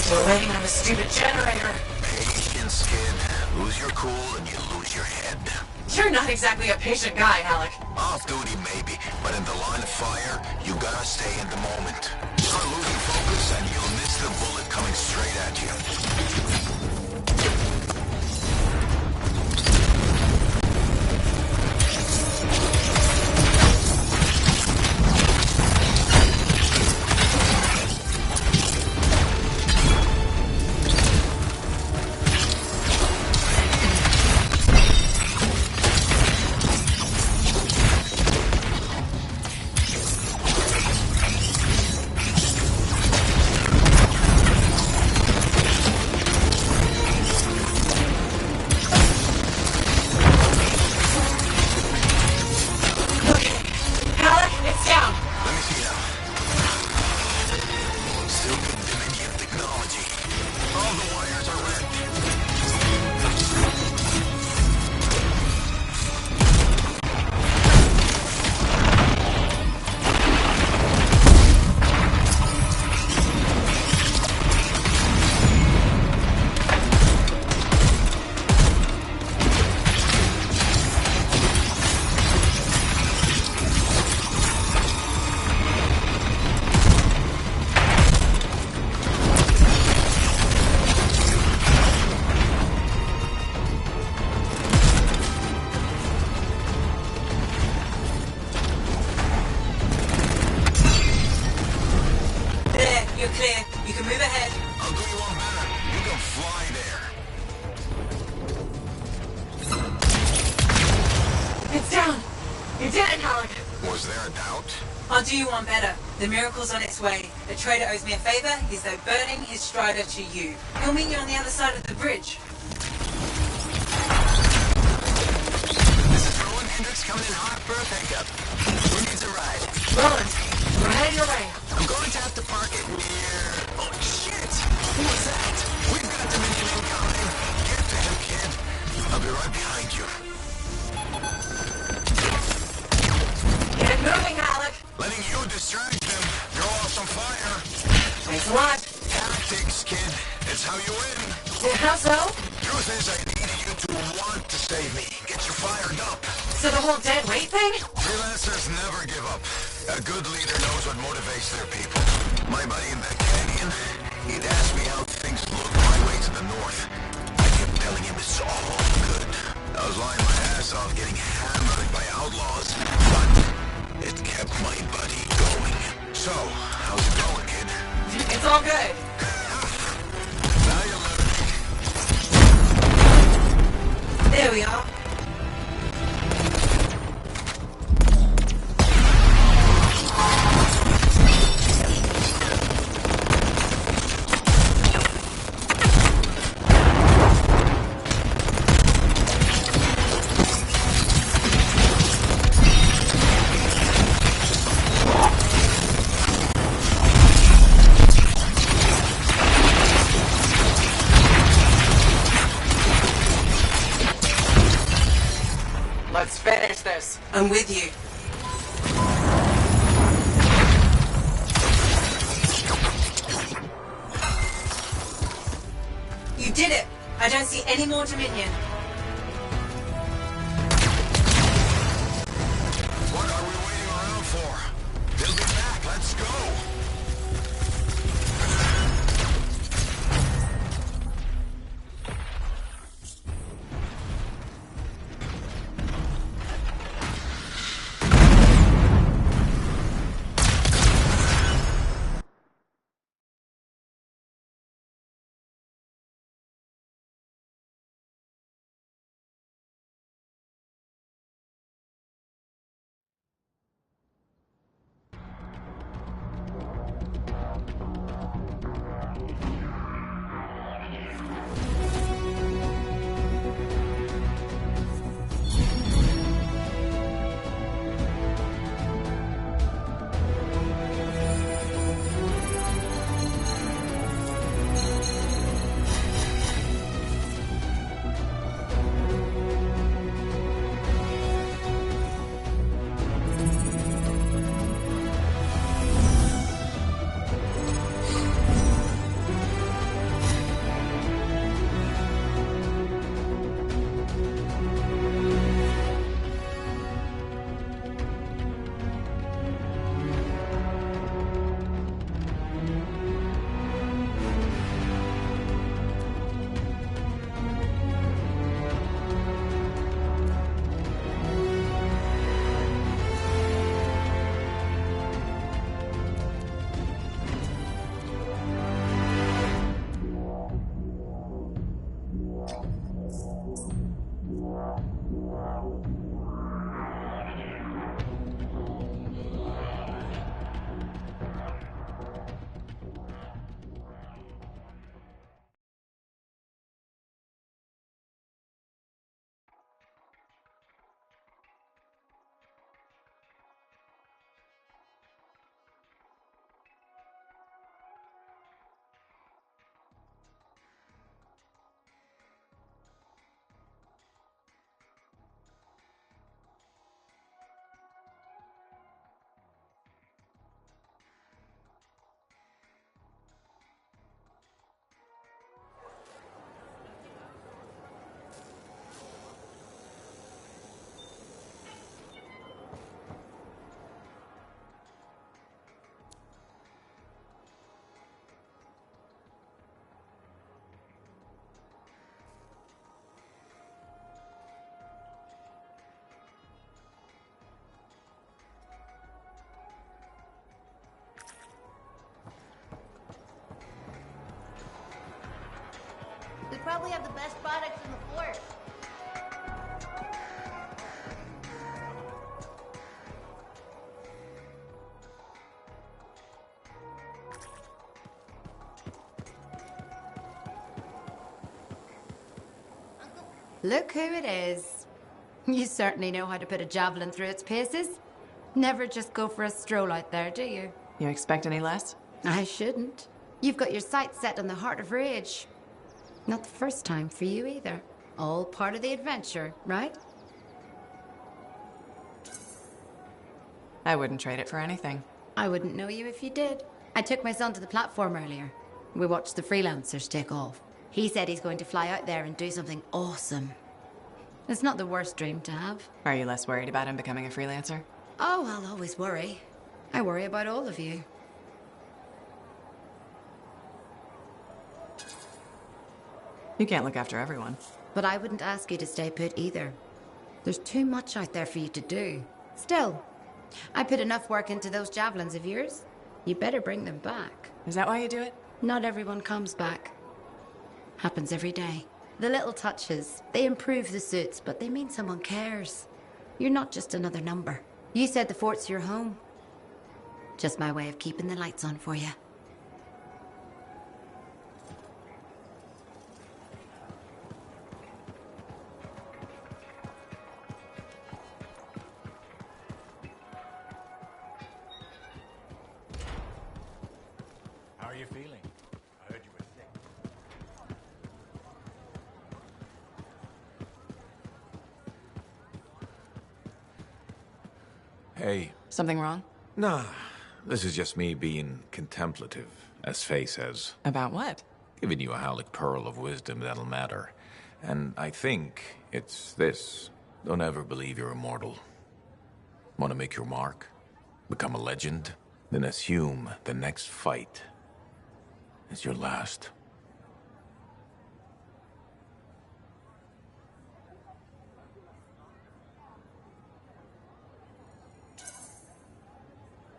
Still waiting on the stupid generator. Patience, kid. Lose your cool and you lose your head. You're not exactly a patient guy, Alec. Off duty, maybe, but in the line of fire, you gotta stay in the moment. Start losing focus and you'll miss the bullet coming straight at you. I'll do you one better. The miracle's on its way. The trader owes me a favor. He's though burning his strider to you. He'll meet you on the other side of the bridge. This is Roland Hendricks coming in hot for a pickup. Who needs a ride? Roland, we're heading your way. I'm going to have to park it near... Oh, shit! Who was that? We've got Dominion incoming. Get to him, kid. I'll be right behind you. Get moving, Alec. Letting you distract them. Throw off some fire. Thanks a lot. Tactics, kid. It's how you win. How so? Truth is, I needed you to want to save me. Get you fired up. So the whole dead weight thing? Freelancers never give up. A good leader knows what motivates their people. My buddy in that canyon, he'd ask me how things look my way to the north. I kept telling him it's all good. I was lying my ass off getting hammered by outlaws, but Let's finish this. I'm with you. You did it! I don't see any more Dominion. What are we waiting around for? They'll be back. Let's go. We probably have the best products in the force. Look who it is. You certainly know how to put a javelin through its paces. Never just go for a stroll out there, do you? You expect any less? I shouldn't. You've got your sights set on the heart of rage. Not the first time for you either. All part of the adventure, right? I wouldn't trade it for anything. I wouldn't know you if you did. I took my son to the platform earlier. We watched the freelancers take off. He said he's going to fly out there and do something awesome. It's not the worst dream to have. Are you less worried about him becoming a freelancer? Oh, I'll always worry. I worry about all of you. You can't look after everyone. But I wouldn't ask you to stay put either. There's too much out there for you to do. Still, I put enough work into those javelins of yours. You better bring them back. Is that why you do it? Not everyone comes back. Happens every day. The little touches, they improve the suits, but they mean someone cares. You're not just another number. You said the fort's your home. Just my way of keeping the lights on for you. How are you feeling? I heard you were sick. Hey. Something wrong? Nah, this is just me being contemplative, as Faye says. About what? Giving you a Howlick pearl of wisdom that'll matter. And I think it's this. Don't ever believe you're immortal. Want to make your mark? Become a legend? Then assume the next fight is your last.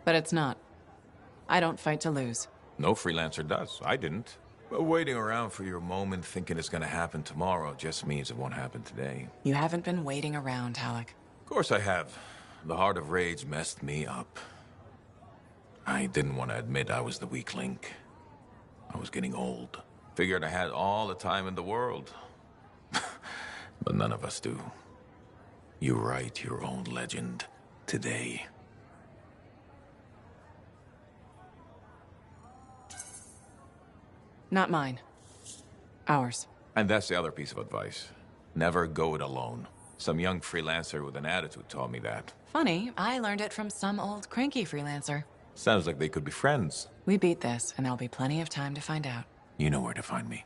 But it's not. I don't fight to lose. No freelancer does. I didn't. But waiting around for your moment thinking it's gonna happen tomorrow just means it won't happen today. You haven't been waiting around, Halleck. Of course I have. The Heart of Rage messed me up. I didn't want to admit I was the weak link. I was getting old. Figured I had all the time in the world. But none of us do. You write your own legend today. Not mine. Ours. And that's the other piece of advice. Never go it alone. Some young freelancer with an attitude taught me that. Funny, I learned it from some old cranky freelancer. Sounds like they could be friends. We beat this, and there'll be plenty of time to find out. You know where to find me.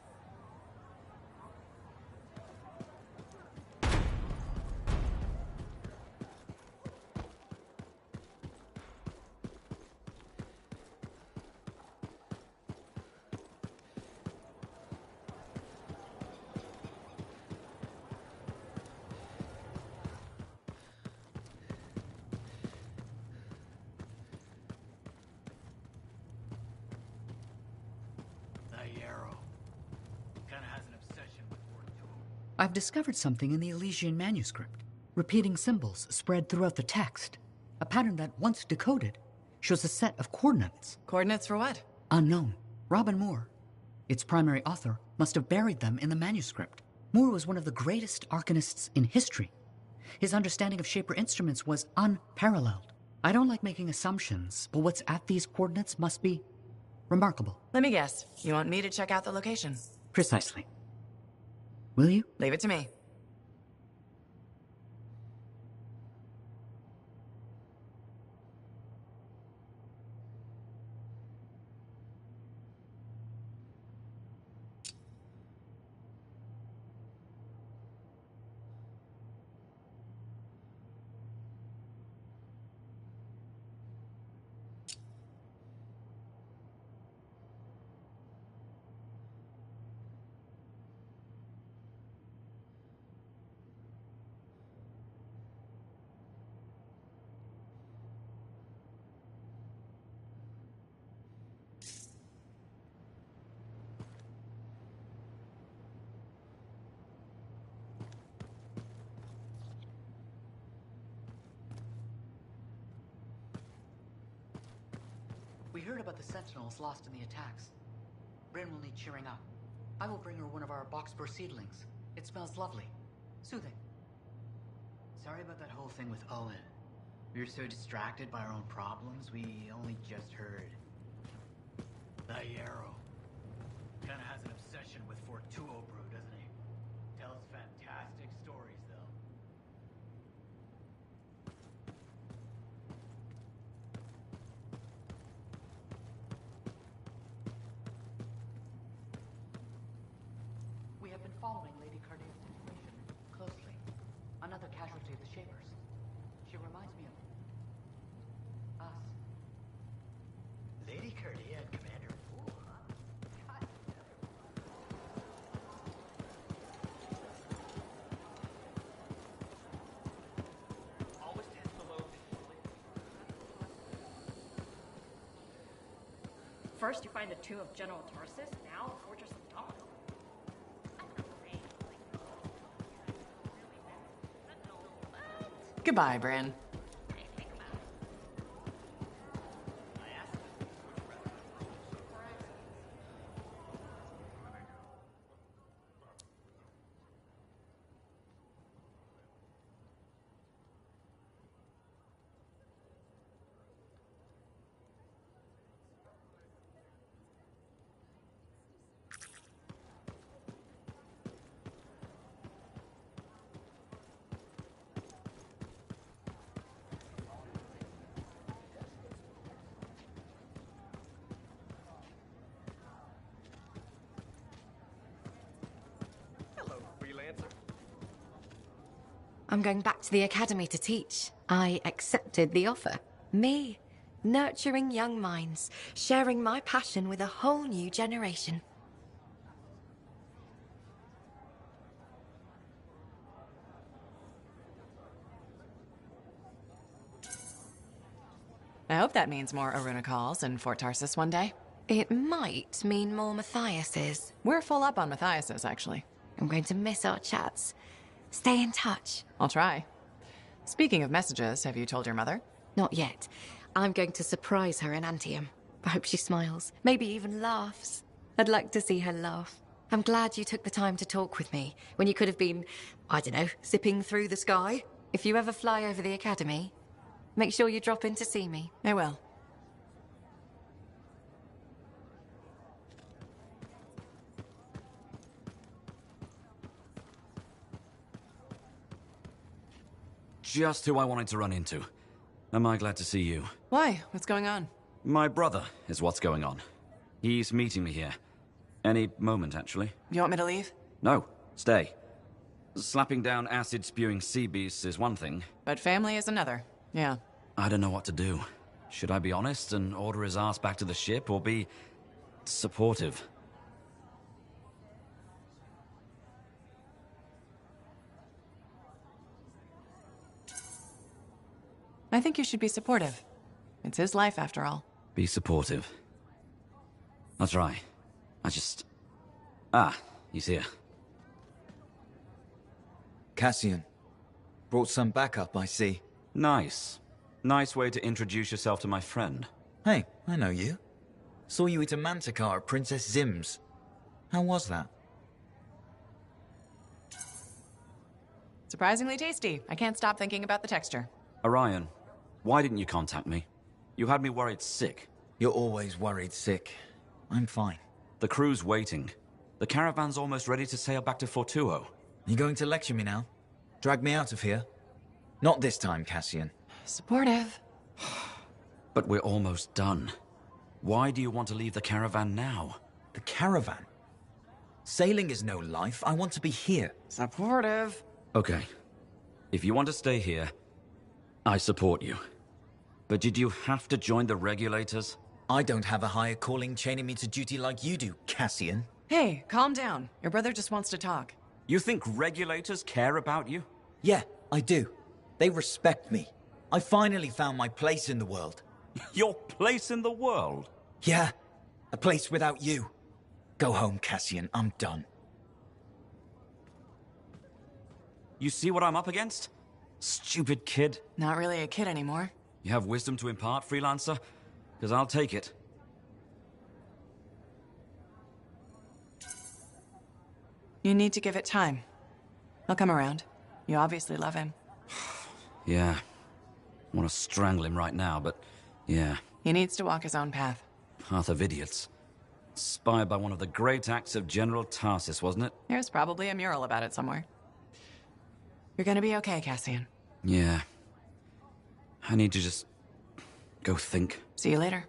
I've discovered something in the Elysian manuscript. Repeating symbols spread throughout the text. A pattern that, once decoded, shows a set of coordinates. Coordinates for what? Unknown. Robin Moore, its primary author, must have buried them in the manuscript. Moore was one of the greatest arcanists in history. His understanding of Shaper instruments was unparalleled. I don't like making assumptions, but what's at these coordinates must be remarkable. Let me guess. You want me to check out the location? Precisely. Will you? Leave it to me. We heard about the Sentinels lost in the attacks. Bryn will need cheering up. I will bring her one of our boxbur seedlings. It smells lovely. Soothing. Sorry about that whole thing with Owen. We were so distracted by our own problems, we only just heard. That Yarrow. Kinda has an obsession with Fortuo Brew, doesn't he? Tells fantastic stories, though. We have been following Lady Cardia's situation closely. Another casualty of the Shapers. She reminds me of us. Lady Cardia and Commander Fool, huh? God. Always tends to load visually. First you find the tomb of General Tarsus, now the Fortress of Dawn. Goodbye, Bran. I'm going back to the academy to teach. I accepted the offer. Me, nurturing young minds, sharing my passion with a whole new generation. I hope that means more Aruna calls in Fort Tarsis one day. It might mean more Matthias's. We're full up on Matthias's, actually. I'm going to miss our chats. Stay in touch. I'll try. Speaking of messages, have you told your mother? Not yet. I'm going to surprise her in Anthem. I hope she smiles, maybe even laughs. I'd like to see her laugh. I'm glad you took the time to talk with me when you could have been, I don't know, zipping through the sky. If you ever fly over the academy, make sure you drop in to see me. I will. Just who I wanted to run into. Am I glad to see you? Why? What's going on? My brother is what's going on. He's meeting me here. Any moment, actually. You want me to leave? No, stay. Slapping down acid-spewing sea beasts is one thing. But family is another. Yeah. I don't know what to do. Should I be honest and order his ass back to the ship, or be supportive? I think you should be supportive. It's his life, after all. Be supportive. I'll try. He's here. Cassian. Brought some backup, I see. Nice. Nice way to introduce yourself to my friend. Hey, I know you. Saw you eat a manticar at Princess Zim's. How was that? Surprisingly tasty. I can't stop thinking about the texture. Orion, why didn't you contact me? You had me worried sick. You're always worried sick. I'm fine. The crew's waiting. The caravan's almost ready to sail back to Fortuo. You going to lecture me now? Drag me out of here? Not this time, Cassian. Supportive. But we're almost done. Why do you want to leave the caravan now? The caravan? Sailing is no life. I want to be here. Supportive. Okay. If you want to stay here, I support you. But did you have to join the regulators? I don't have a higher calling chaining me to duty like you do, Cassian. Hey, calm down. Your brother just wants to talk. You think regulators care about you? Yeah, I do. They respect me. I finally found my place in the world. Your place in the world? Yeah, a place without you. Go home, Cassian. I'm done. You see what I'm up against? Stupid kid. Not really a kid anymore. You have wisdom to impart, freelancer? Because I'll take it. You need to give it time. He'll come around. You obviously love him. Yeah. I want to strangle him right now, but yeah. He needs to walk his own path. Path of idiots. Inspired by one of the great acts of General Tarsis, wasn't it? There's probably a mural about it somewhere. You're gonna be okay, Cassian. Yeah. I need to just go think. See you later.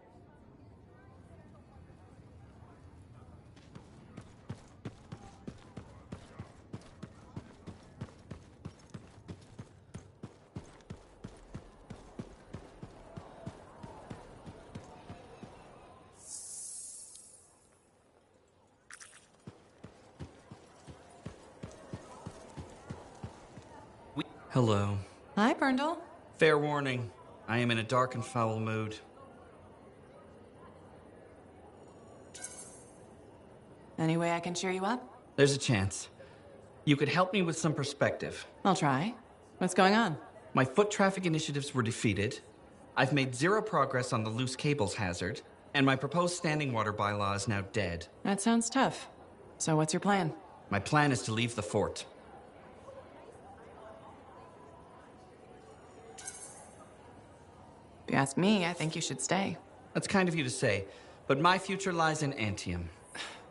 Hello. Hi, Brundle. Fair warning, I am in a dark and foul mood. Any way I can cheer you up? There's a chance. You could help me with some perspective. I'll try. What's going on? My foot traffic initiatives were defeated. I've made zero progress on the loose cables hazard, and my proposed standing water bylaw is now dead. That sounds tough. So what's your plan? My plan is to leave the fort. If you ask me, I think you should stay. That's kind of you to say, but my future lies in Anthem.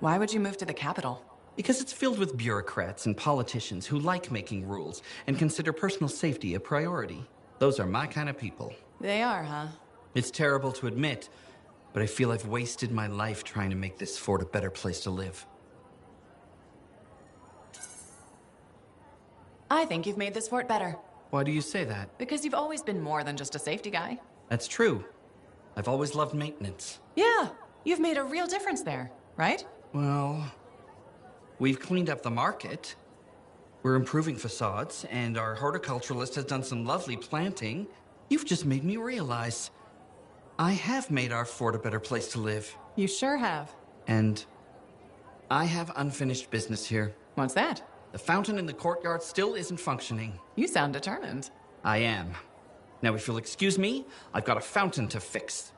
Why would you move to the capital? Because it's filled with bureaucrats and politicians who like making rules and consider personal safety a priority. Those are my kind of people. They are, huh? It's terrible to admit, but I feel I've wasted my life trying to make this fort a better place to live. I think you've made this fort better. Why do you say that? Because you've always been more than just a safety guy. That's true. I've always loved maintenance. Yeah, you've made a real difference there, right? Well, we've cleaned up the market. We're improving facades, and our horticulturalist has done some lovely planting. You've just made me realize I have made our fort a better place to live. You sure have. And I have unfinished business here. What's that? The fountain in the courtyard still isn't functioning. You sound determined. I am. Now, if you'll excuse me, I've got a fountain to fix.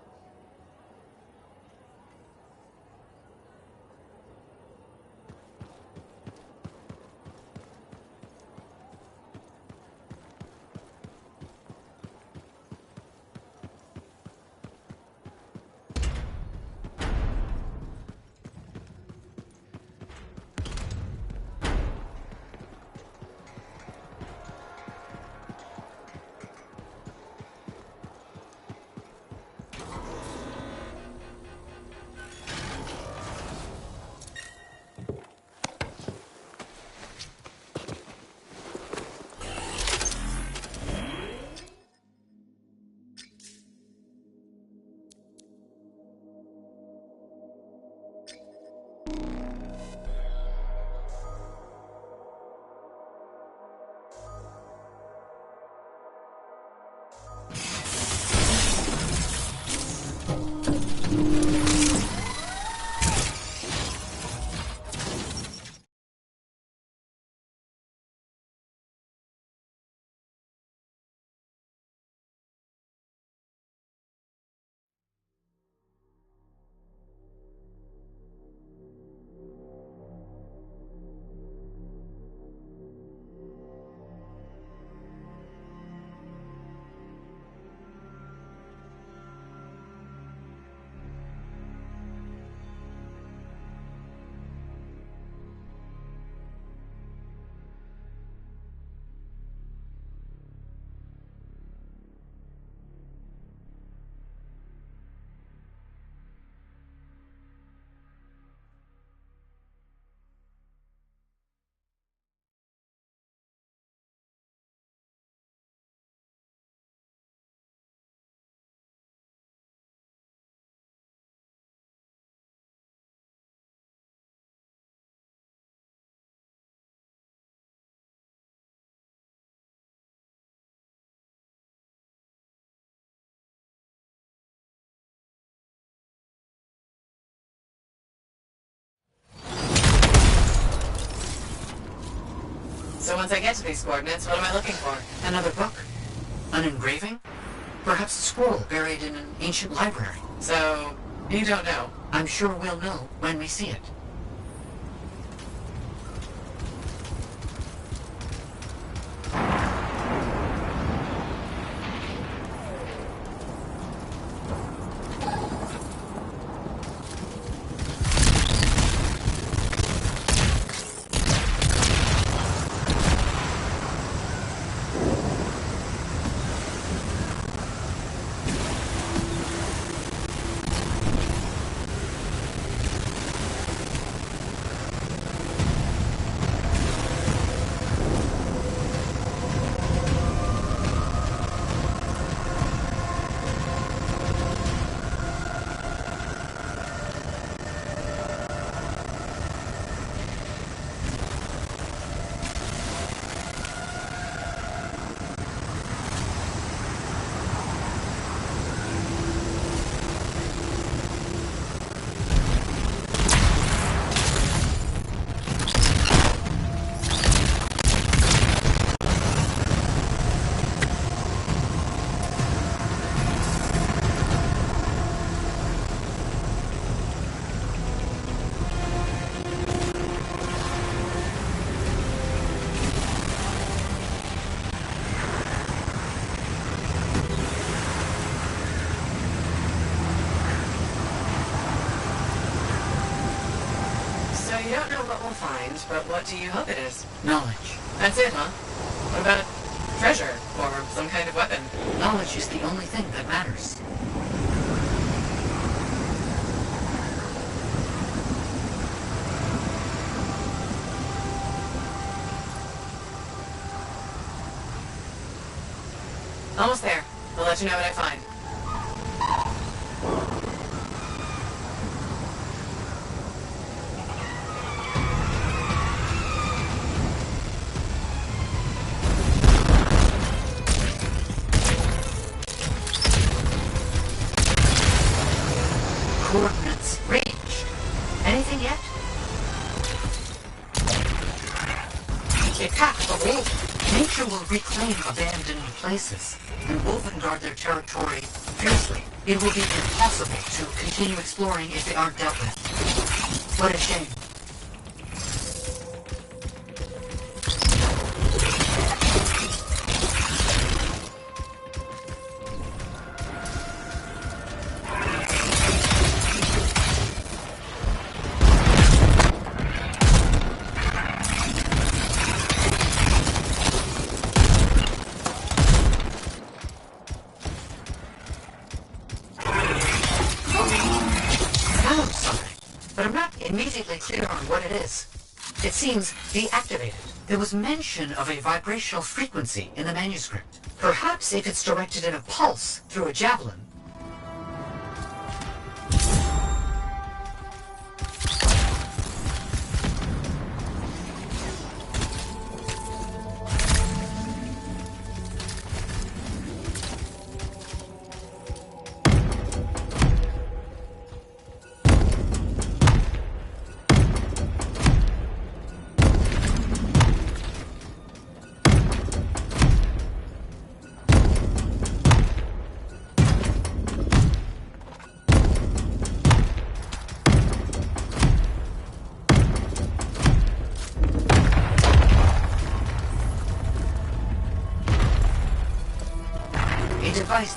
So once I get to these coordinates, what am I looking for? Another book? An engraving? Perhaps a scroll buried in an ancient library. So, you don't know? I'm sure we'll know when we see it. You don't know what we'll find, but what do you hope it is? Knowledge. That's it, huh? What about a treasure or some kind of weapon? Knowledge is the only thing that matters. Almost there. I'll let you know what I find. Coordinates reached. Anything yet? Attack the wolf. Nature will reclaim abandoned places, and Wolven guard their territory fiercely. It will be impossible to continue exploring if they aren't dealt with. What a shame. Immediately clear on what it is. It seems deactivated. There was mention of a vibrational frequency in the manuscript. Perhaps if it's directed in a pulse through a javelin.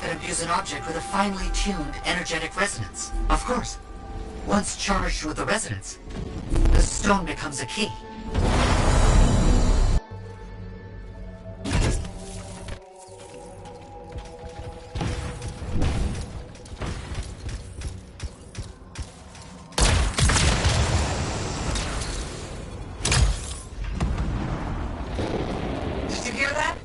That imbues an object with a finely tuned energetic resonance. Of course. Once charged with the resonance, the stone becomes a key. Did you hear that?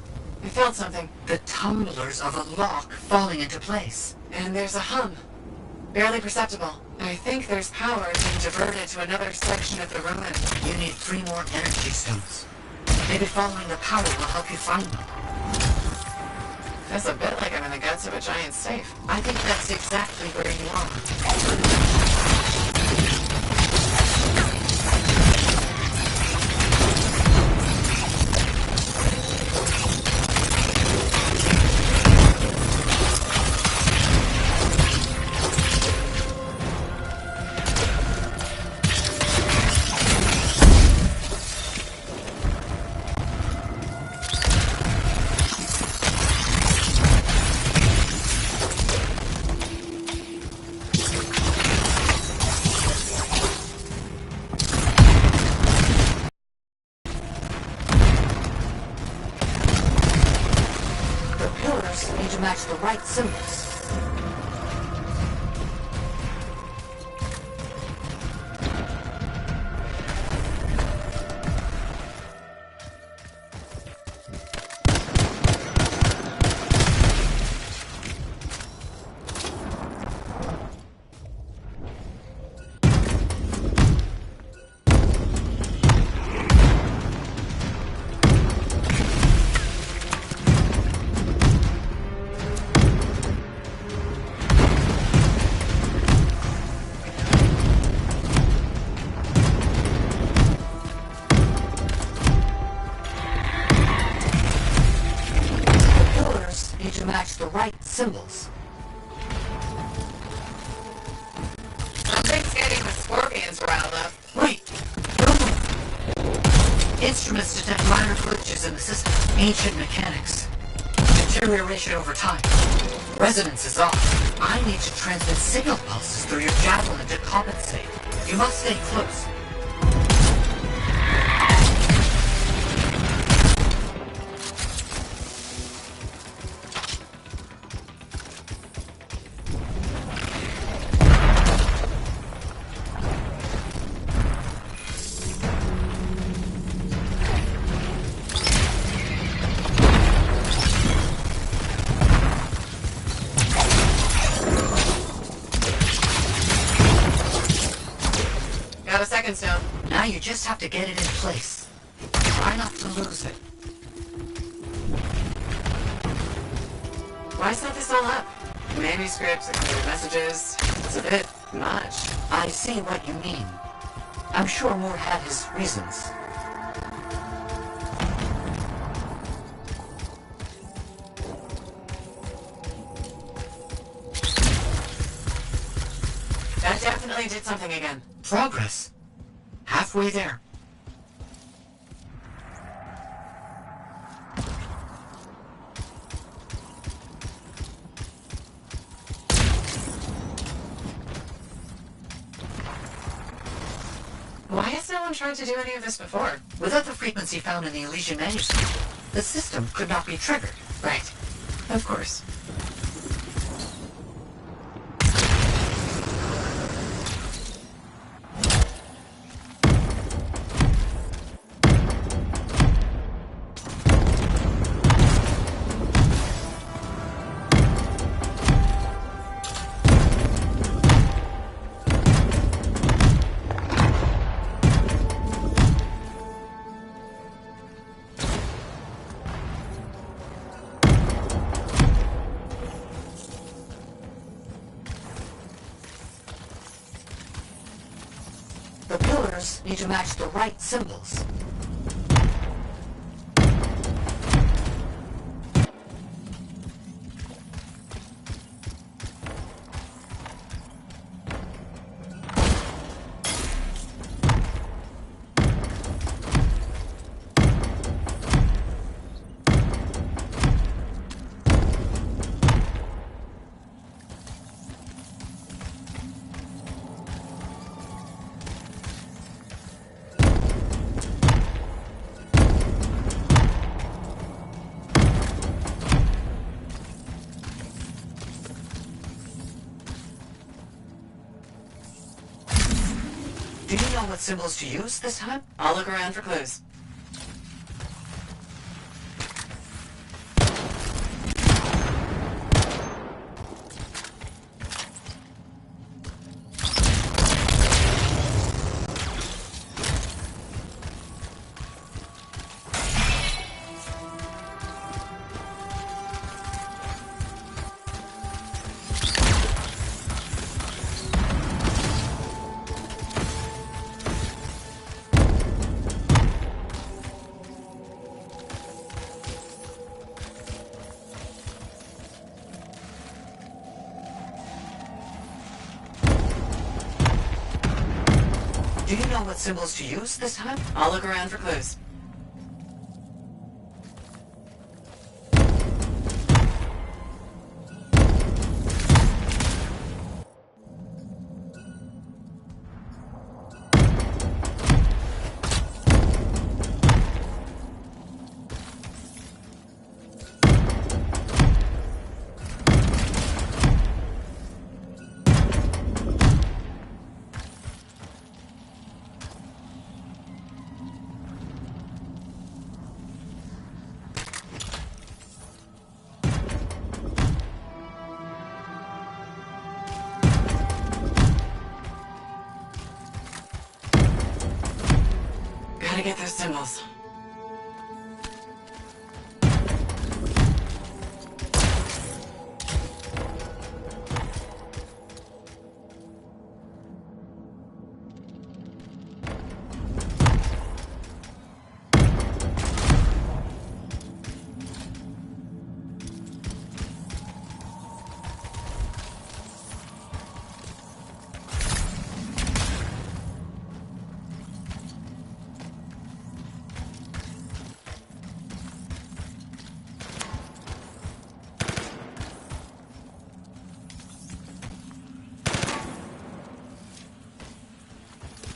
I felt something. The tumblers of a lock falling into place. And there's a hum. Barely perceptible. I think there's power being diverted to another section of the ruin. You need 3 more energy stones. Maybe following the power will help you find them. That's a bit like I'm in the guts of a giant safe. I think that's exactly where you are. Match the right symbols. The right symbols. Something's getting the scorpions riled up. Wait! Instruments detect minor glitches in the system. Ancient mechanics. Deterioration over time. Resonance is off. I need to transmit signal pulses through your javelin to compensate. You must stay close. stone. Now you just have to get it in place. Try not to lose it. Why set this all up? Manuscripts, encoded messages. It's a bit much. I see what you mean. I'm sure Moore had his reasons. That definitely did something again. Progress. Halfway there. Why has no one tried to do any of this before? Without the frequency found in the Elysian manuscript, the system could not be triggered. Right. Of course. The pillars need to match the right symbols. Do you know what symbols to use this time? I'll look around for clues. Do you know what symbols to use this time? I'll look around for clues. Gotta get those symbols.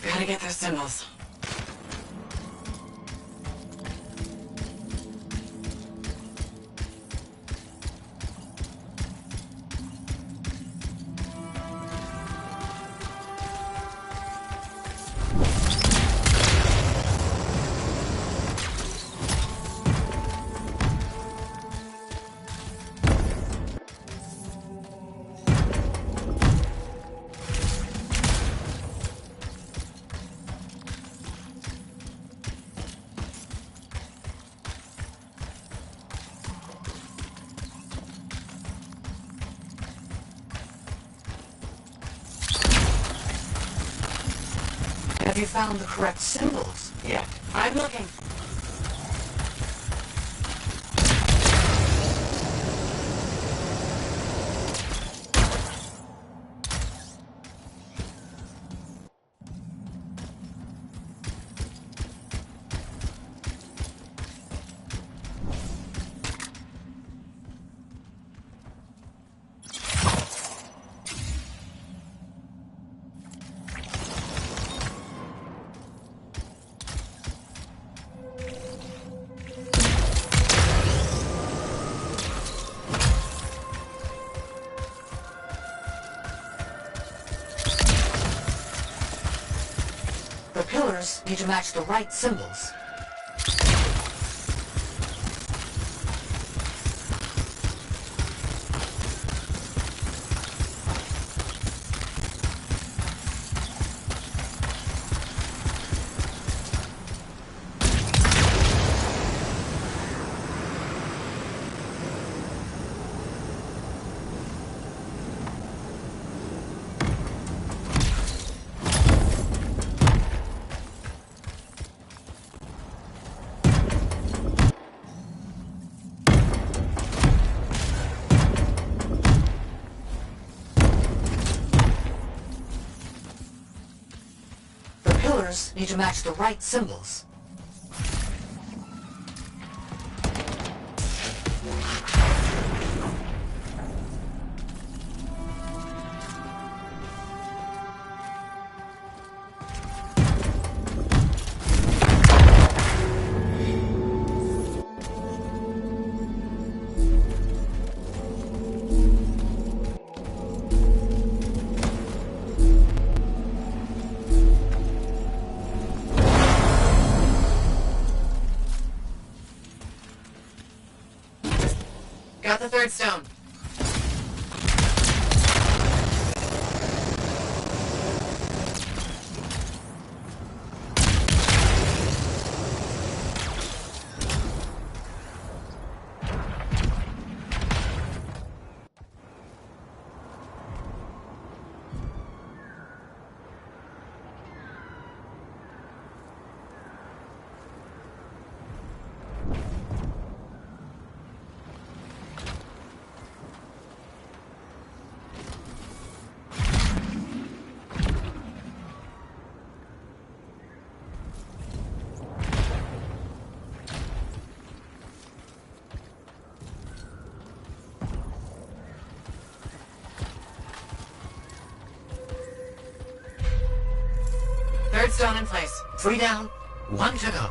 Gotta get those symbols. Have you found the correct symbols yet? I'm looking. The pillars need to match the right symbols. Need to match the right symbols. Got the third stone. Third stone in place. 3 down, 1 to go.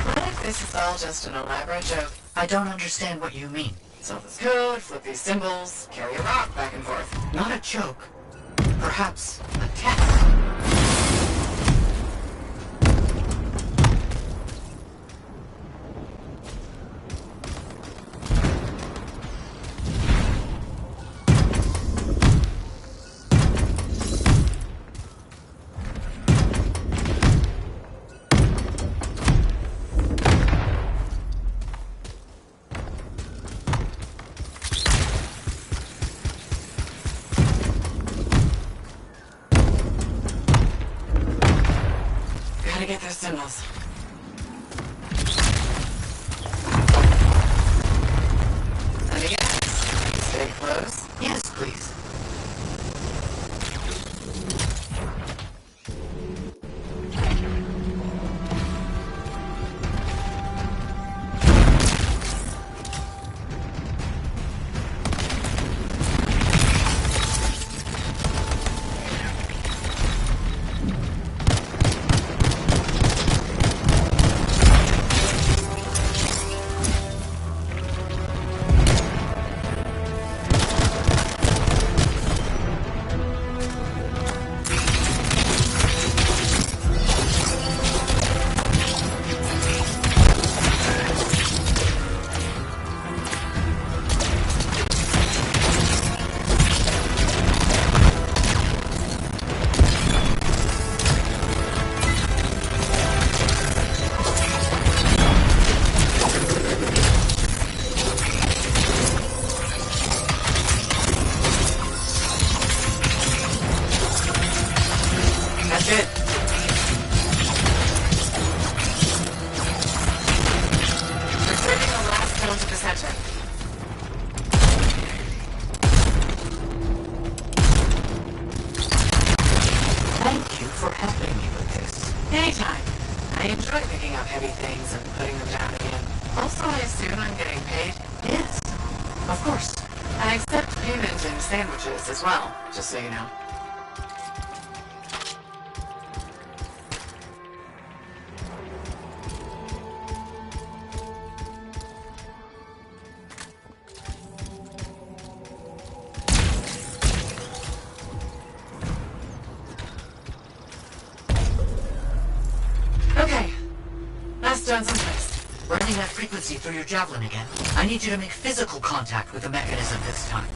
What if this is all just an elaborate joke? I don't understand what you mean. Solve this code, flip these symbols, carry a rock back and forth. Not a joke. Perhaps a test. Gotta get those symbols. Let me guess. Stay close. Yes, please. center. Thank you for helping me with this. Anytime. I enjoy picking up heavy things and putting them down again. Also, I assume I'm getting paid? Yes. Of course. I accept payment in sandwiches as well, just so you know. Okay. Last done someplace. Running that frequency through your javelin again. I need you to make physical contact with the mechanism this time.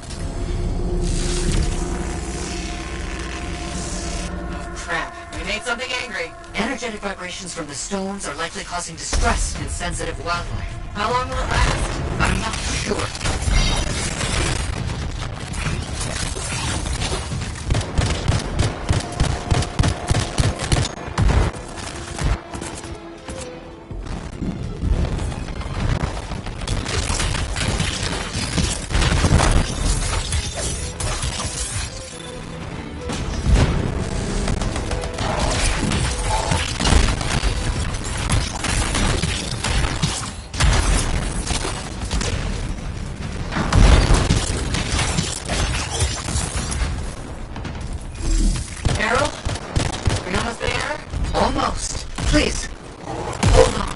Oh, crap. We made something angry. Energetic vibrations from the stones are likely causing distress in sensitive wildlife. How long will it last? I'm not sure. Almost. Please. Hold on.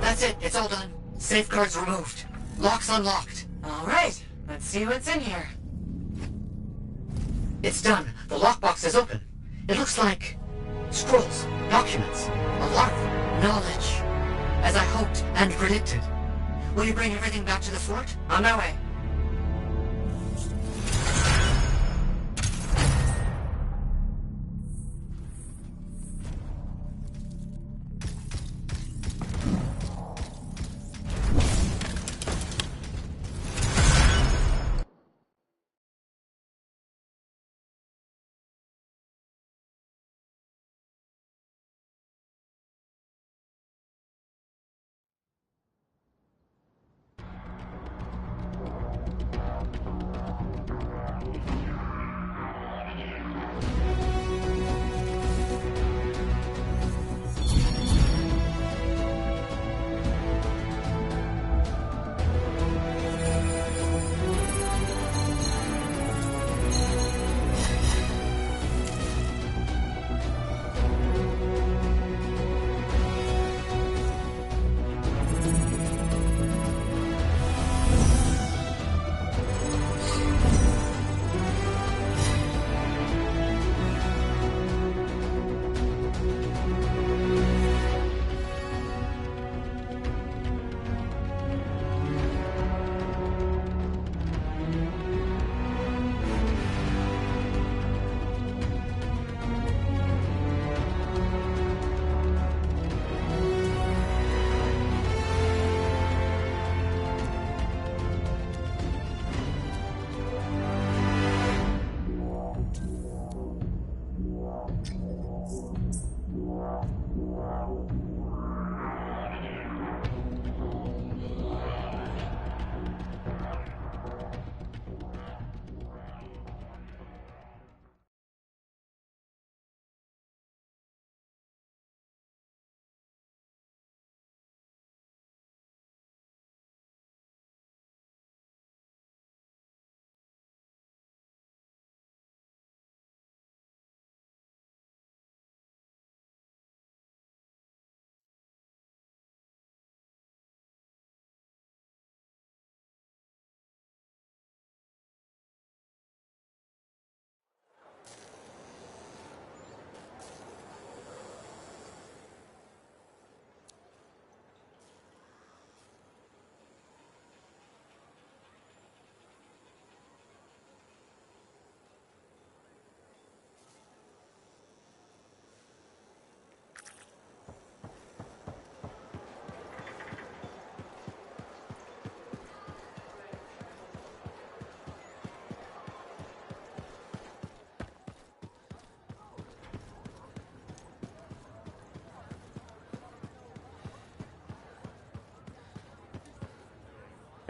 That's it. It's all done. Safeguards removed. Locks unlocked. All right. Let's see what's in here. It's done. The lockbox is open. It looks like scrolls, documents, a lot of knowledge, as I hoped and predicted. Will you bring everything back to the fort? On my way.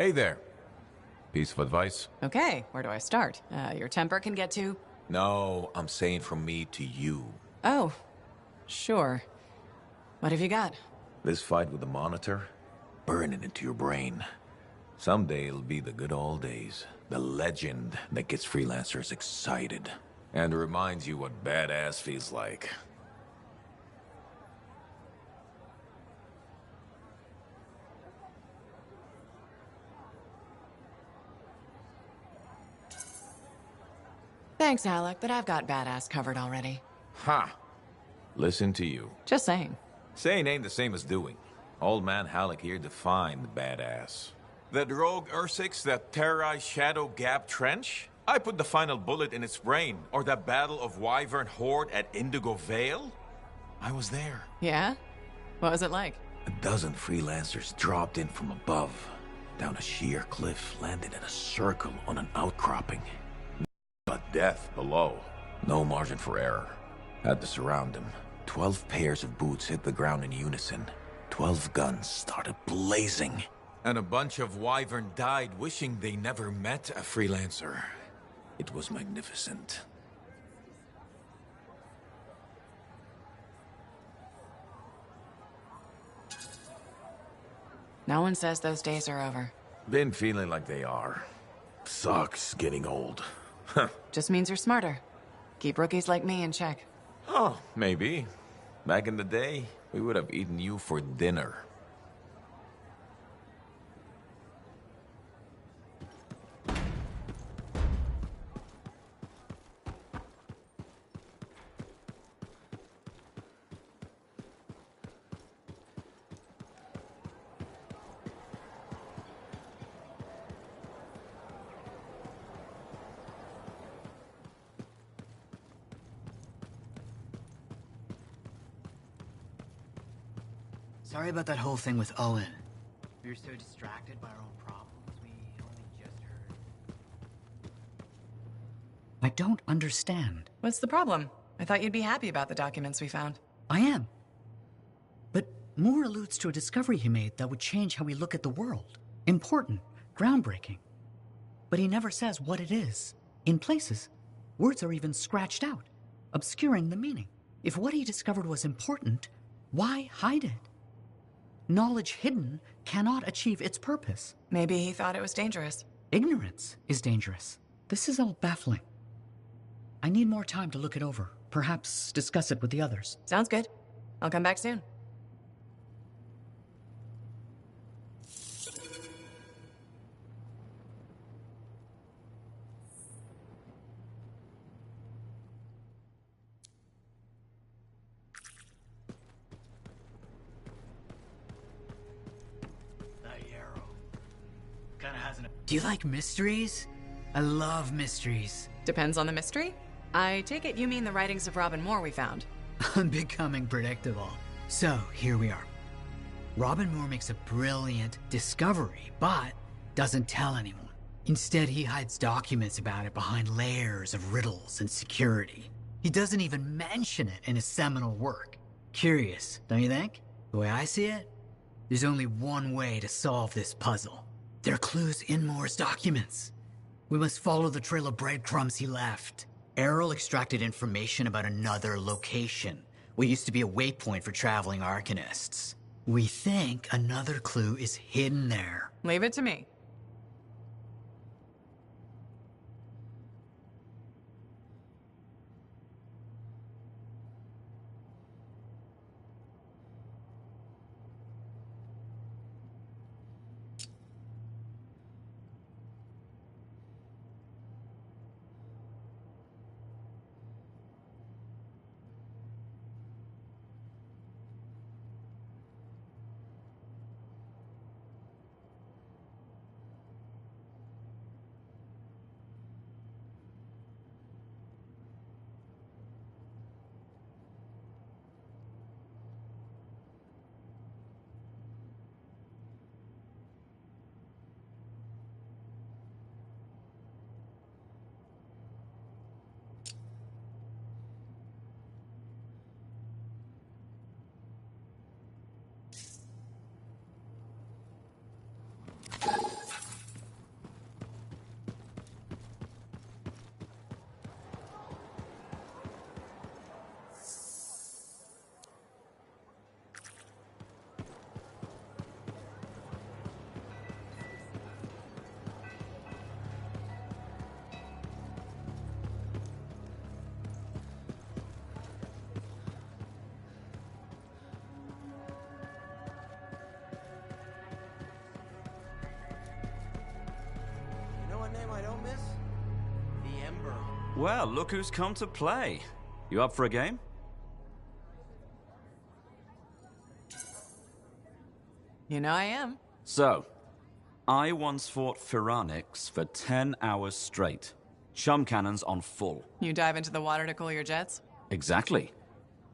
Hey there. Piece of advice? Okay, where do I start? Your temper can get to... No, I'm saying from me to you. Oh, sure. What have you got? This fight with the Monitor, burn it into your brain. Someday it'll be the good old days. The legend that gets freelancers excited. And reminds you what badass feels like. Thanks, Alec, but I've got badass covered already. Ha! Listen to you. Just saying. Saying ain't the same as doing. Old man Halleck here defined the badass. That rogue Ursix that terrorized Shadow Gap Trench? I put the final bullet in its brain. Or that battle of Wyvern Horde at Indigo Vale? I was there. Yeah? What was it like? A dozen freelancers dropped in from above. Down a sheer cliff, landed in a circle on an outcropping. But death below. No margin for error. Had to surround them. 12 pairs of boots hit the ground in unison. 12 guns started blazing. And a bunch of Wyvern died wishing they never met a freelancer. It was magnificent. No one says those days are over. Been feeling like they are. Sucks getting old. Just means you're smarter. Keep rookies like me in check. Oh, maybe. Back in the day, we would have eaten you for dinner. Sorry about that whole thing with Owen. We were so distracted by our own problems, we only just heard. I don't understand. What's the problem? I thought you'd be happy about the documents we found. I am. But Moore alludes to a discovery he made that would change how we look at the world. Important, groundbreaking. But he never says what it is. In places, words are even scratched out, obscuring the meaning. If what he discovered was important, why hide it? Knowledge hidden cannot achieve its purpose. Maybe he thought it was dangerous. Ignorance is dangerous. This is all baffling. I need more time to look it over. Perhaps discuss it with the others. Sounds good. I'll come back soon. Do you like mysteries? I love mysteries. Depends on the mystery. I take it you mean the writings of Robin Moore we found. I'm becoming predictable. So, here we are. Robin Moore makes a brilliant discovery, but doesn't tell anyone. Instead, he hides documents about it behind layers of riddles and security. He doesn't even mention it in his seminal work. Curious, don't you think? The way I see it, there's only one way to solve this puzzle. There are clues in Moore's documents. We must follow the trail of breadcrumbs he left. Errol extracted information about another location, what used to be a waypoint for traveling Arcanists. We think another clue is hidden there. Leave it to me. what name I don't miss? The Ember. Well, look who's come to play. You up for a game? You know I am. So, I once fought Phyranix for 10 hours straight. Chum cannons on full. You dive into the water to cool your jets? Exactly.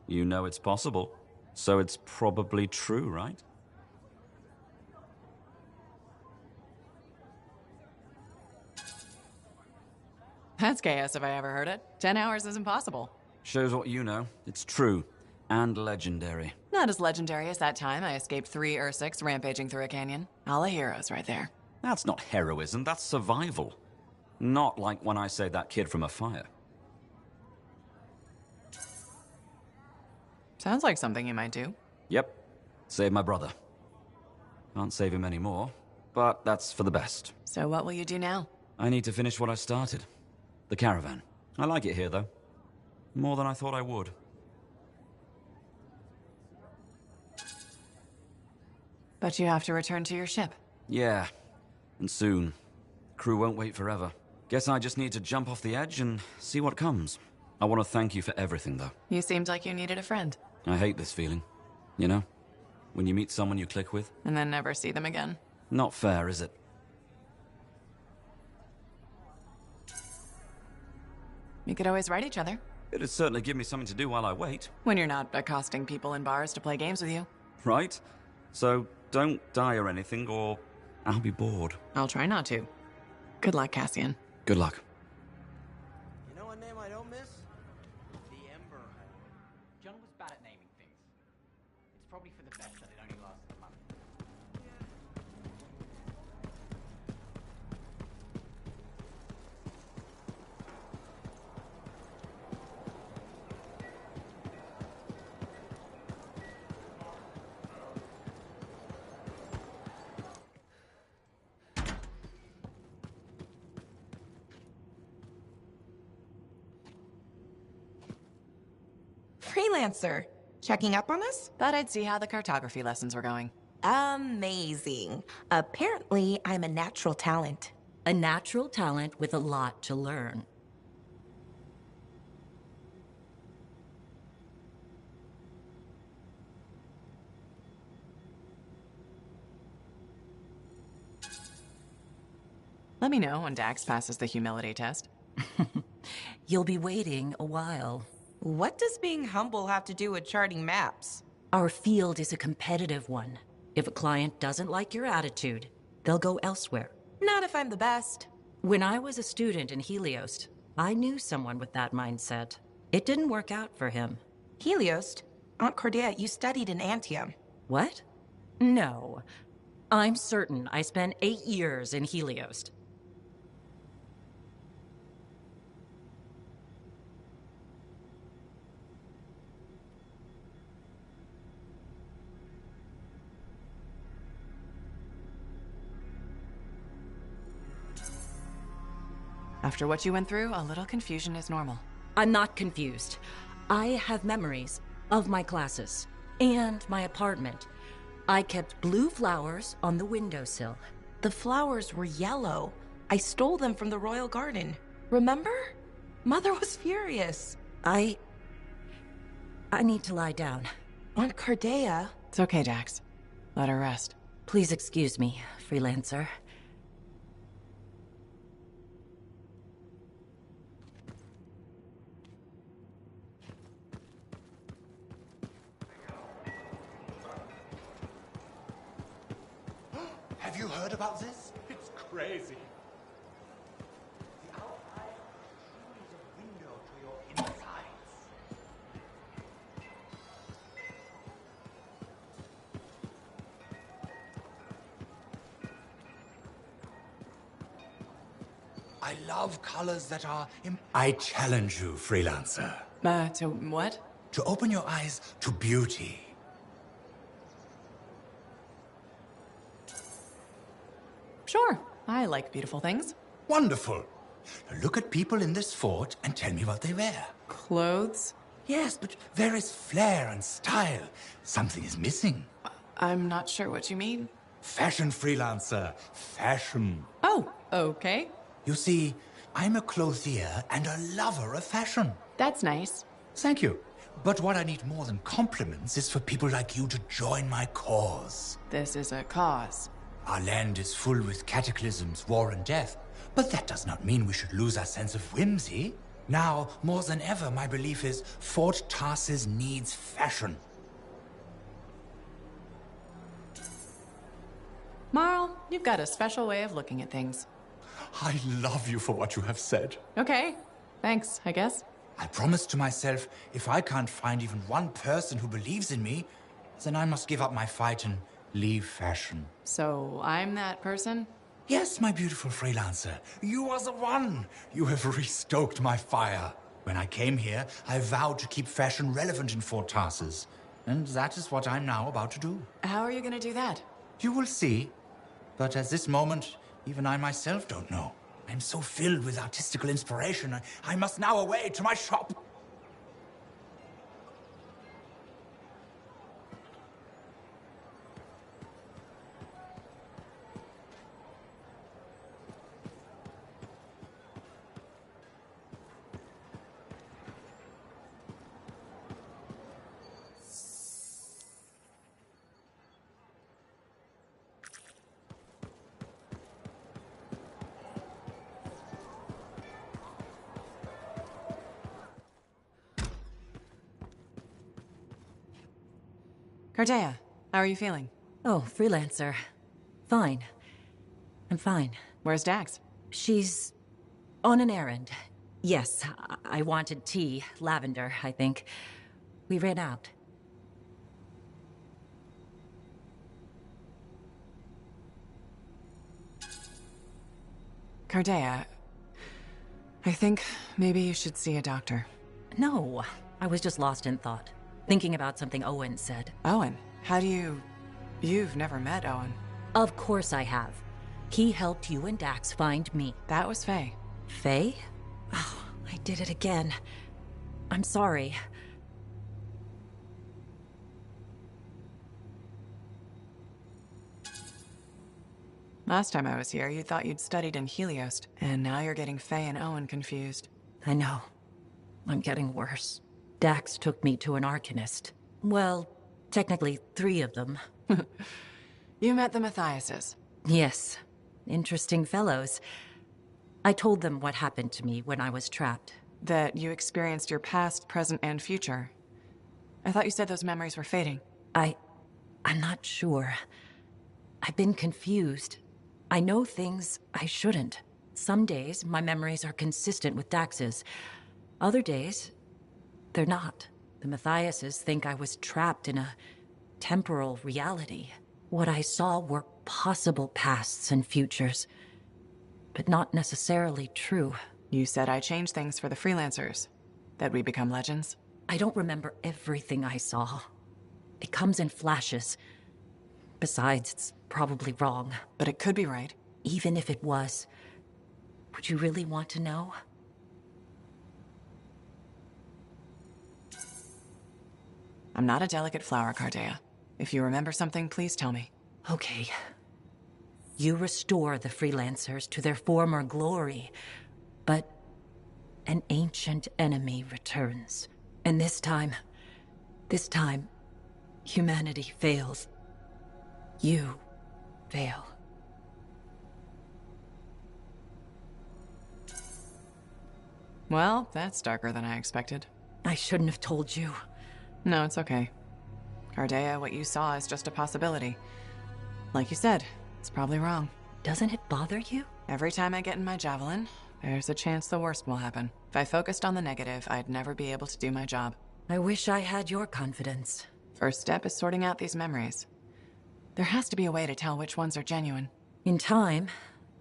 You know it's possible, so it's probably true, right? That's gayest if I ever heard it. 10 hours is impossible. Shows what you know. It's true. And legendary. Not as legendary as that time I escaped 3 Ursics rampaging through a canyon. All the heroes right there. That's not heroism, that's survival. Not like when I saved that kid from a fire. Sounds like something you might do. Yep. Save my brother. Can't save him anymore, but that's for the best. So what will you do now? I need to finish what I started. The caravan. I like it here, though. More than I thought I would. But you have to return to your ship. Yeah. And soon. Crew won't wait forever. Guess I just need to jump off the edge and see what comes. I want to thank you for everything, though. You seemed like you needed a friend. I hate this feeling. You know? When you meet someone you click with. And then never see them again. Not fair, is it? You could always write each other. It'd certainly give me something to do while I wait. When you're not accosting people in bars to play games with you. Right? So, don't die or anything, or I'll be bored. I'll try not to. Good luck, Cassian. Good luck. You know what name I don't miss? The Ember. John was bad at naming things. It's probably for the best that it only lasted a month. Freelancer. Checking up on us? Thought I'd see how the cartography lessons were going. Amazing. Apparently, I'm a natural talent. A natural talent with a lot to learn. Let me know when Dax passes the humility test. You'll be waiting a while. What does being humble have to do with charting maps? Our field is a competitive one. If a client doesn't like your attitude, they'll go elsewhere. Not if I'm the best. When I was a student in Helios, I knew someone with that mindset. It didn't work out for him. Helios? Aunt Cordelia, you studied in Anthem. What? No. I'm certain I spent 8 years in Helios. After what you went through, a little confusion is normal. I'm not confused. I have memories of my classes and my apartment. I kept blue flowers on the windowsill. The flowers were yellow. I stole them from the royal garden. Remember? Mother was furious. I need to lie down. Aunt Cordelia. It's okay, Dax. Let her rest. Please excuse me, freelancer. Have you heard about this? It's crazy. The outside is a window to your insides. I love colors that are... I challenge you, freelancer. To what? To open your eyes to beauty. Sure. I like beautiful things. Wonderful. Now look at people in this fort and tell me what they wear. Clothes? Yes, but there is flair and style. Something is missing. I'm not sure what you mean. Fashion, freelancer. Fashion. Oh, okay. You see, I'm a clothier and a lover of fashion. That's nice. Thank you. But what I need more than compliments is for people like you to join my cause. This is a cause. Our land is full with cataclysms, war, and death. But that does not mean we should lose our sense of whimsy. Now, more than ever, my belief is Fort Tarsis needs fashion. Marl, you've got a special way of looking at things. I love you for what you have said. Okay. Thanks, I guess. I promised to myself, if I can't find even one person who believes in me, then I must give up my fight and leave fashion. So I'm that person? Yes, my beautiful freelancer. You are the one. You have restoked my fire. When I came here, I vowed to keep fashion relevant in Fort Tarsis. And that is what I'm now about to do. How are you going to do that? You will see. But at this moment, even I myself don't know. I'm so filled with artistical inspiration, I must now away to my shop. Cardea, how are you feeling? Oh, freelancer. Fine. I'm fine. Where's Dax? She's on an errand. Yes, I wanted tea. Lavender, I think. We ran out. Cardea, I think maybe you should see a doctor. No, I was just lost in thought. Thinking about something Owen said. Owen? How do you... You've never met Owen. Of course I have. He helped you and Dax find me. That was Faye. Faye? Oh, I did it again. I'm sorry. Last time I was here, you thought you'd studied in Heliost, and now you're getting Faye and Owen confused. I know. I'm getting worse. Dax took me to an Arcanist. Well, technically 3 of them. You met the Matthiases. Yes. Interesting fellows. I told them what happened to me when I was trapped. That you experienced your past, present, and future. I thought you said those memories were fading. I'm not sure. I've been confused. I know things I shouldn't. Some days, my memories are consistent with Dax's. Other days, they're not. The Matthiases think I was trapped in a temporal reality. What I saw were possible pasts and futures, but not necessarily true. You said I changed things for the freelancers. That we become legends? I don't remember everything I saw. It comes in flashes. Besides, it's probably wrong. But it could be right. Even if it was, would you really want to know? I'm not a delicate flower, Cardea. If you remember something, please tell me. Okay. You restore the freelancers to their former glory, but an ancient enemy returns. And this time, humanity fails. You fail. Well, that's darker than I expected. I shouldn't have told you. No, it's okay. Cardea, what you saw is just a possibility. Like you said, it's probably wrong. Doesn't it bother you? Every time I get in my javelin, there's a chance the worst will happen. If I focused on the negative, I'd never be able to do my job. I wish I had your confidence. First step is sorting out these memories. There has to be a way to tell which ones are genuine. In time,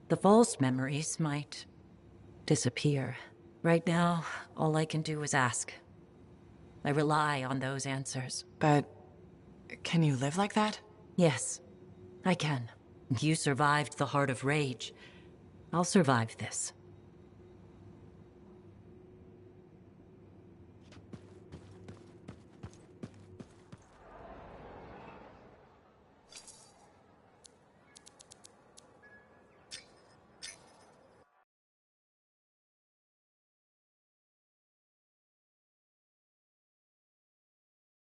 the false memories might disappear. Right now, all I can do is ask. I rely on those answers. But can you live like that? Yes, I can. You survived the Heart of Rage. I'll survive this.